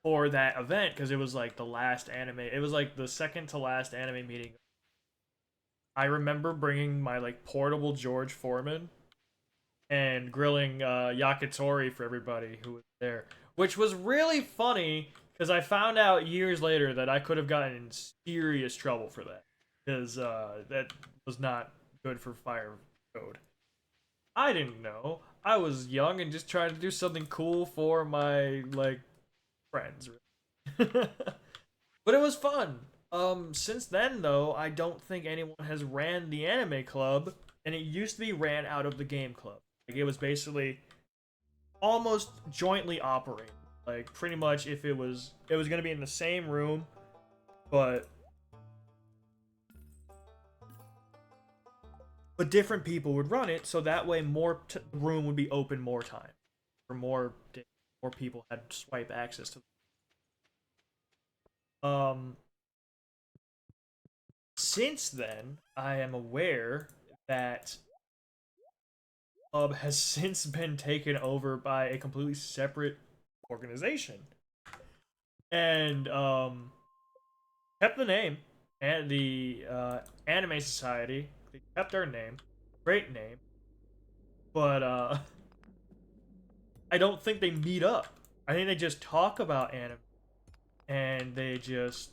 for that event because it was like the last anime. It was like the second to last anime meeting. I remember bringing my like portable George Foreman and grilling yakitori for everybody who was there, which was really funny because I found out years later that I could have gotten in serious trouble for that because that was not good for fire code. I didn't know. I was young and just trying to do something cool for my like friends. But it was fun. Since then though, I don't think anyone has ran the anime club, and it used to be ran out of the game club. Like it was basically almost jointly operated. Like pretty much if it was gonna be in the same room, but different people would run it, so that way more room would be open more time for more. more people had swipe access to them. Since then, I am aware that Hub has since been taken over by a completely separate organization. And kept the name and the Anime Society. They kept their name. Great name. But I don't think they meet up. I think they just talk about anime and they just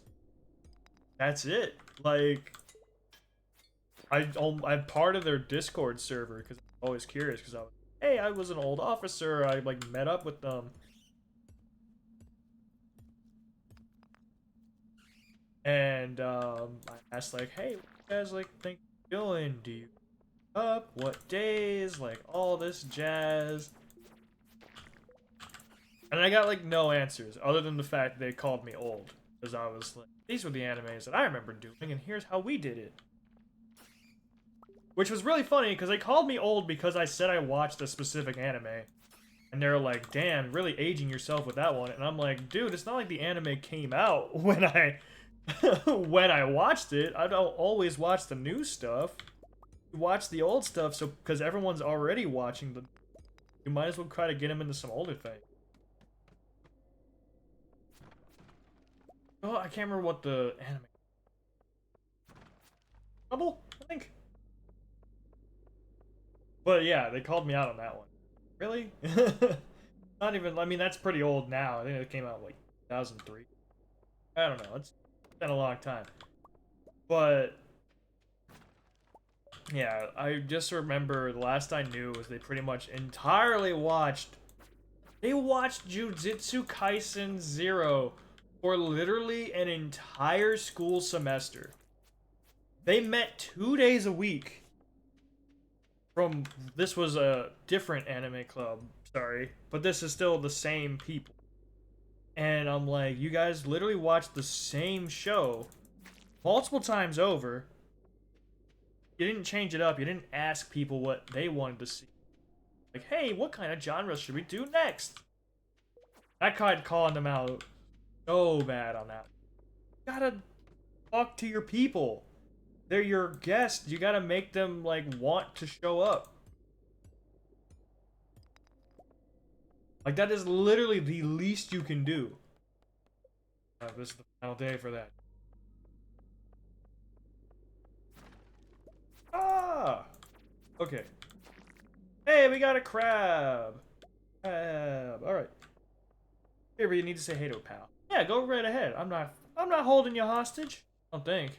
that's it. Like I'm part of their Discord server because I'm always curious because hey, I was an old officer. I like met up with them. And I asked like, hey, what you guys like think you're doing? Do you up? What days? Like all this jazz. And I got like no answers other than the fact they called me old. Because I was like, these were the animes that I remember doing, and here's how we did it. Which was really funny because they called me old because I said I watched a specific anime. And they're like, damn, really aging yourself with that one. And I'm like, dude, it's not like the anime came out when I when I watched it. I don't always watch the new stuff. You watch the old stuff so because everyone's already watching the you might as well try to get them into some older thing. Oh, I can't remember what the anime. Trouble, I think. But yeah, they called me out on that one. Really? Not even. I mean, that's pretty old now. I think it came out like 2003. I don't know. It's been a long time. But yeah, I just remember the last I knew was they pretty much entirely watched. They watched Jujutsu Kaisen Zero for literally an entire school semester. They met 2 days a week. From this was a different anime club, sorry, but this is still the same people. And I'm like, you guys literally watched the same show multiple times over. You didn't change it up. You didn't ask people what they wanted to see. Like, hey, what kind of genres should we do next? I tried calling them out so bad on that. You gotta talk to your people. They're your guests. You gotta make them like want to show up. Like that is literally the least you can do. This is the final day for that. Ah! Okay. Hey, we got a crab! Crab. Alright. Here, but you need to say hey to a pal. Yeah, go right ahead. I'm not holding you hostage. I don't think.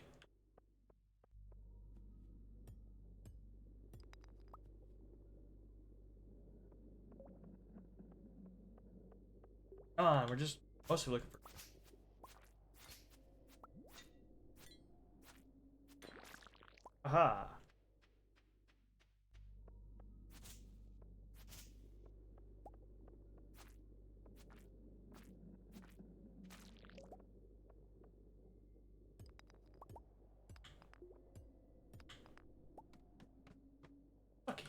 Come on, we're just mostly looking for. Aha. Lucky.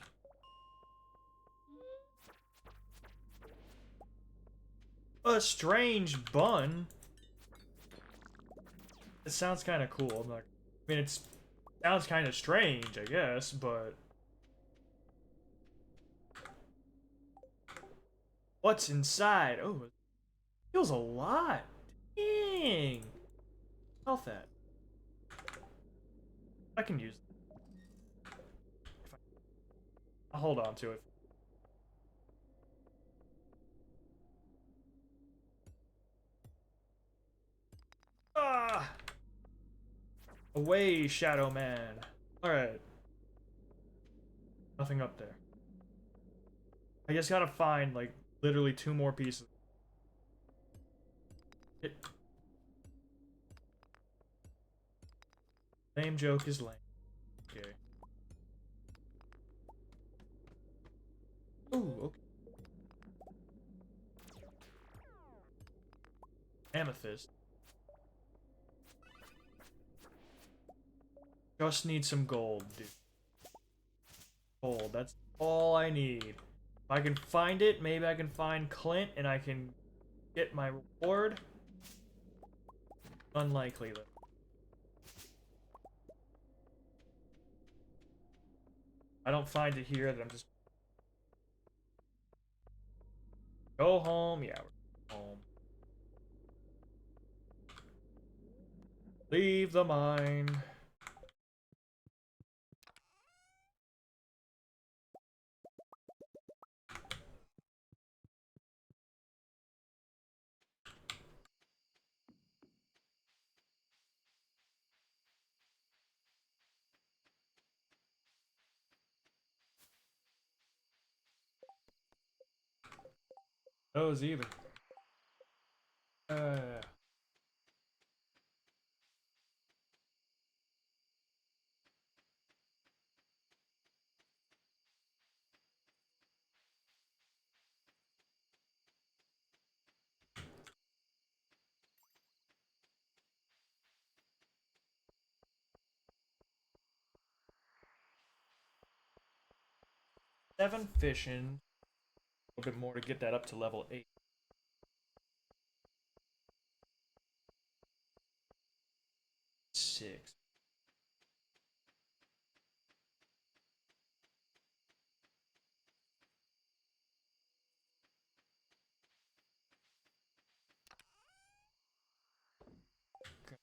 A strange bun. It sounds kind of cool. I'm like, I mean, it sounds kind of strange, I guess, but what's inside? Oh, it feels a lot. Dang. Health that. I can use it. I'll hold on to it. Ah! Away, Shadow Man. Alright. Nothing up there. I just gotta find, like, literally 2 more pieces. Lame joke is lame. Okay. Ooh, okay. Amethyst. Just need some gold, dude. Gold, that's all I need. If I can find it, maybe I can find Clint and I can get my reward. Unlikely, though. I don't find it here, then I'm just... Go home. Yeah, we're home. Leave the mine. Those either. Uh, 7 fishing. A little bit more to get that up to level 8. Six. Okay.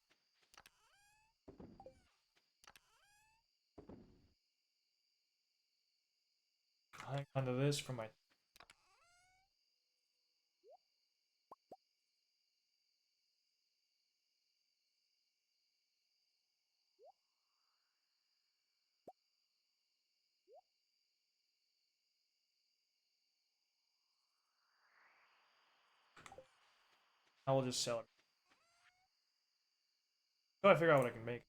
Hang on to this for my... I will just sell it. Until I figure out what I can make.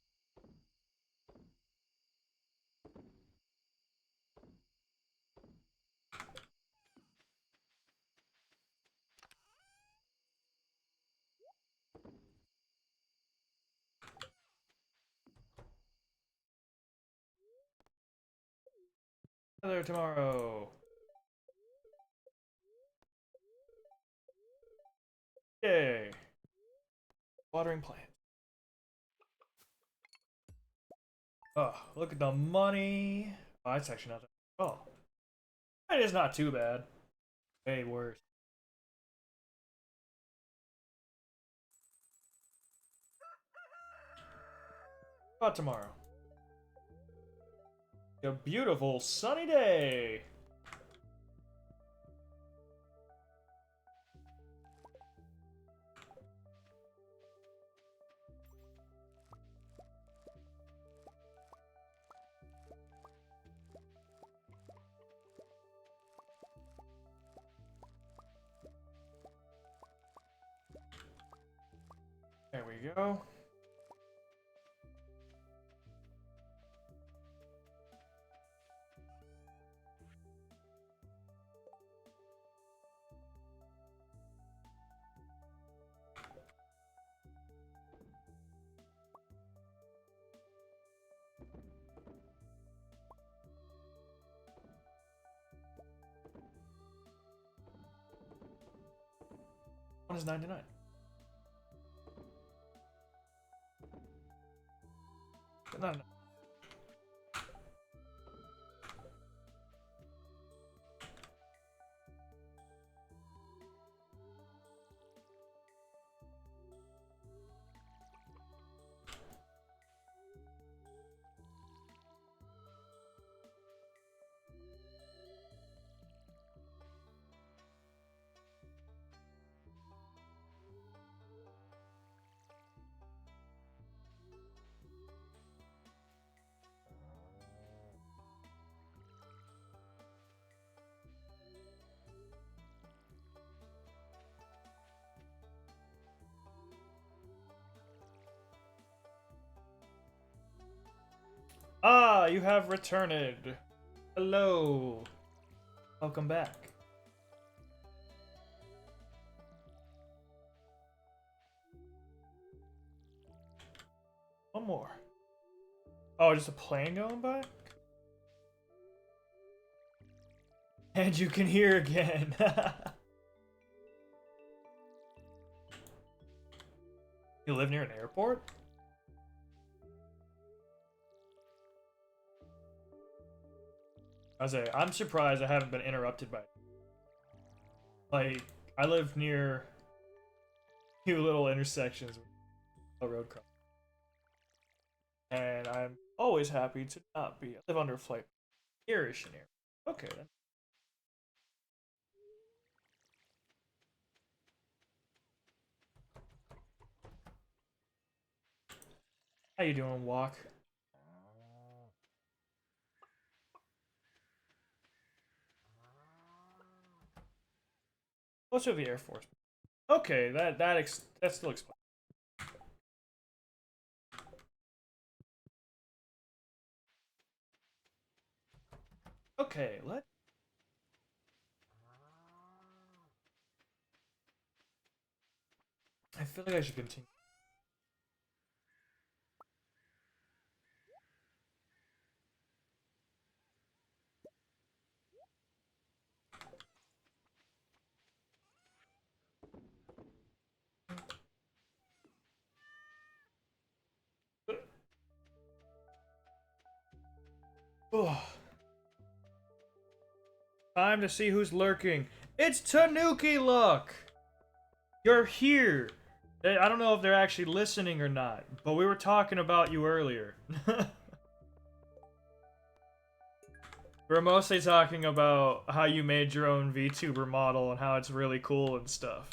There tomorrow. Yay. Watering plant. Oh, look at the money. Oh, that's actually not that. Oh. It is not too bad. Way worse. About tomorrow. A beautiful sunny day. There we go. One is 99. No, no. Ah, you have returned. Hello. Welcome back. One more. Oh, just a plane going by? And you can hear again. You live near an airport? I'm surprised I haven't been interrupted by. Like, I live near two little intersections with a road cross. And I'm always happy to not be. I live under a flight. Here-ish an air. Okay then. How you doing, Walk? What's with the Air Force? Okay, that still explains. Okay, I feel like I should continue. Ugh. Time to see who's lurking. It's Tanuki Luck! You're here! I don't know if they're actually listening or not, but we were talking about you earlier. We were mostly talking about how you made your own VTuber model and how it's really cool and stuff.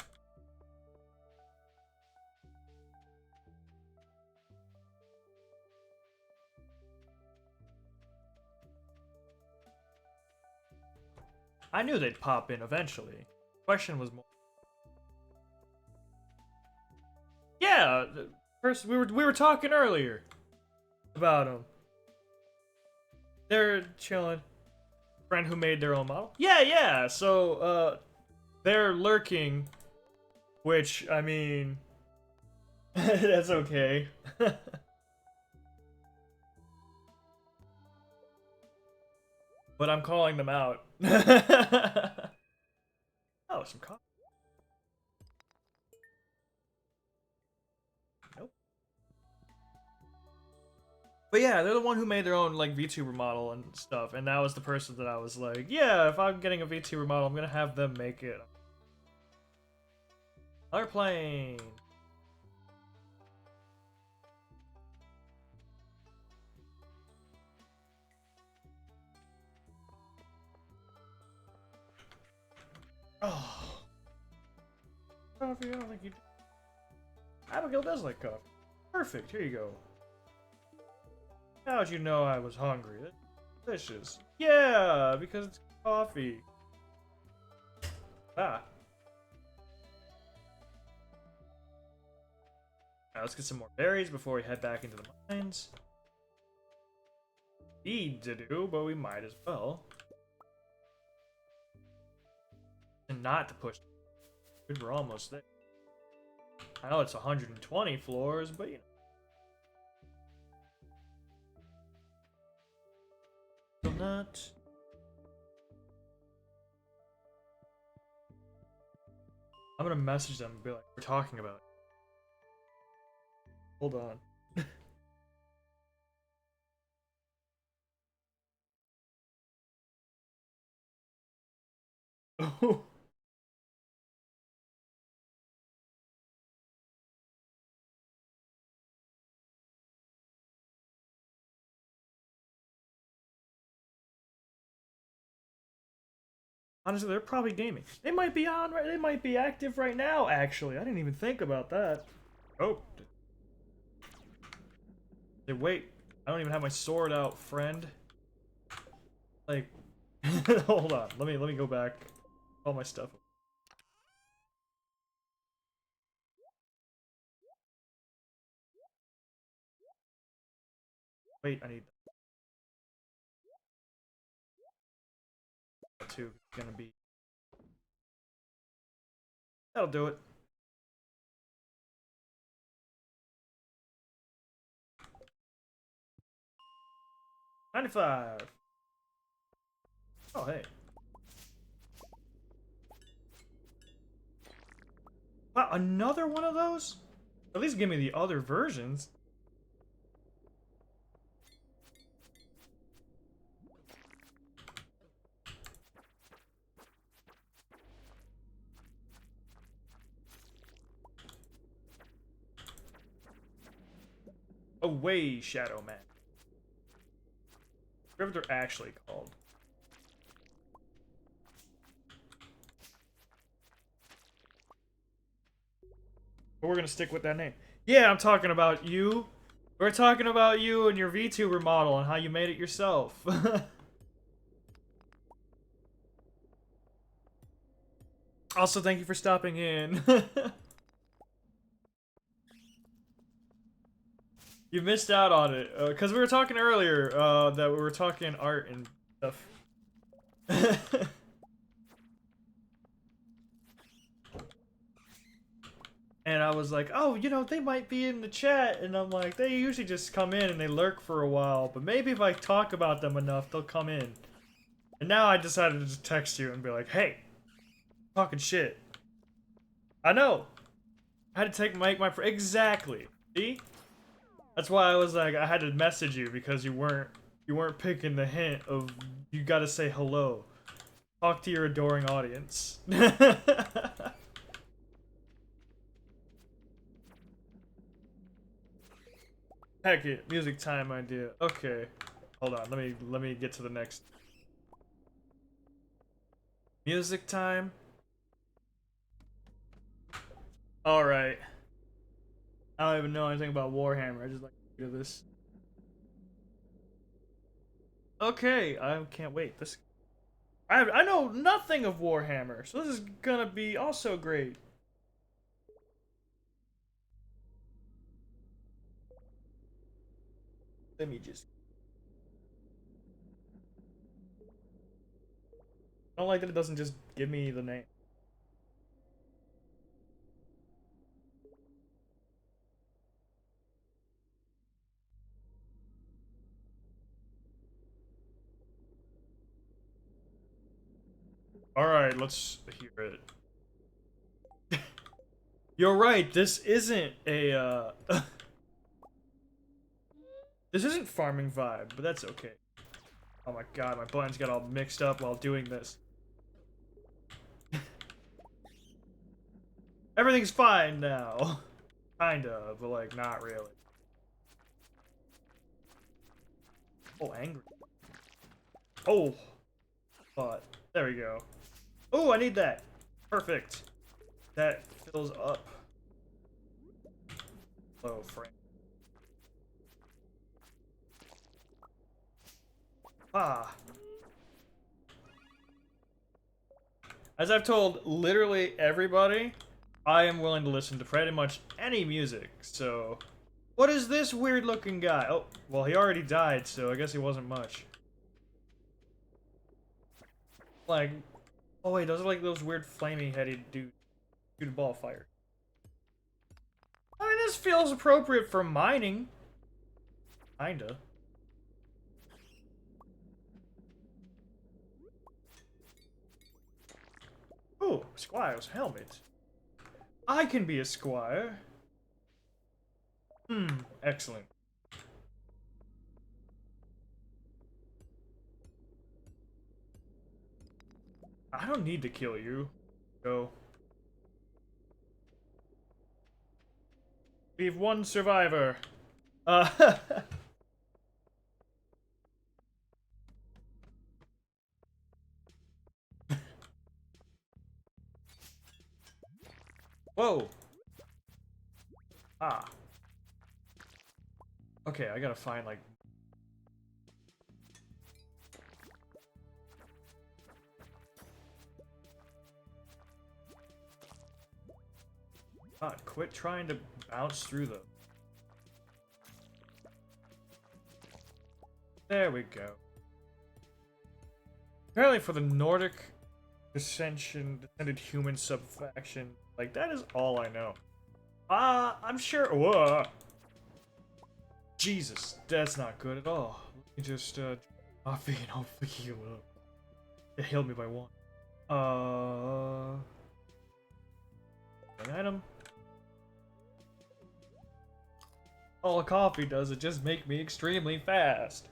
I knew they'd pop in eventually. Question was more. Yeah, first we were talking earlier about them. They're chilling. Friend who made their own model. Yeah. So they're lurking, which I mean, that's okay. But I'm calling them out. Oh, some coffee. Nope. But yeah, they're the one who made their own like VTuber model and stuff, and that was the person that I was like, yeah, if I'm getting a VTuber model, I'm gonna have them make it. Another plane. Oh, coffee. I don't think you. Abigail does like coffee. Perfect. Here you go. How'd you know I was hungry? That's delicious. Yeah, because it's coffee. Ah. Alright, let's get some more berries before we head back into the mines. Need to do, but we might as well. And not to push. We're almost there. I know it's 120 floors, but you know. Still not. I'm gonna message them and be like, we're talking about it. Hold on. Oh. Honestly, they're probably gaming. They might be on right. They might be active right now. Actually, I didn't even think about that. Oh. Hey, wait. I don't even have my sword out, friend. Like, hold on. Let me go back. All my stuff. Wait, I need that too. It's gonna be. That'll do it. 95. Oh, hey. Wow, another one of those? At least give me the other versions. Away, Shadow Man. Whatever they're actually called. But we're gonna stick with that name. Yeah, I'm talking about you. We're talking about you and your VTuber model and how you made it yourself. Also, thank you for stopping in. You missed out on it, because we were talking earlier, that we were talking art and stuff. And I was like, oh, you know, they might be in the chat. And I'm like, they usually just come in and they lurk for a while. But maybe if I talk about them enough, they'll come in. And now I decided to just text you and be like, hey, talking shit. I know. I had to make my exactly. See? That's why I was like, I had to message you because you weren't picking the hint of you gotta say hello. Talk to your adoring audience. Heck it, music time idea. Okay. Hold on, let me get to the next. Music time. Alright. I don't even know anything about Warhammer, I just like to do this. Okay, I can't wait. This I know nothing of Warhammer, so this is gonna be also great. Let me just I don't like that it doesn't just give me the name. Alright, let's hear it. You're right, this isn't a, this isn't farming vibe, but that's okay. Oh my god, my buttons got all mixed up while doing this. Everything's fine now. Kinda, but like, not really. Oh, angry. Oh! But, there we go. Oh, I need that! Perfect. That fills up. Hello, friend. Ah. As I've told literally everybody, I am willing to listen to pretty much any music, so... What is this weird looking guy? Oh, well he already died, so I guess he wasn't much. Like... Oh wait, those are like those weird flamey headed dudes. Shoot a ball fire. I mean, this feels appropriate for mining. Kinda. Oh, Squire's helmet. I can be a squire. Hmm, excellent. I don't need to kill you. Go. We've one survivor. Whoa. Ah. Okay, I gotta find, like... God, quit trying to bounce through them. There we go. Apparently for the Nordic descended human subfaction, like, that is all I know. I'm sure... Whoa! Jesus, that's not good at all. Let me just, coffee and hopefully heal up. It healed me by one. item. All a coffee does is just make me extremely fast.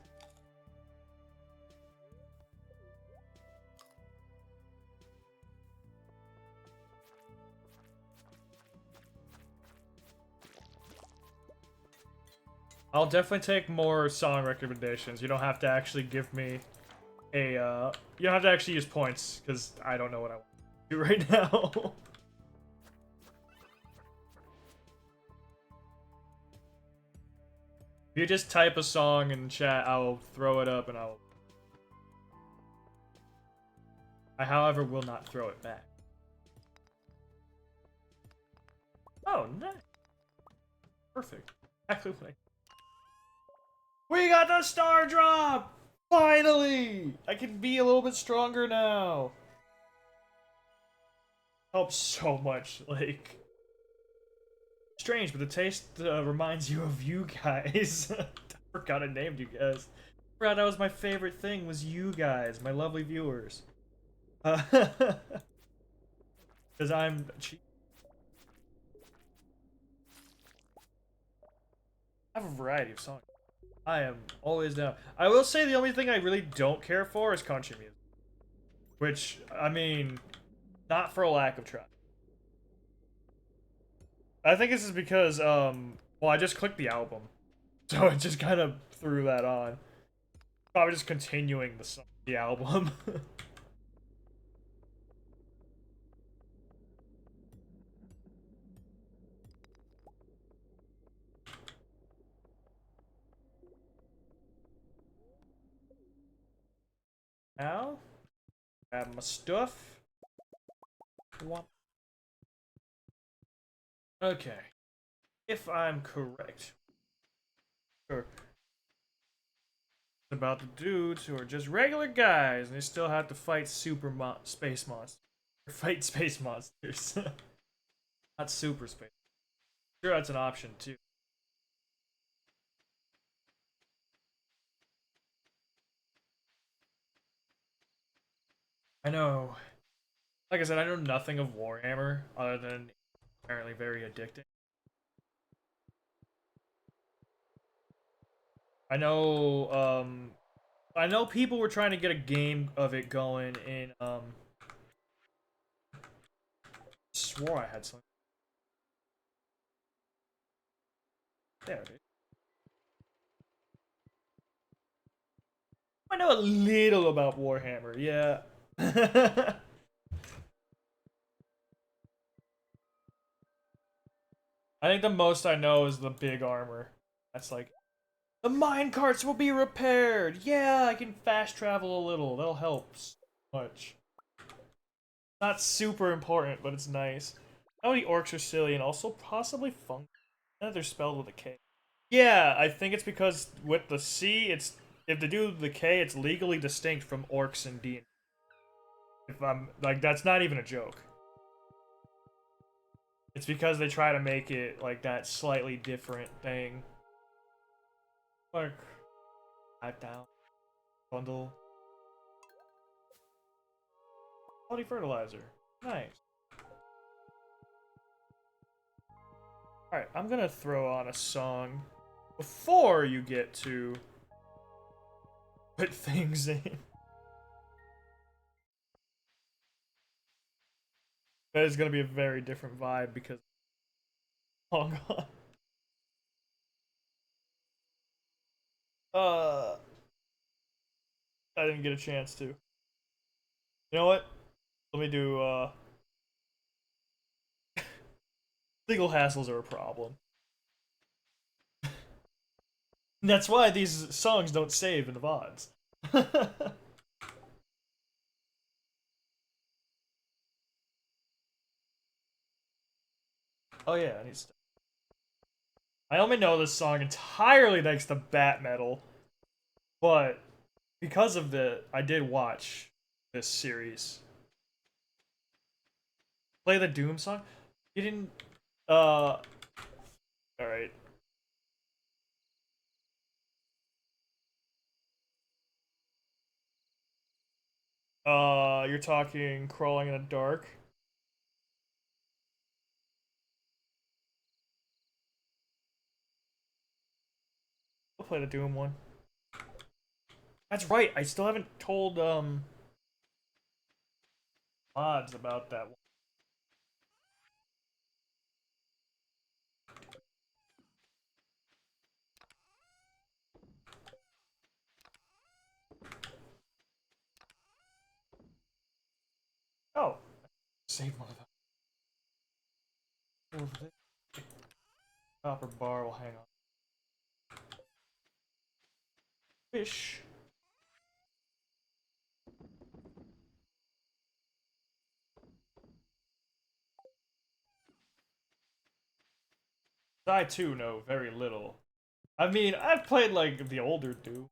I'll definitely take more song recommendations. You don't have to actually give me a, you don't have to actually use points, because I don't know what I want to do right now. If you just type a song in chat, I'll throw it up and I, however, will not throw it back. Oh, nice. Perfect. Exactly what We got the star drop! Finally! I can be a little bit stronger now. Helps so much, like... Strange, but the taste reminds you of you guys. I forgot I named you guys. Forgot that was my favorite thing, was you guys, my lovely viewers. Because I'm cheap. I have a variety of songs. I am always down. I will say the only thing I really don't care for is country music. Which, I mean, not for a lack of try. I think this is because, well, I just clicked the album. So it just kind of threw that on. Probably just continuing the album. Now, grab my stuff. Okay. If I'm correct. Sure. About the dudes who are just regular guys and they still have to fight space monsters. Fight space monsters. Not super space. Sure, that's an option too. I know. Like I said, I know nothing of Warhammer other than apparently very addicting. I know, I know people were trying to get a game of it going in, swore I had something. There it is. I know a little about Warhammer, yeah. I think the most I know is the big armor. That's like, the mine carts will be repaired! Yeah, I can fast travel a little. That'll help so much. Not super important, but it's nice. How many orcs are silly and also possibly funk? They're spelled with a K. Yeah, I think it's because with the C, it's if they do the K, it's legally distinct from orcs and D. If I'm like, that's not even a joke. It's because they try to make it like that slightly different thing. Like, 5,000 bundle. Quality fertilizer. Nice. Alright, I'm gonna throw on a song before you get to put things in. That is gonna be a very different vibe because long gone. Uh, I didn't get a chance to. You know what? Let me do, legal hassles are a problem. That's why these songs don't save in the VODs. Oh yeah, I need stuff. I only know this song entirely thanks to Bat Metal, but because of I did watch this series. Play the Doom song? You didn't, alright. You're talking Crawling in the Dark? play the Doom one. That's right. I still haven't told mods about that one. Oh, save one of them. Copper bar will hang on. Fish. I too know very little. I mean, I've played like the older Doom.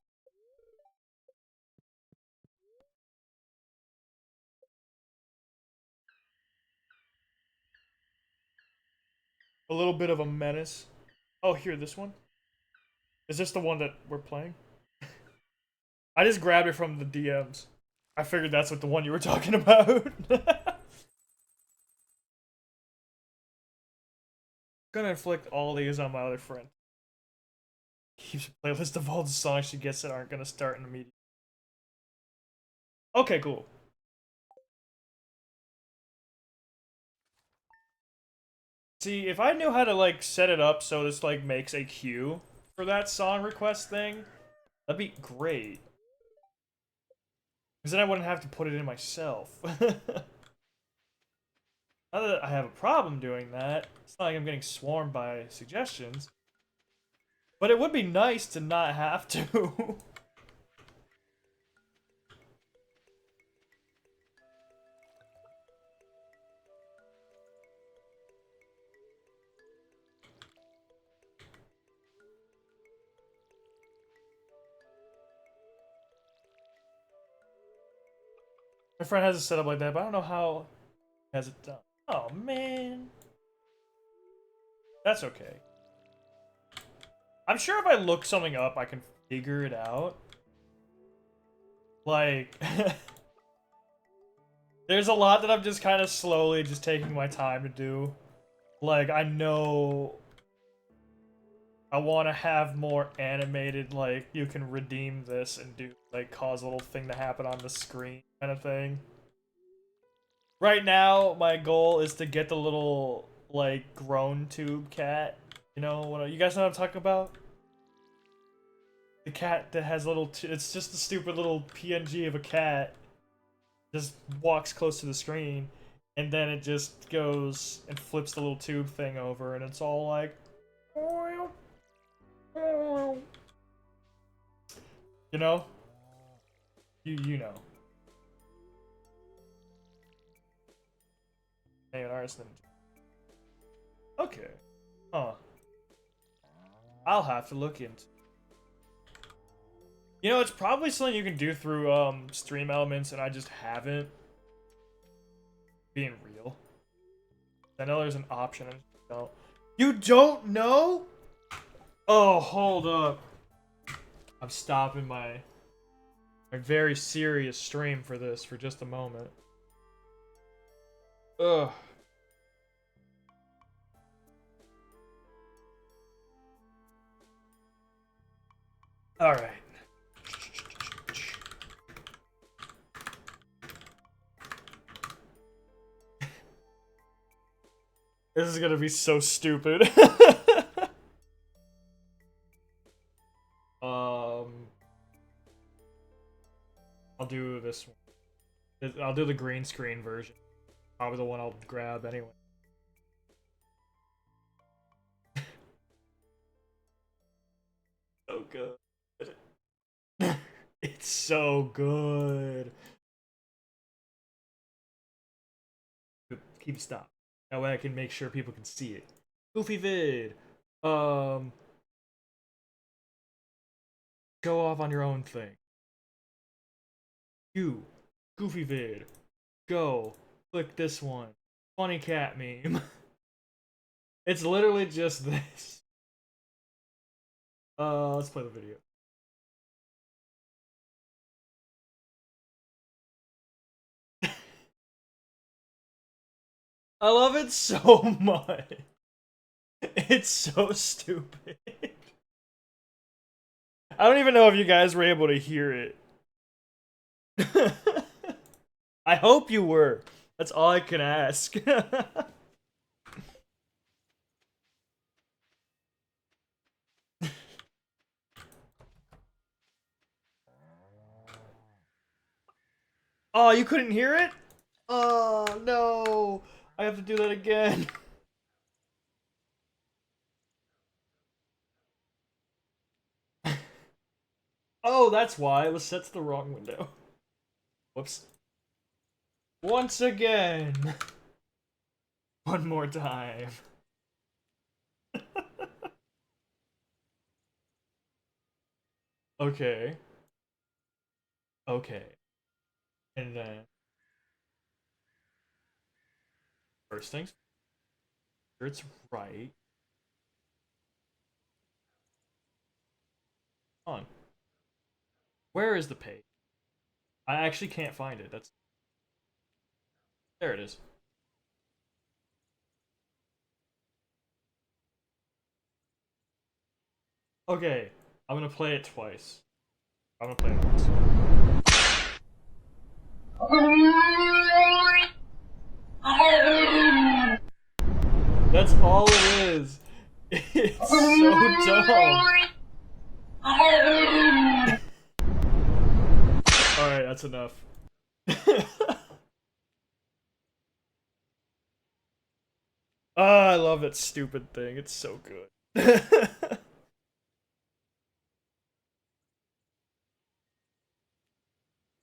A little bit of a menace. Oh, here, this one? Is this the one that we're playing? I just grabbed it from the DMs. I figured that's what the one you were talking about. Gonna inflict all these on my other friend. Keeps a playlist of all the songs she gets that aren't gonna start in immediate. Okay, cool. See, if I knew how to like set it up so this like makes a queue for that song request thing, that'd be great. Because then I wouldn't have to put it in myself. Not that I have a problem doing that. It's not like I'm getting swarmed by suggestions. But it would be nice to not have to. My friend has it set up like that, but I don't know how he has it done. Oh, man. That's okay. I'm sure if I look something up, I can figure it out. Like... There's a lot that I'm just kind of slowly just taking my time to do. Like, I know I want to have more animated, like, you can redeem this and do, like, cause a little thing to happen on the screen kind of thing. Right now, my goal is to get the little, like, groan tube cat. You know, what? You guys know what I'm talking about? The cat that has little, it's just a stupid little PNG of a cat. Just walks close to the screen, and then it just goes and flips the little tube thing over, and it's all like... You know? You know. Hey, an artist ninja. Okay. Huh. I'll have to look into. You know, it's probably something you can do through stream elements, and I just haven't. Being real. I know there's an option. I just don't. You don't know? Oh, hold up. I'm stopping my very serious stream for this for just a moment. Ugh. Alright. This is gonna be so stupid. I'll do this one. I'll do the green screen version. Probably the one I'll grab anyway. So good. It's so good. Keep it stopped. That way I can make sure people can see it. Goofy vid. Go off on your own thing. You. Goofy vid. Go. Click this one. Funny cat meme. It's literally just this. Let's play the video. I love it so much. It's so stupid. I don't even know if you guys were able to hear it. I hope you were. That's all I can ask. Oh, you couldn't hear it? Oh, no. I have to do that again. Oh, that's why. It was set to the wrong window. Whoops. Once again. One more time. Okay. Okay. And then, first things first, it's right. On. Where is the page? I actually can't find it. That's there it is. Okay, I'm gonna play it twice. I'm gonna play it once. That's all it is. It's so dumb. Alright, that's enough. Oh, I love that stupid thing. It's so good.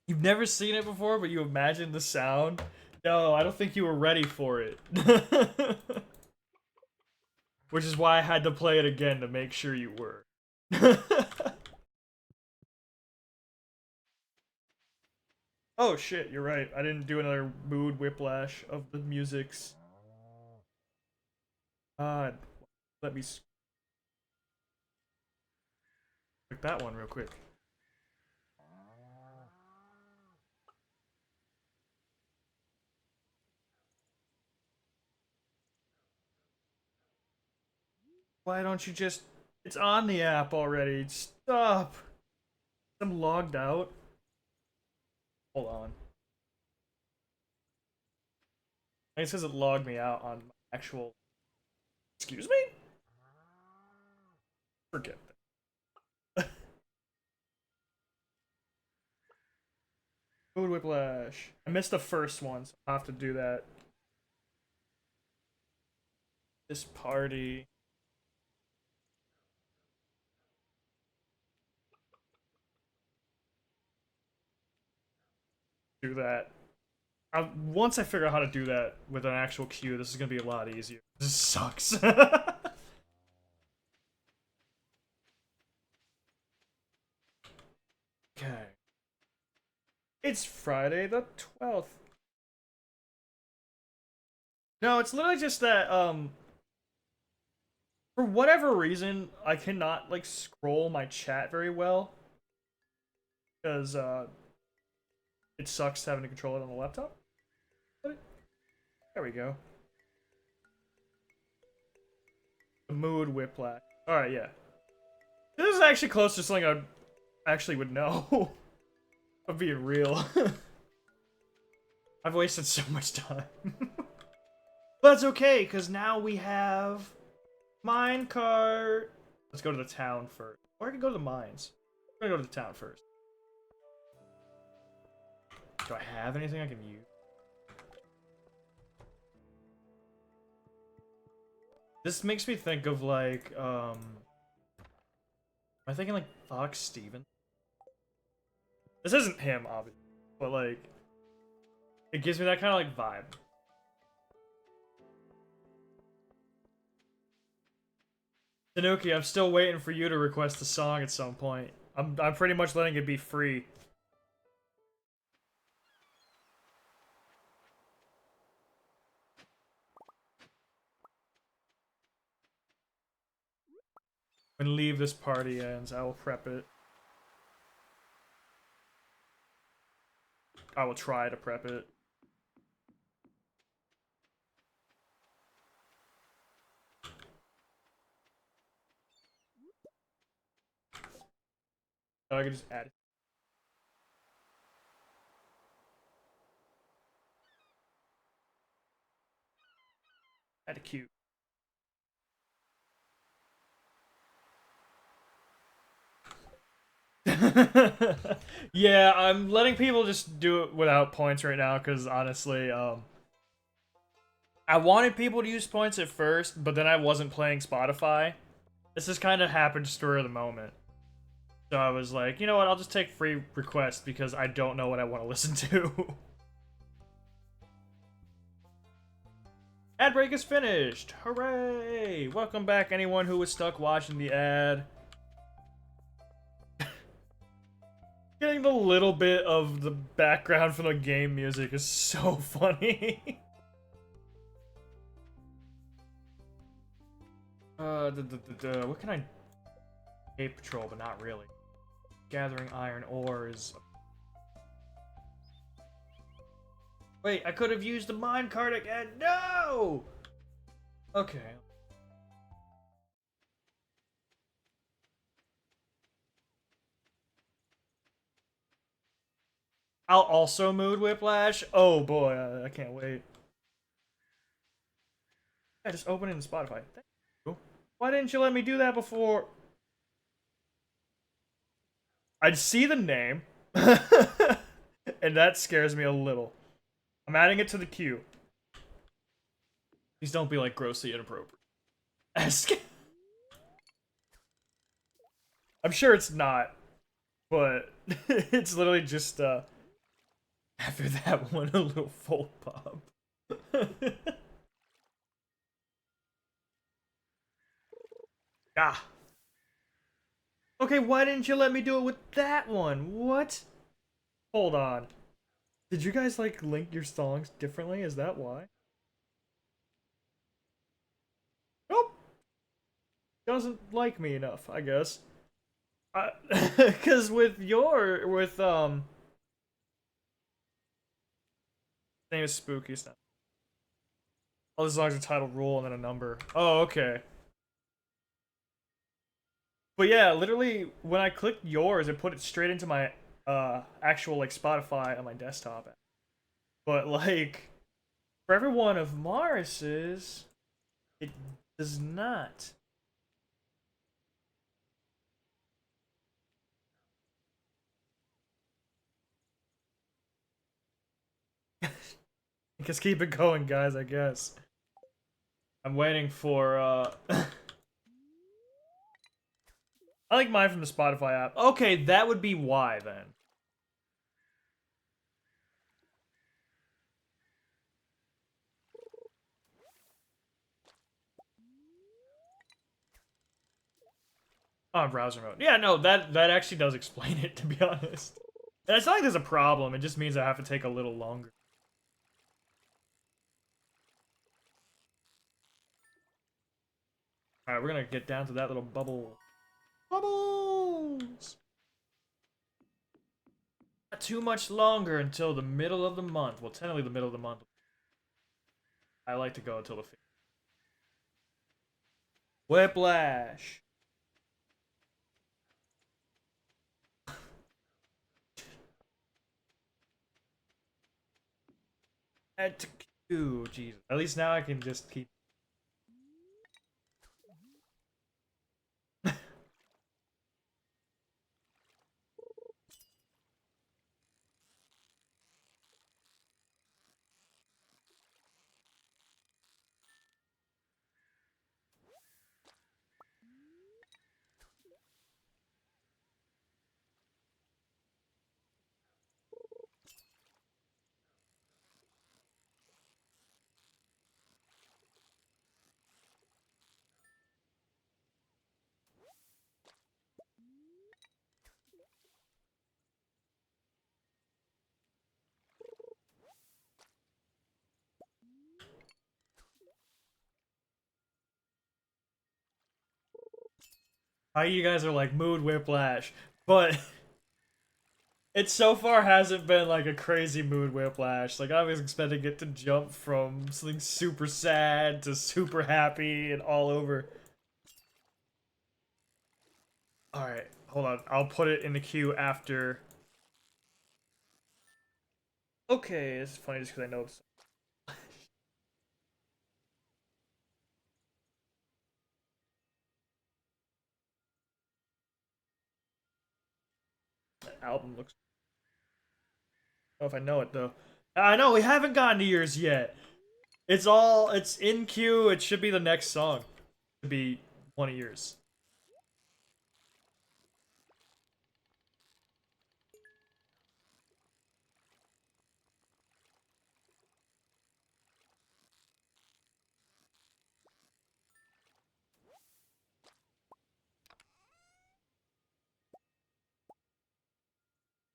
You've never seen it before, but you imagine the sound? No, I don't think you were ready for it. Which is why I had to play it again to make sure you were. Oh shit, you're right. I didn't do another mood whiplash of the musics. God, let me click that one real quick. Why don't you just... It's on the app already. Stop. I'm logged out. Hold on. It says it logged me out on my actual... Excuse me? Forget that. Mood whiplash. I missed the first one, so I'll have to do that. This party. Do that. Once I figure out how to do that with an actual queue, this is gonna be a lot easier. This sucks. Okay. It's Friday the 12th. No, it's literally just that, for whatever reason, I cannot, like, scroll my chat very well. Because, it sucks having to control it on the laptop. There we go. The mood whiplash. Alright, yeah. This is actually close to something I actually would know. I'm being real. I've wasted so much time. But it's okay, because now we have minecart. Let's go to the town first. Or I can go to the mines. I'm gonna go to the town first. Do I have anything I can use? This makes me think of like, am I thinking like Fox Steven? This isn't him, obviously, but like, it gives me that kind of like vibe. Tanuki, I'm still waiting for you to request a song at some point. I'm pretty much letting it be free. When Leave This Party ends, I will prep it. I will try to prep it. Oh, I can just add it. Add a queue. Yeah, I'm letting people just do it without points right now because honestly, I wanted people to use points at first, but then I wasn't playing Spotify. This just kind of happened spur of the moment. So I was like, you know what, I'll just take free requests because I don't know what I want to listen to. Ad break is finished! Hooray! Welcome back, anyone who was stuck watching the ad. Getting the little bit of the background from the game music is so funny. What can I... Cave Patrol, but not really. Gathering iron ores. Wait, I could have used the minecart again. No! Okay. I'll also mood whiplash. Oh boy, I can't wait. I just opened it in Spotify. Thank you. Why didn't you let me do that before? I'd see the name, and that scares me a little. I'm adding it to the queue. Please don't be like grossly inappropriate. I'm sure it's not, but it's literally just after that one a little folk pop. Ah. Okay, why didn't you let me do it with that one? What? Hold on. Did you guys like link your songs differently? Is that why? Nope. Doesn't like me enough, I guess. Cause with name is Spooky stuff. All the songs are titled Rule and then a number. Oh, okay. But yeah, literally when I clicked yours, it put it straight into my actual like Spotify on my desktop. But like for every one of Morris's, it does not. Just keep it going, guys, I guess. I'm waiting for I like mine from the Spotify app. Okay, that would be why then. Oh, browser mode. Yeah, no, that actually does explain it, to be honest. And it's not like there's a problem, it just means I have to take a little longer. Alright, we're gonna get down to that little bubble. Bubbles! Not too much longer until the middle of the month. Well, technically the middle of the month. I like to go until the 5th. Whiplash! Add to queue, Jesus. At least now I can just keep. How you guys are like mood whiplash, but it so far hasn't been like a crazy mood whiplash. Like I was expecting it to jump from something super sad to super happy and all over. Alright, hold on. I'll put it in the queue after. Okay, it's funny just because I know it's. The album looks. I don't know if I know it though. I know we haven't gotten to yours yet. It's in queue. It should be the next song. It should be one of yours.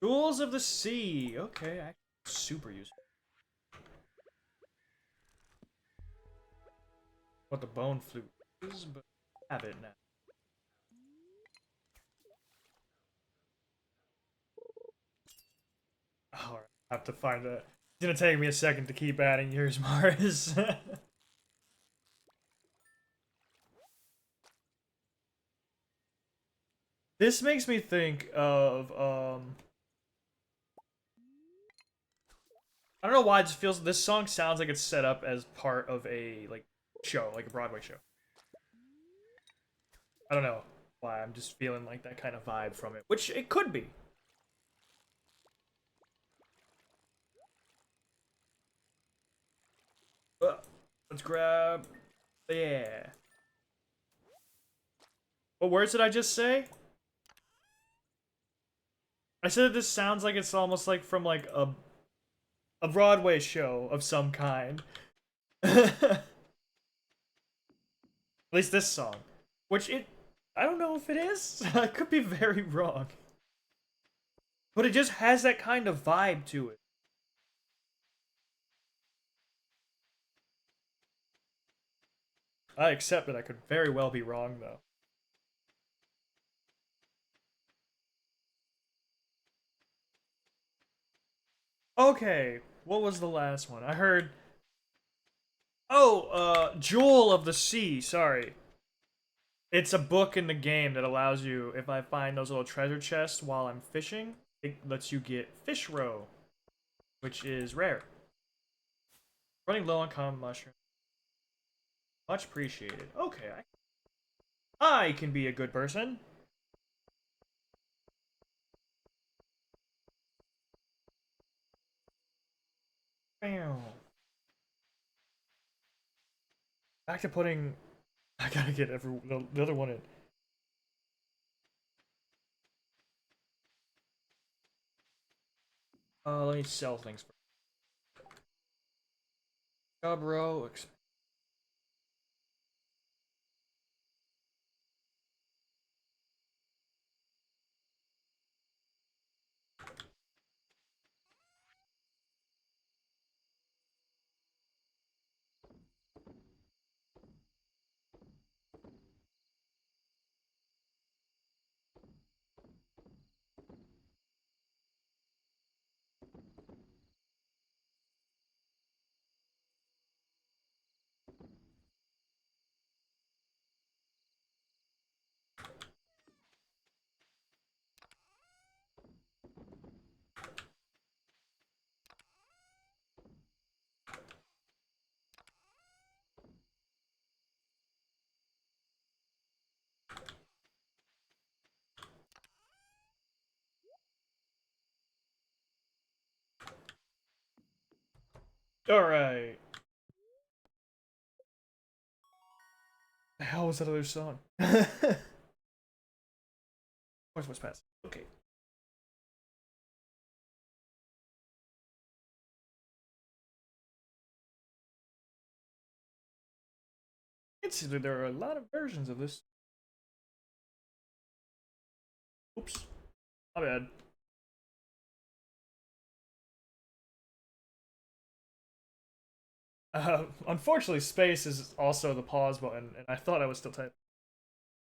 Jewels of the Sea. Okay, super useful. What the bone flute is, but I have it now. Alright, I have to find it. It's gonna take me a second to keep adding yours, Mars. This makes me think of I don't know why it just feels this song sounds like it's set up as part of a like show, like a Broadway show. I don't know why I'm just feeling like that kind of vibe from it, which it could be. Let's grab yeah. What words did I just say? I said that this sounds like it's almost like from like a Broadway show of some kind. At least this song. Which it I don't know if it is. I could be very wrong. But it just has that kind of vibe to it. I accept that I could very well be wrong though. Okay, what was the last one? I heard oh, Jewel of the Sea, sorry. It's a book in the game that allows you, if I find those little treasure chests while I'm fishing, it lets you get fish roe, which is rare. Running low on common mushroom. Much appreciated. Okay, I can be a good person. Bam. Back to putting. I gotta get the other one in. Let me sell things first. Job row. All right. The hell was that other song? What's past? Okay. It's there are a lot of versions of this. Oops. My bad. Unfortunately, space is also the pause button, and I thought I was still typing.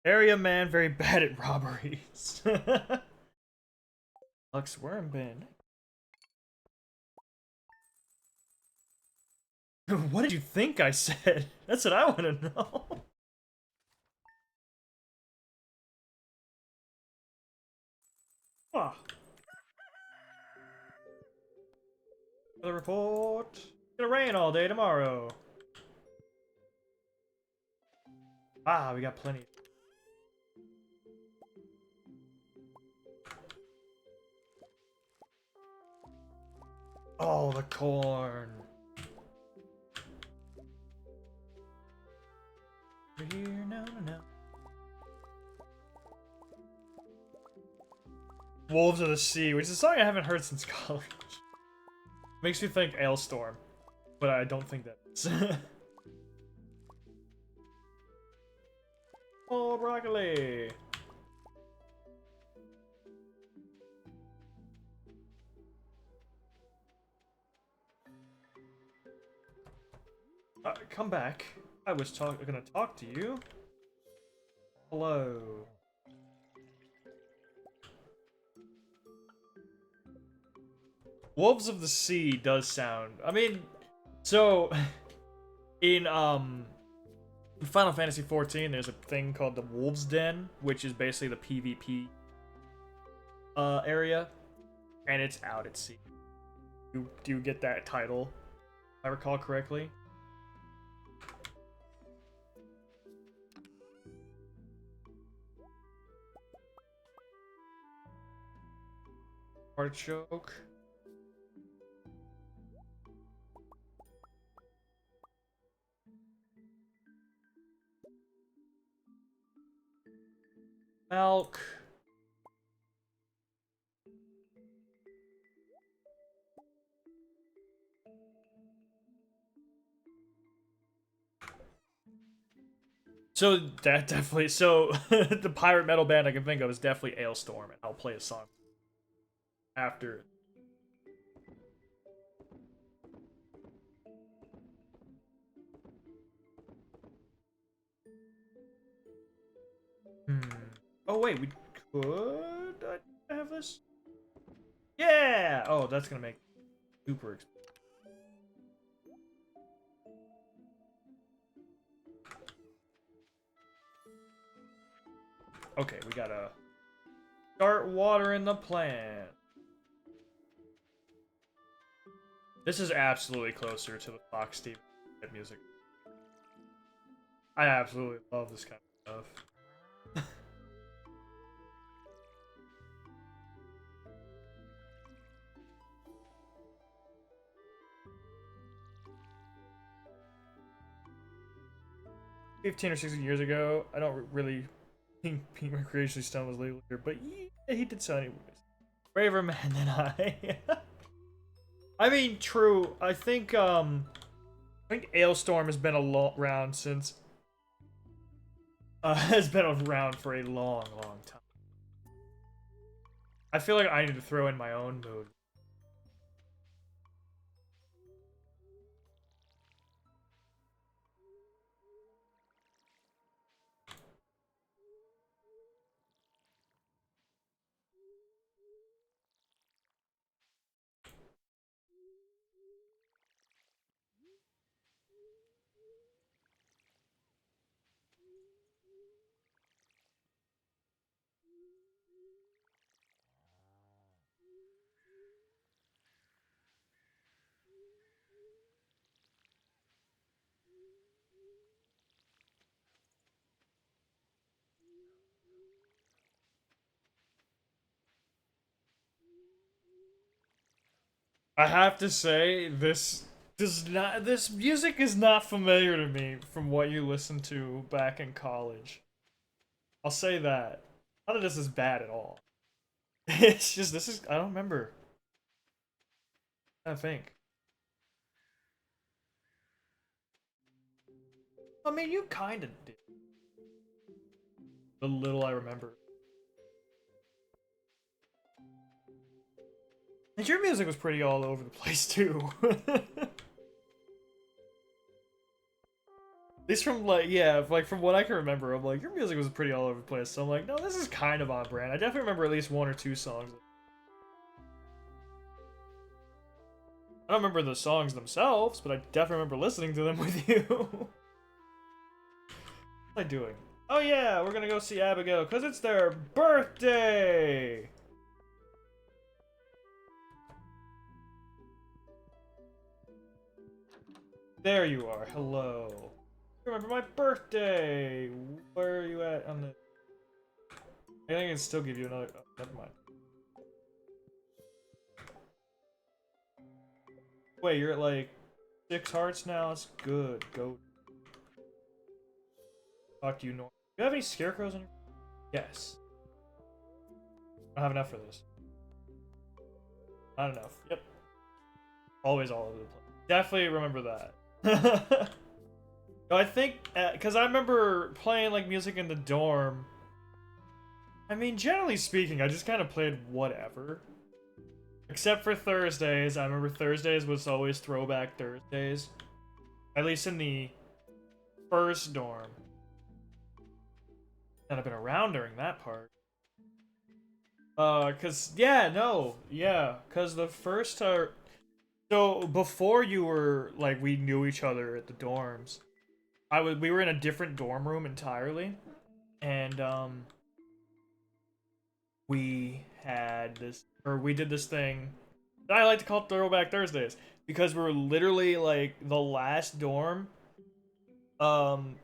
Area man, very bad at robberies. Lux worm bin. What did you think I said? That's what I want to know. Ah. Weather report. It's gonna rain all day tomorrow. Ah, we got plenty. Oh, the corn. Over here, no, no, no. Wolves of the Sea, which is a song I haven't heard since college. Makes me think Ailstorm, but I don't think that is. Oh, broccoli! Come back. I was gonna talk to you. Hello. Wolves of the Sea does sound... I mean, so... In Final Fantasy XIV, there's a thing called the Wolves Den, which is basically the PvP area, and it's out at sea. Do you get that title, if I recall correctly? Artichoke. Milk. So that definitely, so the pirate metal band I can think of is definitely Ailstorm, and I'll play a song after. Hmm. Oh wait, we could have this. Yeah. Oh, that's gonna make super expensive. Okay, we gotta start watering the plant. This is absolutely closer to the Fox Steve music. I absolutely love this kind of stuff. 15 or 16 years ago, I don't really think being recreationally stoned was legal here, but yeah, he did so anyways. Braver man than I. I mean, true. I think Ailstorm has been around since has been around for a long, long time. I feel like I need to throw in my own mood. I have to say, this music is not familiar to me from what you listened to back in college. I'll say that. None of this is bad at all. It's just I don't remember. I think. I mean, you kind of did. The little I remember. And your music was pretty all over the place too. At least from from what I can remember, I'm like, your music was pretty all over the place. So I'm like, no, this is kind of on brand. I definitely remember at least one or two songs. I don't remember the songs themselves, but I definitely remember listening to them with you. What am I doing? Oh yeah, we're gonna go see Abigail because it's their birthday. There you are. Hello. Remember my birthday. Where are you at on the? I think I can still give you another. Oh, never mind. Wait, you're at like 6 hearts now. That's good. Go. Talk to you normal. Do you have any scarecrows in your? Yes. I don't have enough for this. Not enough. Yep. Always all over the place. Definitely remember that. No, I think because I remember playing like music in the dorm. I mean, generally speaking, I just kind of played whatever. Except for Thursdays. I remember Thursdays was always Throwback Thursdays. At least in the first dorm. And I've been around during that part. Cause yeah, no, yeah, cause the first so before you were like we knew each other at the dorms. We were in a different dorm room entirely, and we did this thing that I like to call Throwback Thursdays because we were literally like the last dorm, um,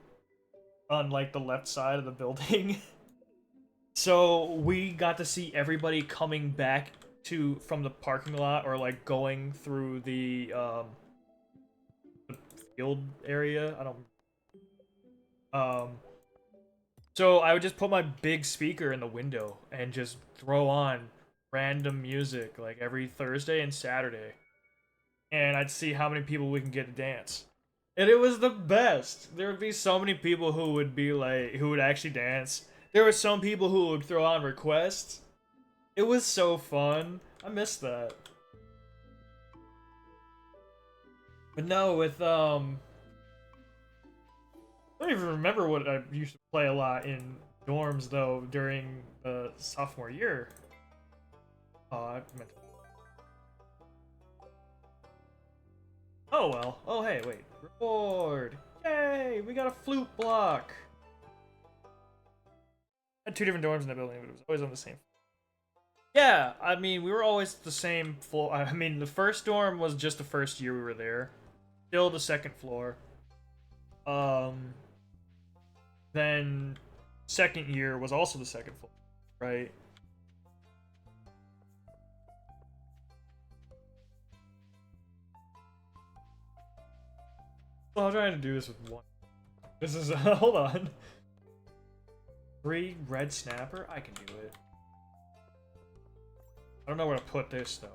on like the left side of the building. So we got to see everybody coming back from the parking lot or like going through the field area. I don't so I would just put my big speaker in the window and just throw on random music like every Thursday and Saturday. And I'd see how many people we can get to dance. And it was the best. There would be so many people who would actually dance. There were some people who would throw on requests. It was so fun. I miss that. But no, I don't even remember what I used to play a lot in dorms though during sophomore year. Oh, I meant to... Oh well. Oh hey, wait. Reward! Yay! We got a flute block! I had two different dorms in the building, but it was always on the same. Yeah, I mean, we were always the same floor. I mean, the first dorm was just the first year we were there. Still the second floor. Um, then second year was also the second floor, right? Well, I'm trying to do this with one. This is hold on. 3 red snapper? I can do it. I don't know where to put this though.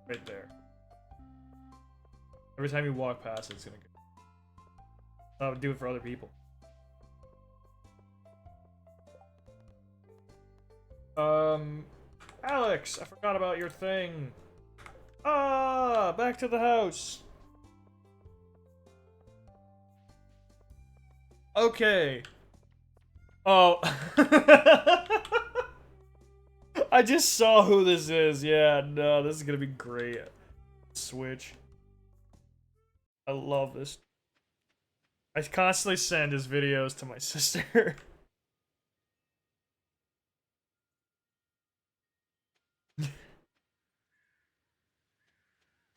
Right there. Every time you walk past it, it's gonna go. I would do it for other people. Alex, I forgot about your thing. Ah, back to the house. Okay. Oh. I just saw who this is. Yeah, no, this is gonna be great. Switch. I love this. I constantly send his videos to my sister.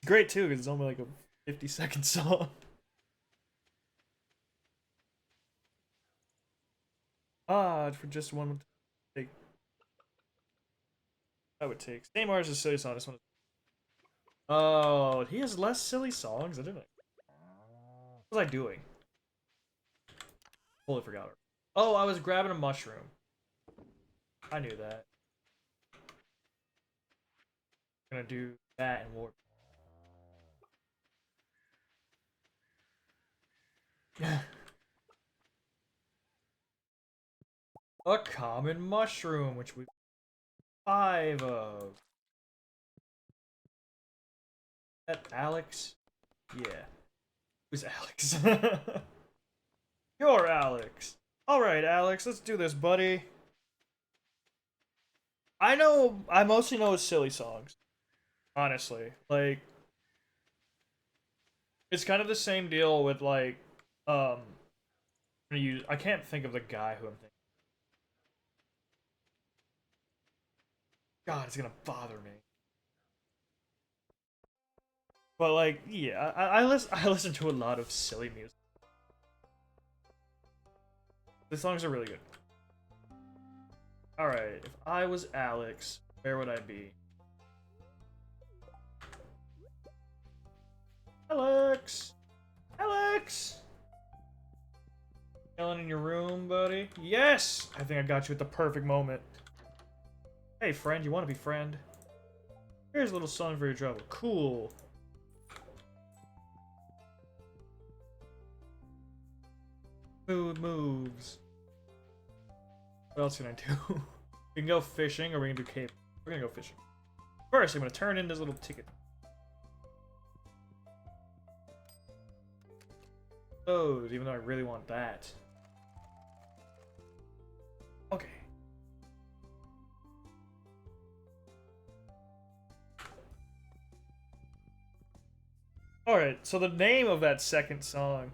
Great too, because it's only like a 50-second song. Ah, for just one take. That would take. Same artist as silly song. This one. Oh, he has less silly songs. I didn't. What was I doing? Totally forgot. Oh, I was grabbing a mushroom. I knew that. I'm gonna do that and warp. A common mushroom, which we 5 of. That Alex? Yeah. Who's Alex? You're Alex. Alright, Alex, let's do this, buddy. I mostly know his silly songs. Honestly. Like, it's kind of the same deal with, like, um, I can't think of the guy who I'm thinking. God, it's gonna bother me. But like, yeah, I listen to a lot of silly music. The songs are really good. All right, if I was Alex, where would I be? Alex, Alex, chilling in your room, buddy. Yes, I think I got you at the perfect moment. Hey, friend, you want to be friend? Here's a little song for your trouble. Cool. Mood moves. What else can I do? We can go fishing, or we can do cave. We're gonna go fishing. First, I'm gonna turn in this little ticket. Those, even though I really want that. Okay. Alright, so the name of that second song,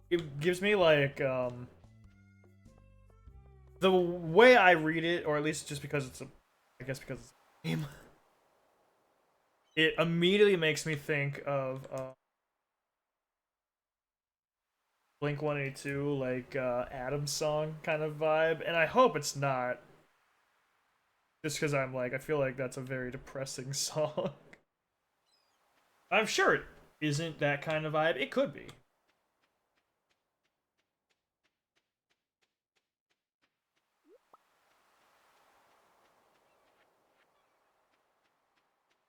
it gives me like, the way I read it, or at least just because it's a, I guess because it's a name, it immediately makes me think of, Blink 182, like, Adam's song kind of vibe, and I hope it's not. Just because I'm like, I feel like that's a very depressing song. I'm sure it isn't that kind of vibe. It could be.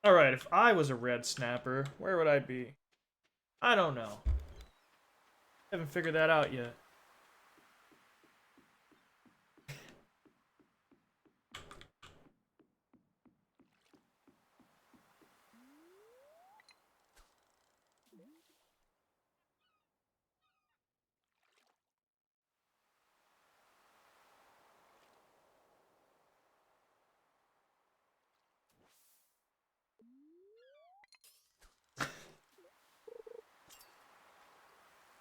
Alright, if I was a red snapper, where would I be? I don't know. Haven't figured that out yet.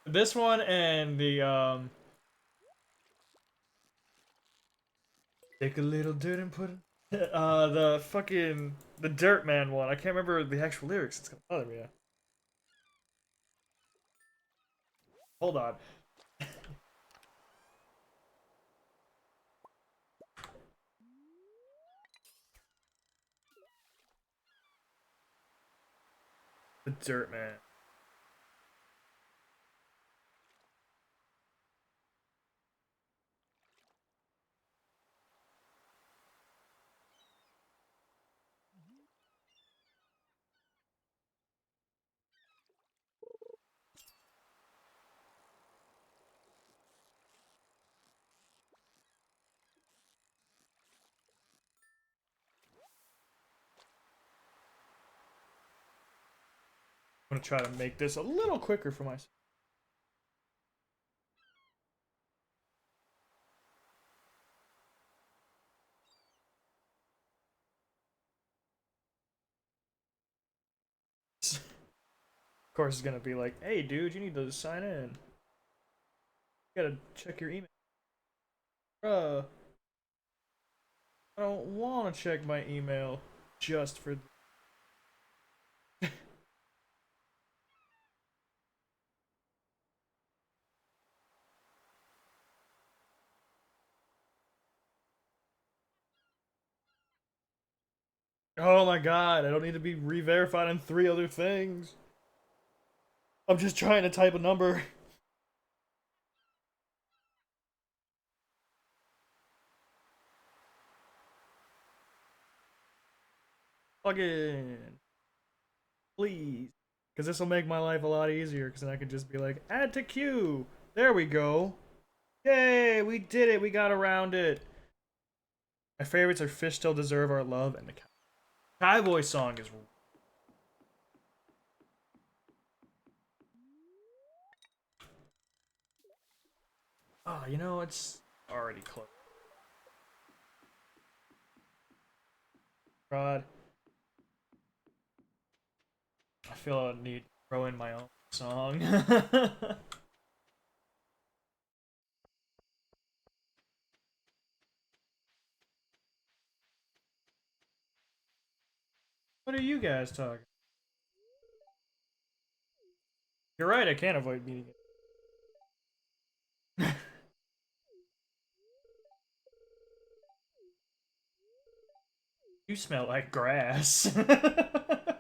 This one and the, take a little dirt and put it. The fucking, the Dirt Man one. I can't remember the actual lyrics. It's gonna bother me. Hold on. The Dirt Man. I'm gonna try to make this a little quicker for myself. Of course, it's gonna be like, hey, dude, you need to sign in. You gotta check your email. Bruh, I don't want to check my email just for. Oh my god, I don't need to be re-verified on 3 other things. I'm just trying to type a number. Fucking. Please. Because this will make my life a lot easier, because then I can just be like, add to queue. There we go. Yay, we did it. We got around it. My favorites are Fish Still Deserve Our Love and the Cowboy song is. Oh, you know, it's already close. God. I feel I need to throw in my own song. What are you guys talking? You're right, I can't avoid meeting it. You smell like grass. Alright,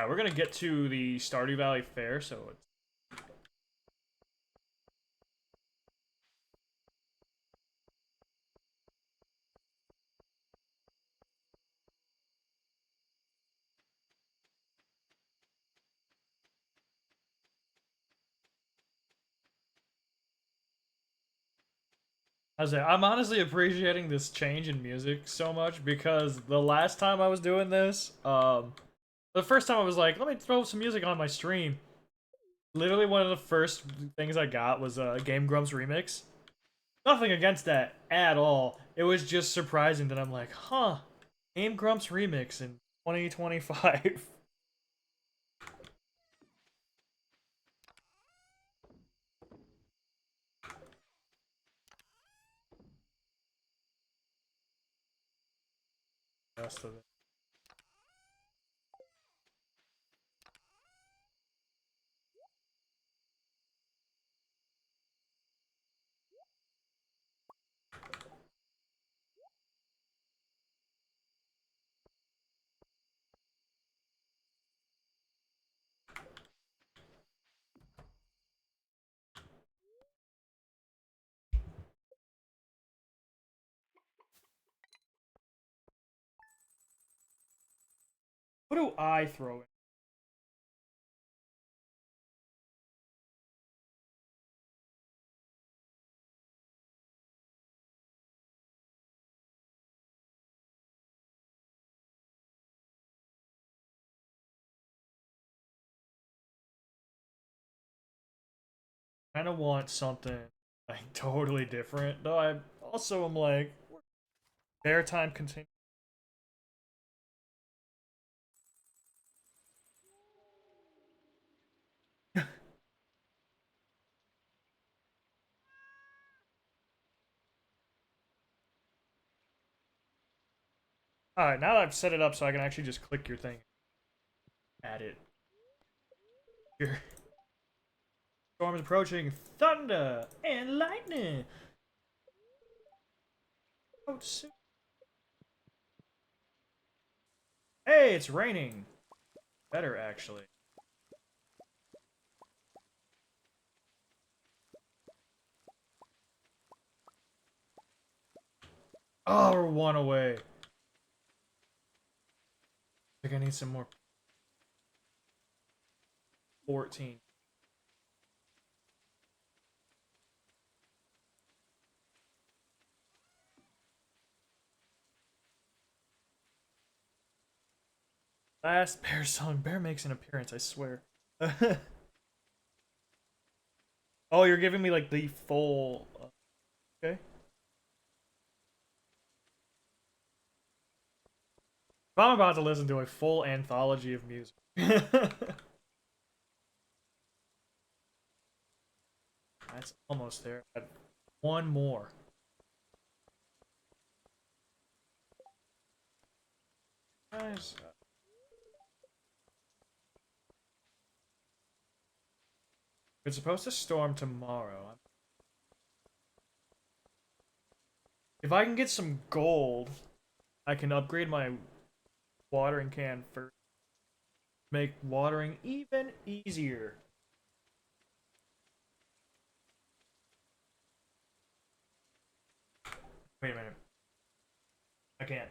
we're gonna get to the Stardew Valley Fair, so it's I'm honestly appreciating this change in music so much because the last time I was doing this, the first time I was like, let me throw some music on my stream. Literally one of the first things I got was a Game Grumps remix. Nothing against that at all. It was just surprising that I'm like, huh, Game Grumps remix in 2025. Rest of it. What do I throw in? I kind of want something like totally different, though I also am like, fair time continue. Alright, now that I've set it up so I can actually just click your thing, add it. Here. Storm is approaching. Thunder and lightning. Oh, hey, it's raining. Better, actually. Oh, we're one away. I think I need some more. 14. Last bear song. Bear makes an appearance, I swear. Oh, you're giving me like the full. Okay. If I'm about to listen to a full anthology of music. That's almost there. One more. Guys, it's supposed to storm tomorrow. If I can get some gold, I can upgrade my watering can first. Make watering even easier. Wait a minute. I can't.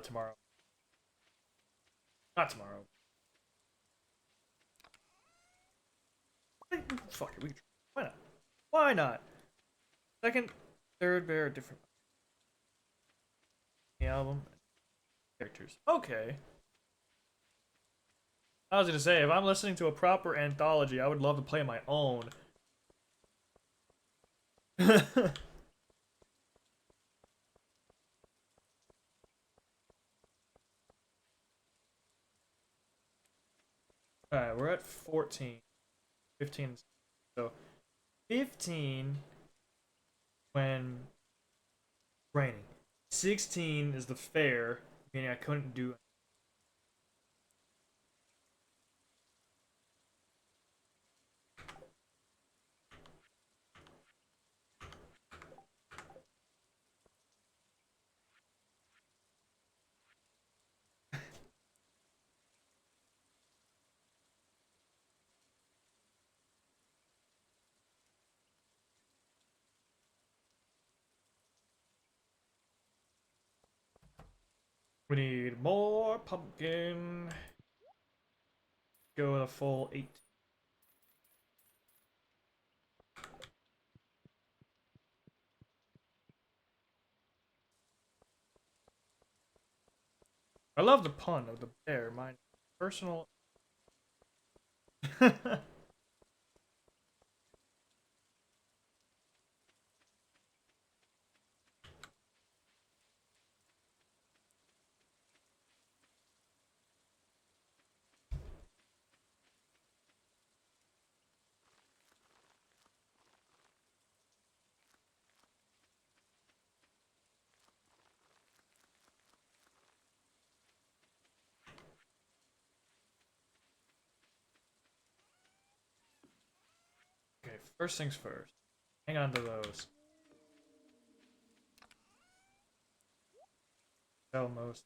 Tomorrow. Not tomorrow. Fuck it. Why not? Why not? Second, third bear, different. The album. Characters. Okay. I was gonna say, if I'm listening to a proper anthology, I would love to play my own. Alright, we're at 14. 15. So, 15 when raining. 16 is the fair, meaning I couldn't do. We need more pumpkin. Go with a full 8. I love the pun of the bear. My personal. Okay, first things first. Hang on to those. Sell most.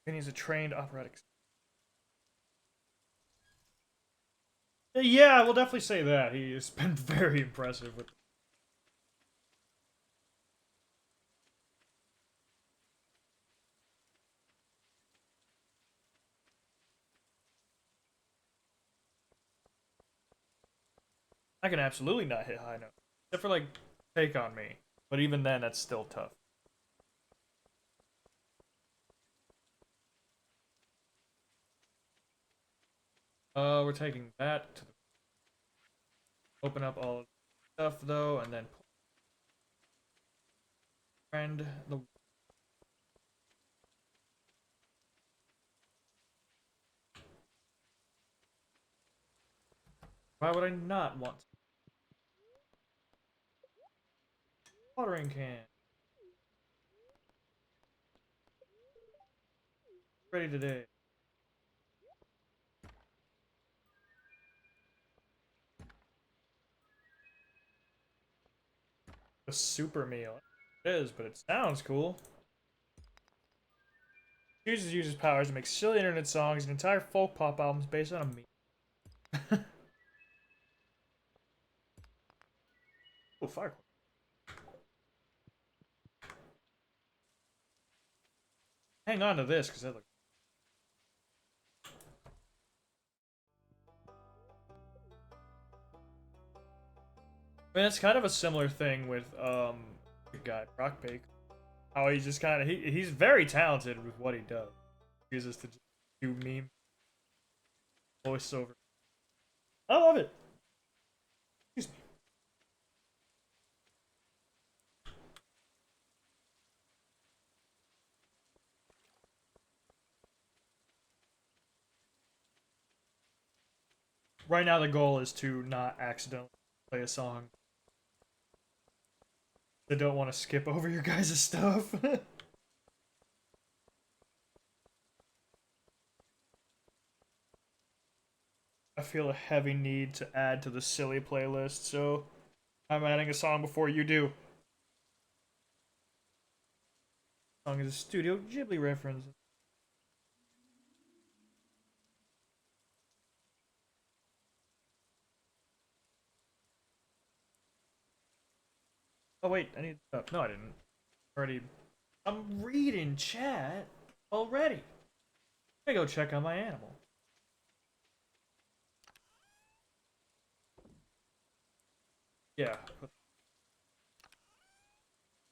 And he's a trained operatic. Yeah, we'll definitely say that. He has been very impressive with. I can absolutely not hit high notes. Except for, like, Take On Me. But even then, that's still tough. We're taking that to the. Open up all the stuff, though, and then. Friend the. Why would I not want to? Watering can. Ready today. A super meal. It is, but it sounds cool. Jesus uses powers to make silly internet songs and entire folk pop albums based on a meme. Oh, fire. Hang on to this, because that looks. I mean, it's kind of a similar thing with the guy Rock Bake. How he's just kind of he's very talented with what he does. He uses to just do meme voiceover. I love it. Excuse me. Right now, the goal is to not accidentally play a song. I don't want to skip over your guys' stuff. I feel a heavy need to add to the silly playlist, so I'm adding a song before you do. The song is a Studio Ghibli reference. Oh wait, I need. No, I didn't. Already. I'm reading chat already. I go check on my animal. Yeah. Put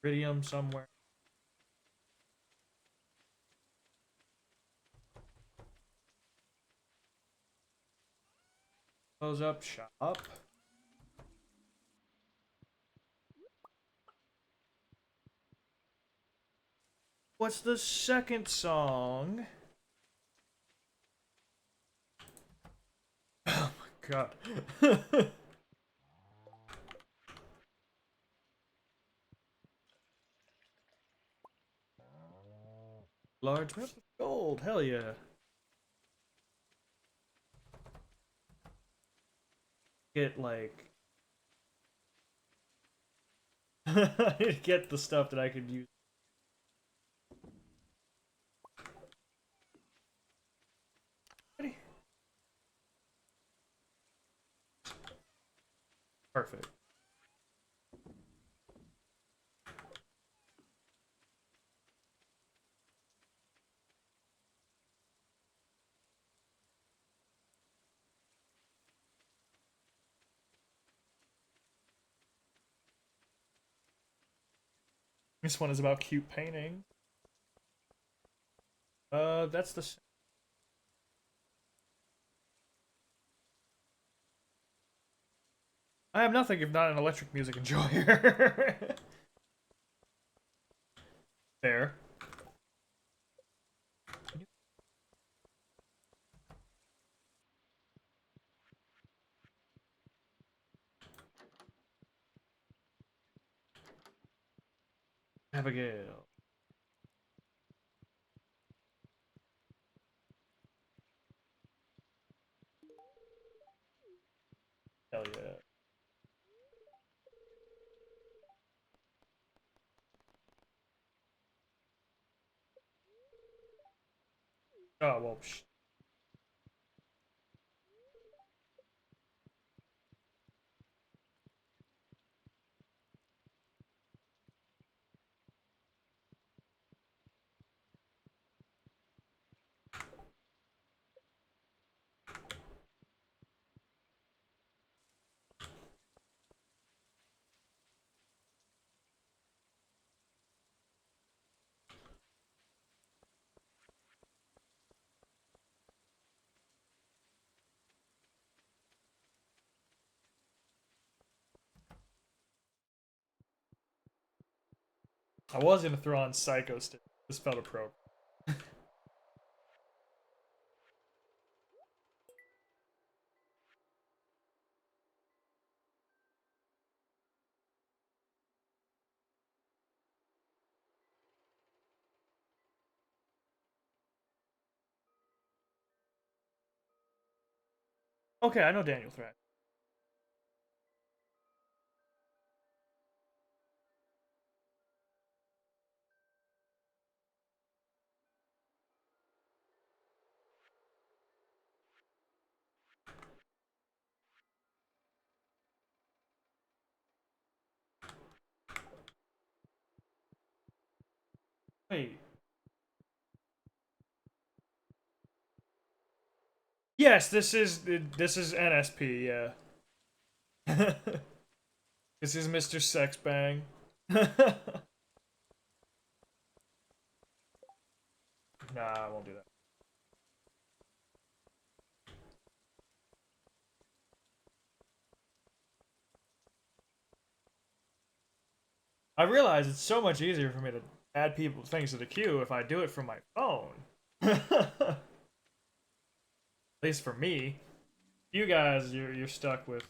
Iridium somewhere. Close up shop. What's the second song? Oh my god. Large map of gold, hell yeah. Get like get the stuff that I could use. Perfect. This one is about cute painting. That's the. I have nothing if not an electric music enjoyer. There. Abigail. Hell yeah. Oh well. I was gonna throw on Psycho Stick. This felt appropriate. Okay, I know Daniel Thrash. Wait. Yes, this is NSP. Yeah. This is Mr. Sexbang. Nah, I won't do that. I realize it's so much easier for me to add people things to the queue if I do it from my phone. At least for me. You guys, you're stuck with.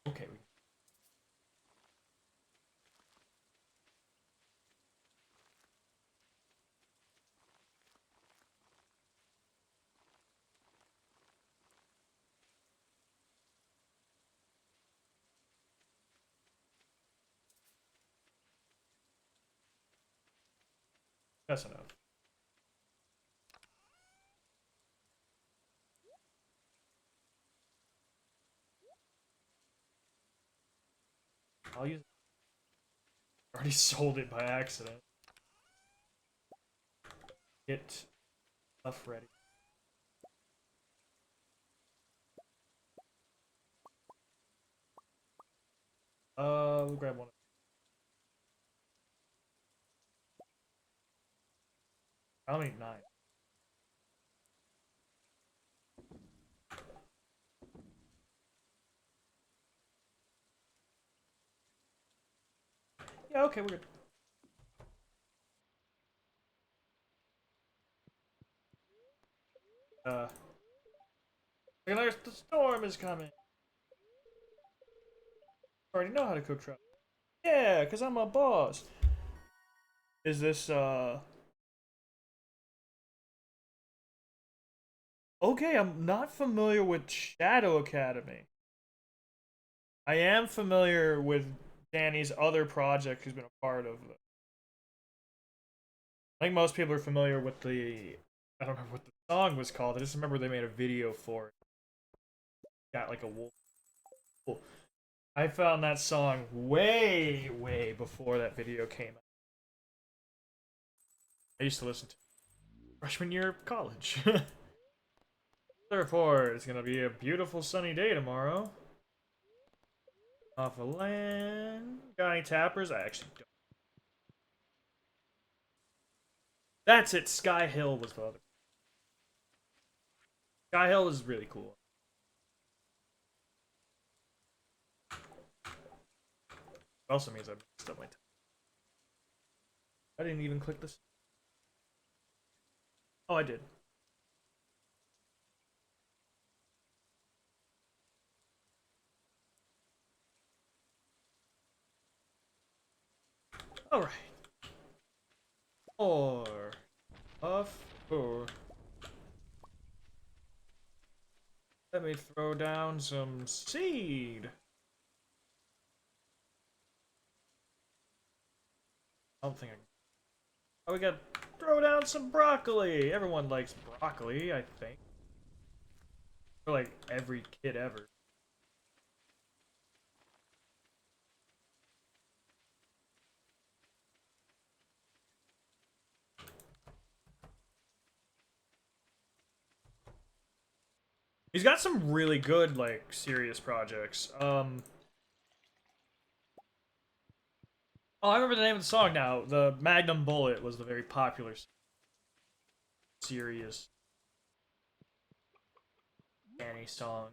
Okay. That's enough. I'll use. Already sold it by accident. Get stuff ready. We'll grab one. I'll need 9. Yeah, okay, we're good. The storm is coming. I already know how to cook trout. Yeah, because I'm a boss. Is this, Okay, I'm not familiar with Shadow Academy. I am familiar with Danny's other project he's been a part of. I think most people are familiar with the. I don't remember what the song was called. I just remember they made a video for it. Got like a wolf. I found that song way, way before that video came out. I used to listen to it freshman year of college. Therefore, it's gonna be a beautiful sunny day tomorrow. Off of land. Got any tappers? I actually don't. That's it. Sky Hill was the other. Sky Hill is really cool. It also means I messed up my time. I didn't even click this. Oh, I did. Alright. Or. Or. Let me throw down some seed. I don't think I. Oh, we got throw down some broccoli. Everyone likes broccoli, I think. For like every kid ever. He's got some really good, like, serious projects. Oh, I remember the name of the song now. The Magnum Bullet was the very popular serious Danny song.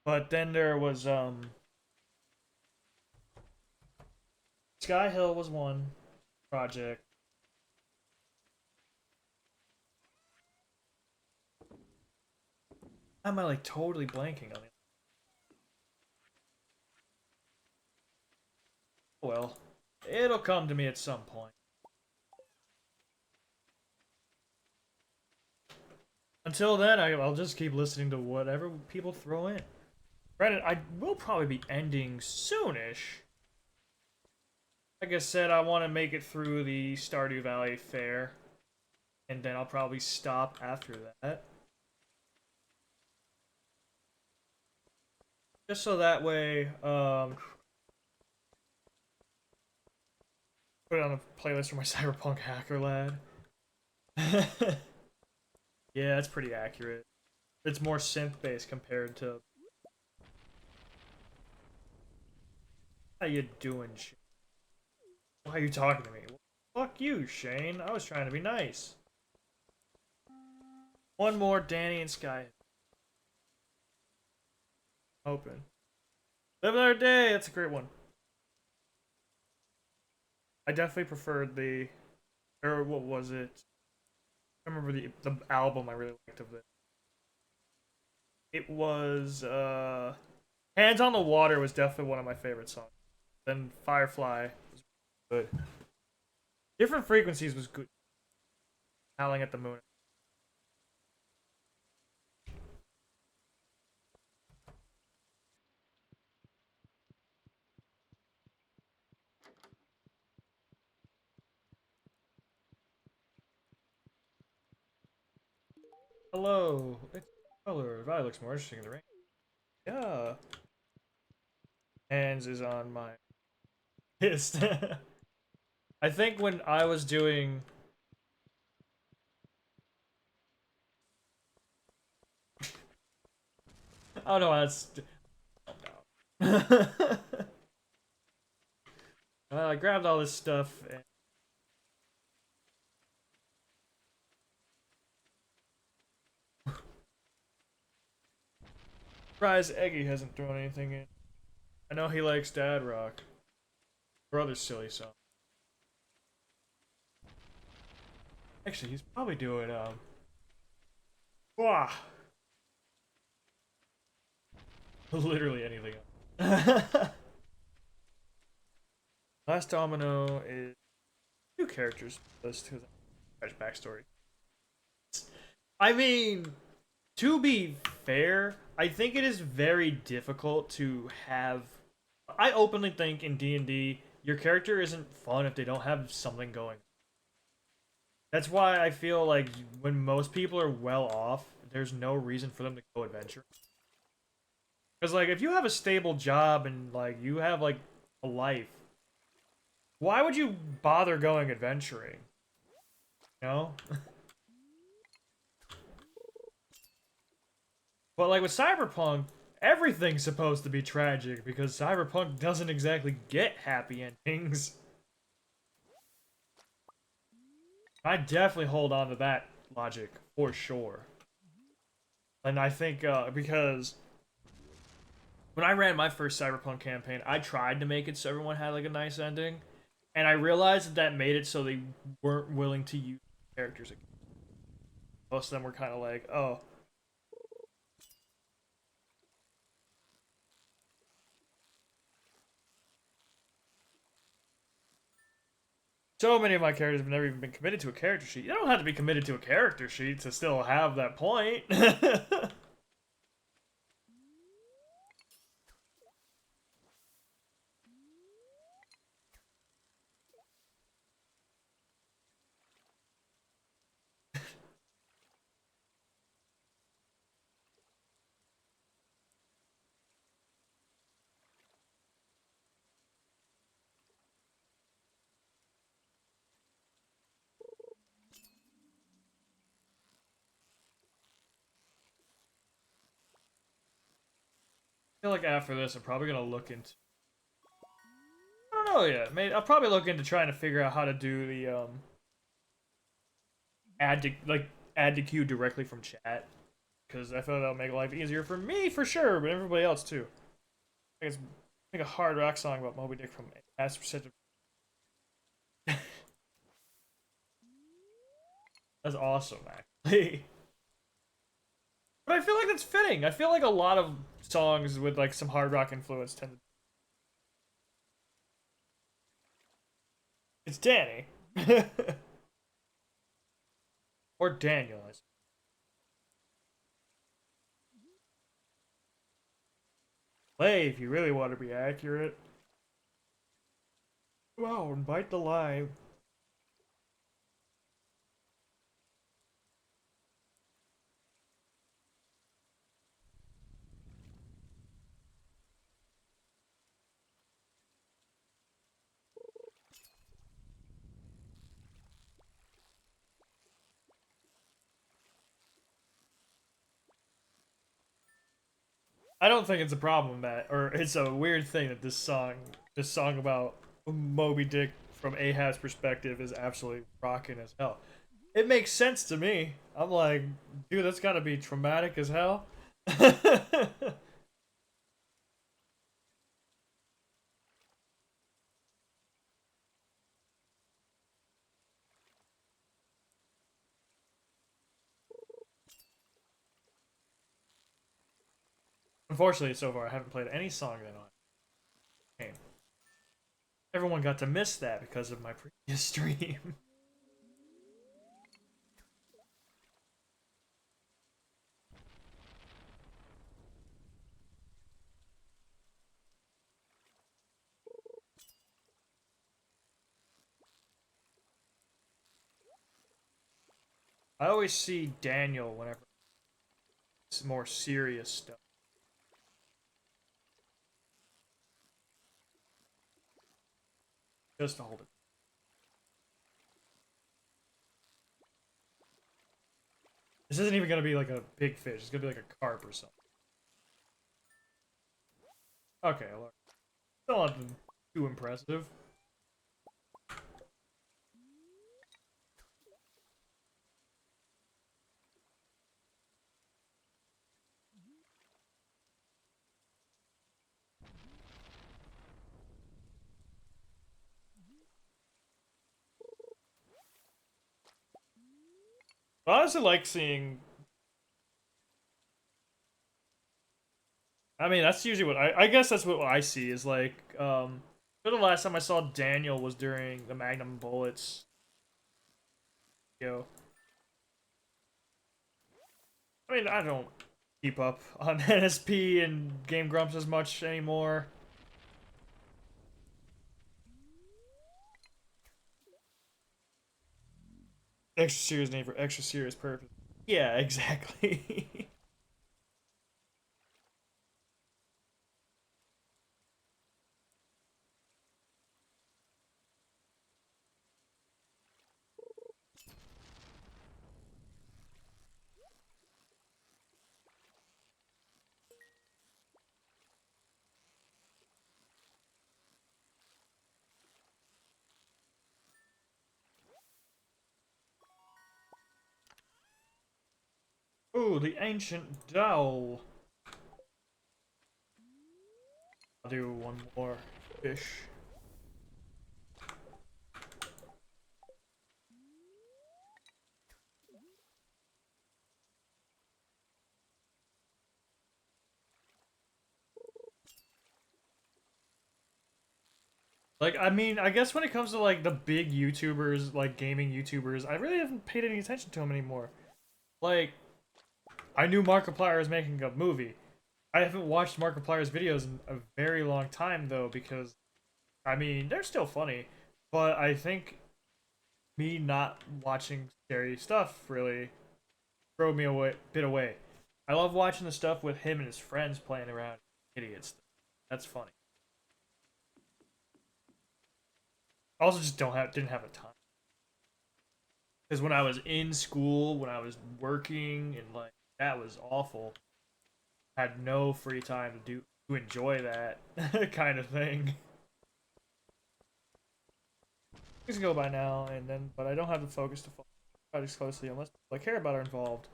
But then there was, Sky Hill was one project. Am I like totally blanking on it? Well, it'll come to me at some point. Until then, I'll just keep listening to whatever people throw in. Granted, I will probably be ending soonish. Like I said, I want to make it through the Stardew Valley Fair. And then I'll probably stop after that. Just so that way, put it on the playlist for my Cyberpunk Hacker Lad. Yeah, that's pretty accurate. It's more synth-based compared to... How you doing, Shane? Why are you talking to me? Well, fuck you, Shane. I was trying to be nice. One more Danny and Sky. Open. Live another day! That's a great one. I definitely preferred the... Or what was it? I remember the album I really liked of it. It was, Hands on the Water was definitely one of my favorite songs. Then Firefly was good. Different Frequencies was good. Howling at the Moon. Hello. It's color. Violet looks more interesting in the rain. Yeah. Hands is on my list. I think when I was doing... Oh no, that's... Oh no. I grabbed all this stuff and... Surprise, Eggy hasn't thrown anything in. I know he likes Dad Rock. or other silly song. Actually, he's probably doing wah, literally anything else. Last domino is two characters list because backstory. I mean, to be fair, I think it is very difficult to have. I openly think in D&D, your character isn't fun if they don't have something going. That's why I feel like when most people are well off, there's no reason for them to go adventure. Because like if you have a stable job and like you have like a life, why would you bother going adventuring? You know? But like with Cyberpunk, everything's supposed to be tragic because Cyberpunk doesn't exactly get happy endings. I definitely hold on to that logic for sure. And I think because when I ran my first Cyberpunk campaign, I tried to make it so everyone had like a nice ending, and I realized that made it so they weren't willing to use characters again. Most of them were kind of like, oh, so many of my characters have never even been committed to a character sheet. You don't have to be committed to a character sheet to still have that point. I feel like after this, I'm probably gonna look into. I don't know yet. Maybe I'll probably look into trying to figure out how to do the add to queue directly from chat because I feel like that'll make life easier for me for sure, but everybody else too. It's like a hard rock song about Moby Dick from As Percentage. That's awesome, actually. But I feel like that's fitting. I feel like a lot of songs with like some hard rock influence tend to. It's Danny. Or Daniel. Play if you really want to be accurate. Wow, and bite the line. I don't think it's a problem that, or it's a weird thing that this song about Moby Dick from Ahhab's perspective is absolutely rocking as hell. It makes sense to me. I'm like, dude, that's gotta be traumatic as hell. Unfortunately, so far, I haven't played any song that on game. Everyone got to miss that because of my previous stream. I always see Daniel whenever it's more serious stuff. Just to hold it. This isn't even gonna be like a big fish. It's gonna be like a carp or something. Okay, look. Still nothing too impressive. I honestly like seeing. I mean, that's usually what I guess that's what I see is like. The last time I saw Daniel was during the Magnum Bullets. Yo, I mean, I don't keep up on NSP and Game Grumps as much anymore. Extra serious name for extra serious purpose. Yeah, exactly. Ooh, the ancient dowel. I'll do one more fish. Like, I mean, I guess when it comes to like the big YouTubers, like gaming YouTubers, I really haven't paid any attention to them anymore. Like, I knew Markiplier was making a movie. I haven't watched Markiplier's videos in a very long time though, because I mean they're still funny, but I think me not watching scary stuff really throw me away bit away. I love watching the stuff with him and his friends playing around, idiots. That's funny. I also just don't have didn't have a time because when I was in school, when I was working, and like that was awful. I had no free time to enjoy that kind of thing. Things go by now, and then but I don't have the focus to follow projects closely unless people I care about are involved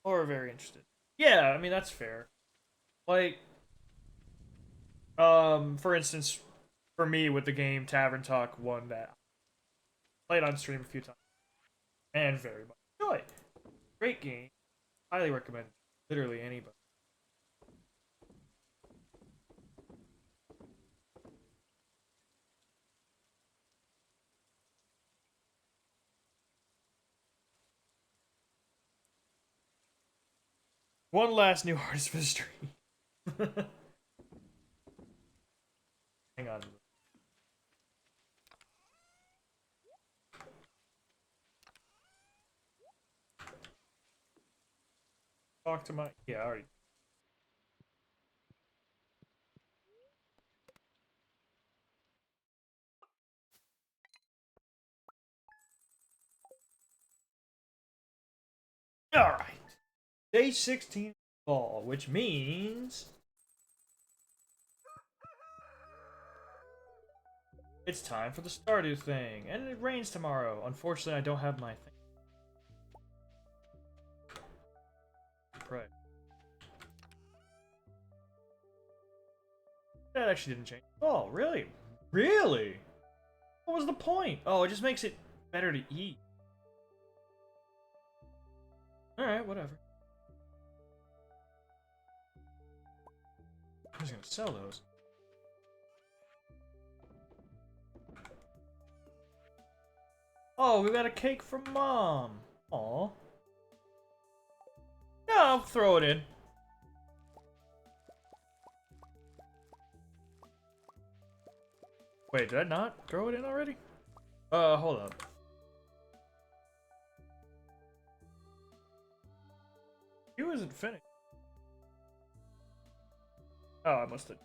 or are very interested. Yeah, I mean that's fair. Like, for instance, for me with the game Tavern Talk one that I played on stream a few times and very much enjoy. Great game, highly recommend. Literally anybody. One last new artist for the stream. Hang on. Talk to my yeah. I already. All right. Day 16 fall, which means it's time for the Stardew thing, and it rains tomorrow. Unfortunately, I don't have my thing. Right. That actually didn't change. Oh, really? Really? What was the point? Oh, it just makes it better to eat. Alright, whatever. I'm just gonna sell those. Oh, we got a cake from Mom. Aw. Yeah, I'll throw it in. Wait, did I not throw it in already? Hold up. He wasn't finished. Oh, I must have.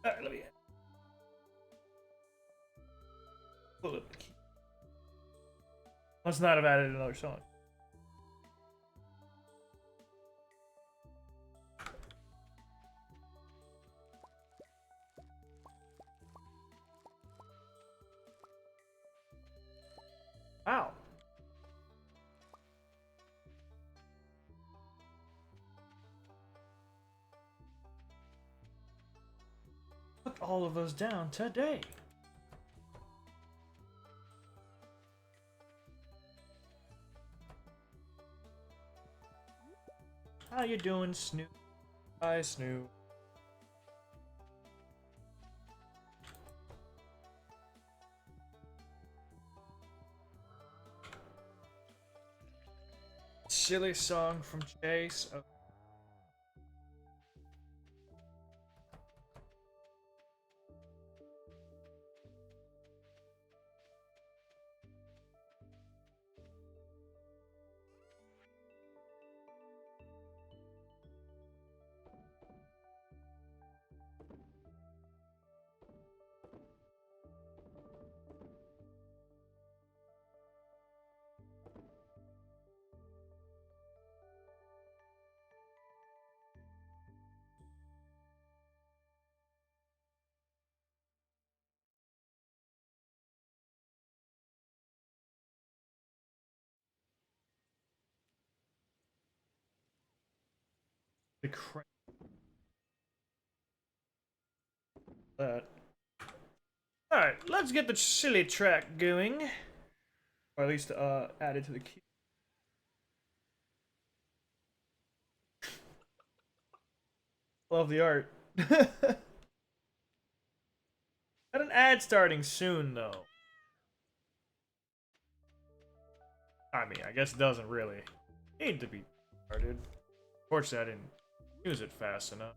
Alright, let me pull up the key. Must not have added another song. Ow. Put all of those down today. How you doing, Snoop? Hi, Snoop. Silly song from Chase. Oh. The crap. That. Alright, let's get the silly track going. Or at least add it to the queue. Love the art. Got an ad starting soon, though. I mean, I guess it doesn't really need to be started. Unfortunately, I didn't use it fast enough.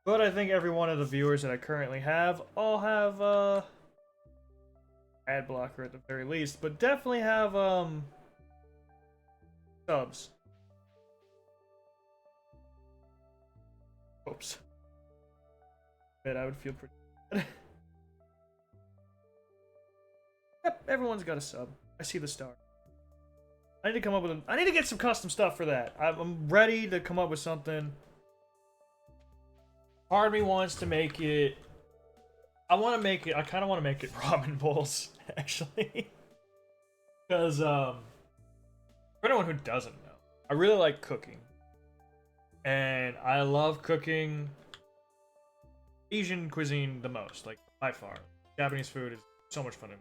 But I think every one of the viewers that I currently have all have ad blocker at the very least, but definitely have subs. Oops. Bet I would feel pretty bad. Yep, everyone's got a sub. I see the star. I need to come up with I need to get some custom stuff for that. I'm ready to come up with something. Part of me wants to make it. I want to make it. I kind of want to make it ramen bowls, actually. Because for anyone who doesn't know, I really like cooking, and I love cooking Asian cuisine the most, like by far. Japanese food is so much fun to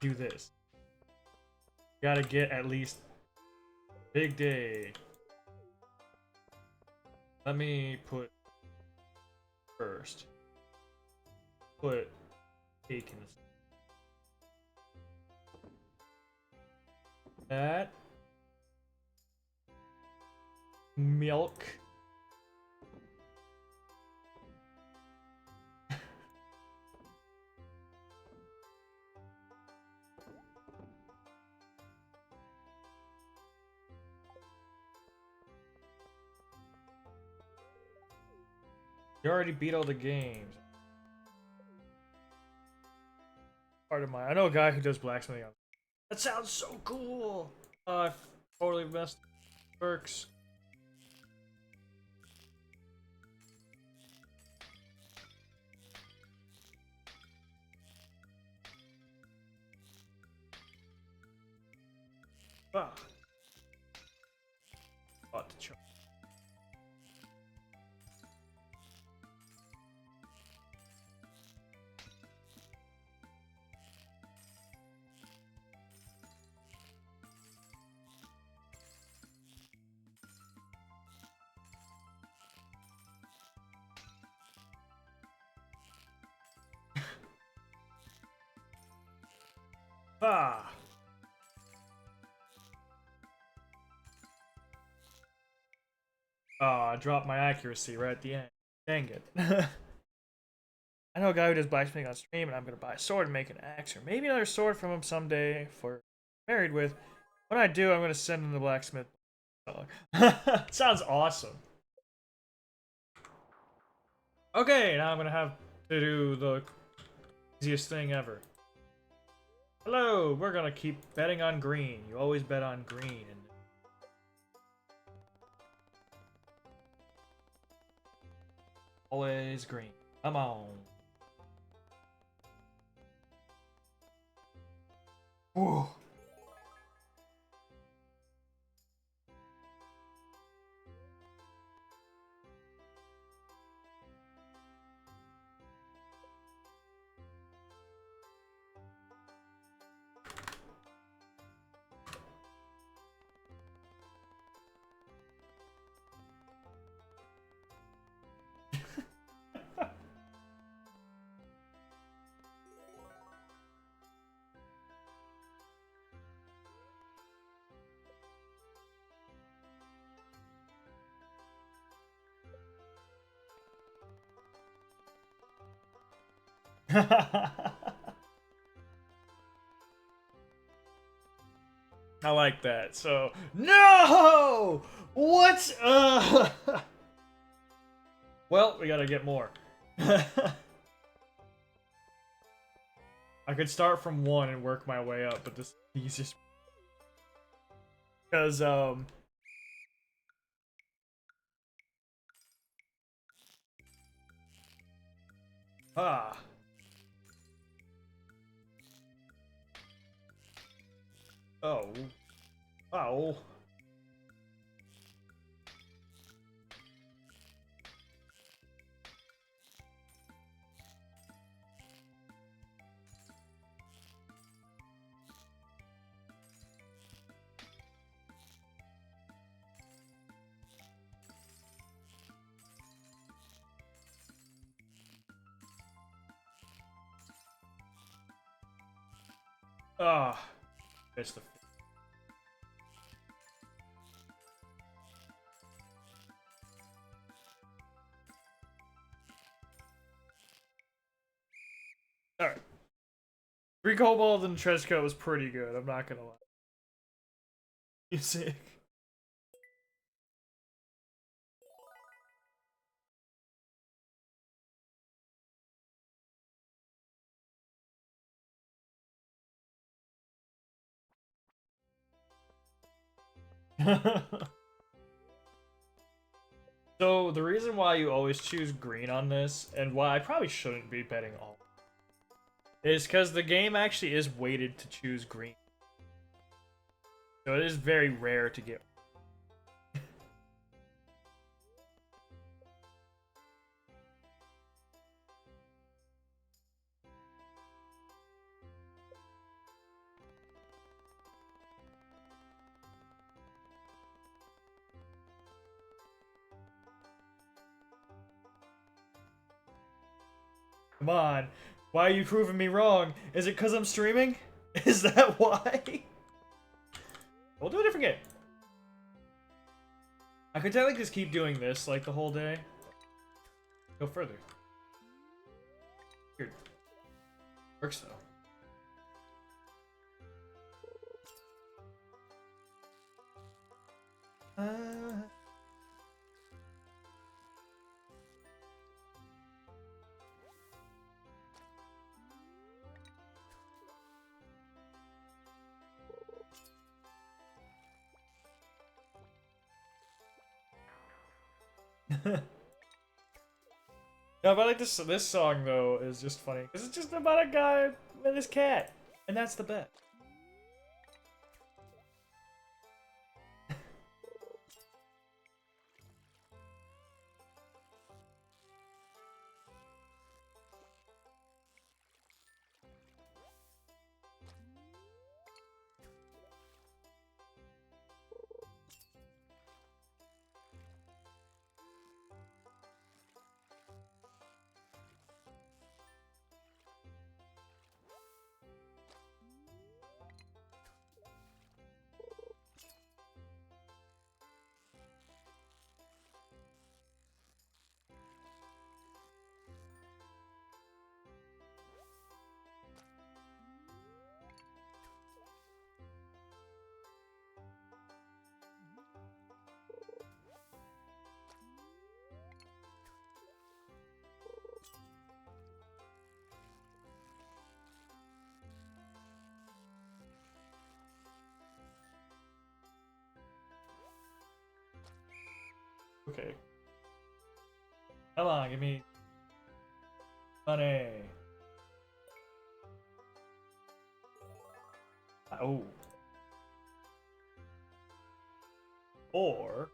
do this. Gotta get at least big day. Let me put first. Put cake in that. Milk. You already beat all the games. Part of my. I know a guy who does blacksmithing. That sounds so cool. I totally messed works. Ah. Bought the chunk. Ah. Oh, I dropped my accuracy right at the end. Dang it. I know a guy who does blacksmithing on stream, and I'm gonna buy a sword and make an axe, or maybe another sword from him someday for married with. When I do, I'm gonna send him the blacksmith. Sounds awesome. Okay, now I'm gonna have to do the easiest thing ever. Hello, we're gonna keep betting on green. You always bet on green. And always green. Come on. Whew. I like that. So, no! What? Well, we gotta get more. I could start from 1 and work my way up, but this is the easiest. Because, ah. Oh. Oh. Ah. Missed the. Alright. 3 kobold and trench coat was pretty good, I'm not gonna lie. You sick? So, the reason why you always choose green on this, and why I probably shouldn't be betting all, is because the game actually is weighted to choose green. So it is very rare to get. Come on. Why are you proving me wrong? Is it because I'm streaming? Is that why? We'll do a different game. I could technically just keep doing this like the whole day. Go further. Weird. Works though. No, but like this song though is just funny because it's just about a guy and his cat, and that's the best. Okay. Come on, give me money. Oh. Or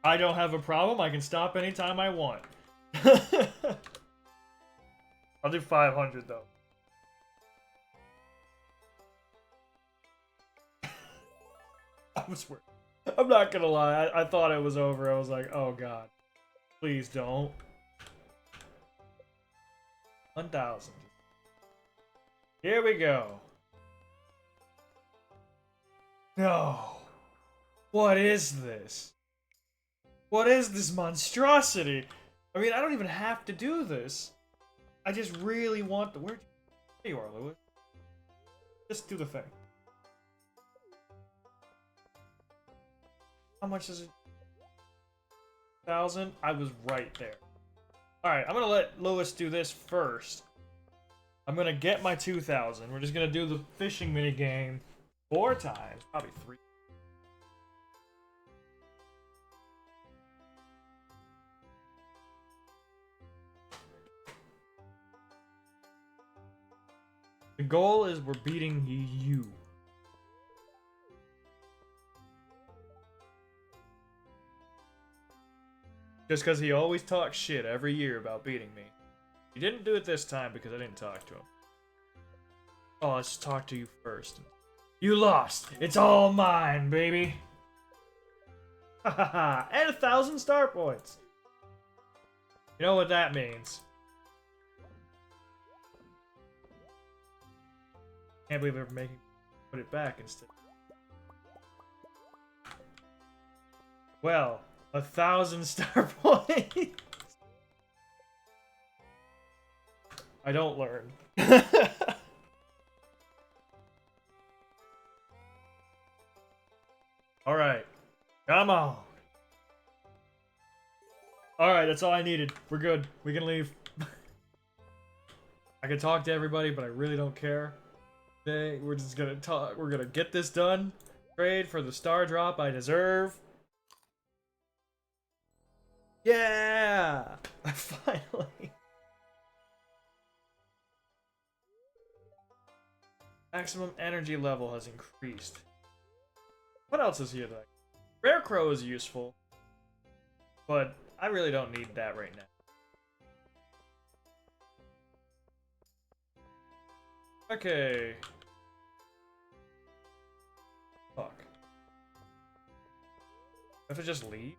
I don't have a problem. I can stop anytime I want. I'll do 500 though. I was worried. I'm not gonna lie. I thought it was over. I was like, oh god, please don't. 1,000. Here we go. No. What is this? What is this monstrosity? I mean, I don't even have to do this. I just really want the... There you are, Lewis. Just do the thing. How much is it? 1,000? I was right there. Alright, I'm gonna let Lewis do this first. I'm gonna get my 2,000. We're just gonna do the fishing minigame 4 times. Probably 3. The goal is we're beating you. Just because he always talks shit every year about beating me. He didn't do it this time because I didn't talk to him. Oh, let's talk to you first. You lost! It's all mine, baby! Hahaha! And 1,000 star points! You know what that means. Can't believe they're making put it back instead. Well, 1,000 star points. I don't learn. All right, come on. All right, that's all I needed. We're good. We can leave. I can talk to everybody, but I really don't care. Today, we're just gonna talk. We're gonna get this done. Trade for the star drop I deserve. Yeah! Finally. Maximum energy level has increased. What else is here that Rare Crow is useful, but I really don't need that right now. Okay. Fuck. I have to just leave?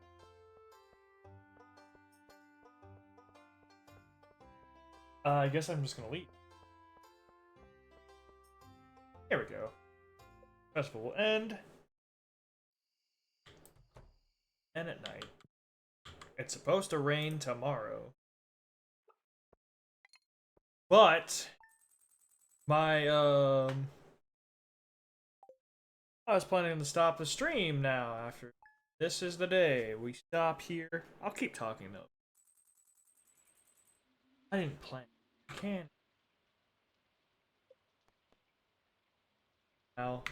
I guess I'm just gonna leave. There we go. Festival will end. And at night. It's supposed to rain tomorrow. But my I was planning to stop the stream now after this is the day. We stop here. I'll keep talking though. I didn't plan. I can't. Now.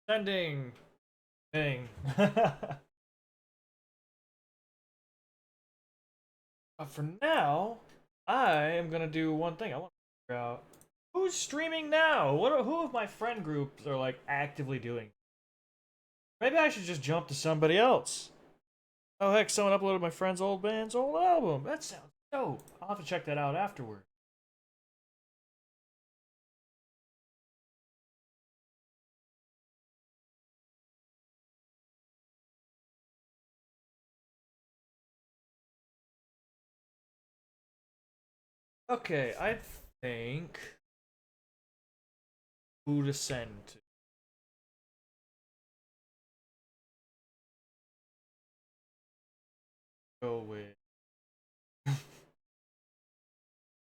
Sending thing. For now, I am gonna do one thing. I want to figure out who's streaming now. Who of my friend groups are like actively doing? Maybe I should just jump to somebody else. Oh heck, someone uploaded my friend's old band's old album. That sounds dope. I'll have to check that out afterward. Okay, I think who to send to. Go with.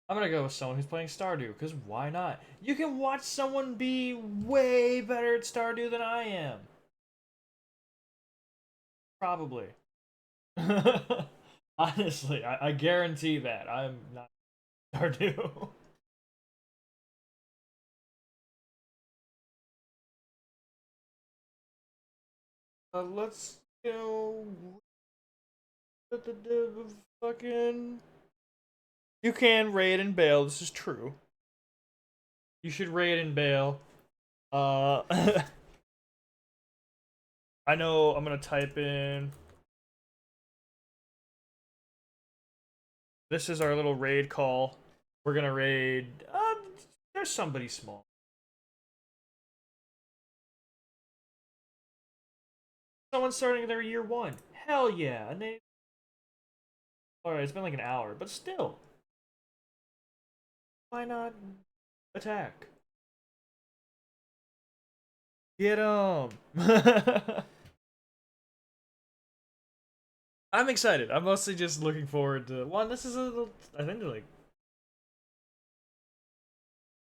I'm gonna go with someone who's playing Stardew, because why not? You can watch someone be way better at Stardew than I am. Probably. Honestly, I guarantee that. I'm not Stardew. Let's go. Fucking. You can raid and bail. This is true. You should raid and bail. I know. I'm gonna type in. This is our little raid call. We're gonna raid. There's somebody small. Someone's starting their year 1. Hell yeah. And they. Alright, it's been like an hour, but still. Why not attack? Get him! I'm excited. I'm mostly just looking forward to one. This is a little. I think they're like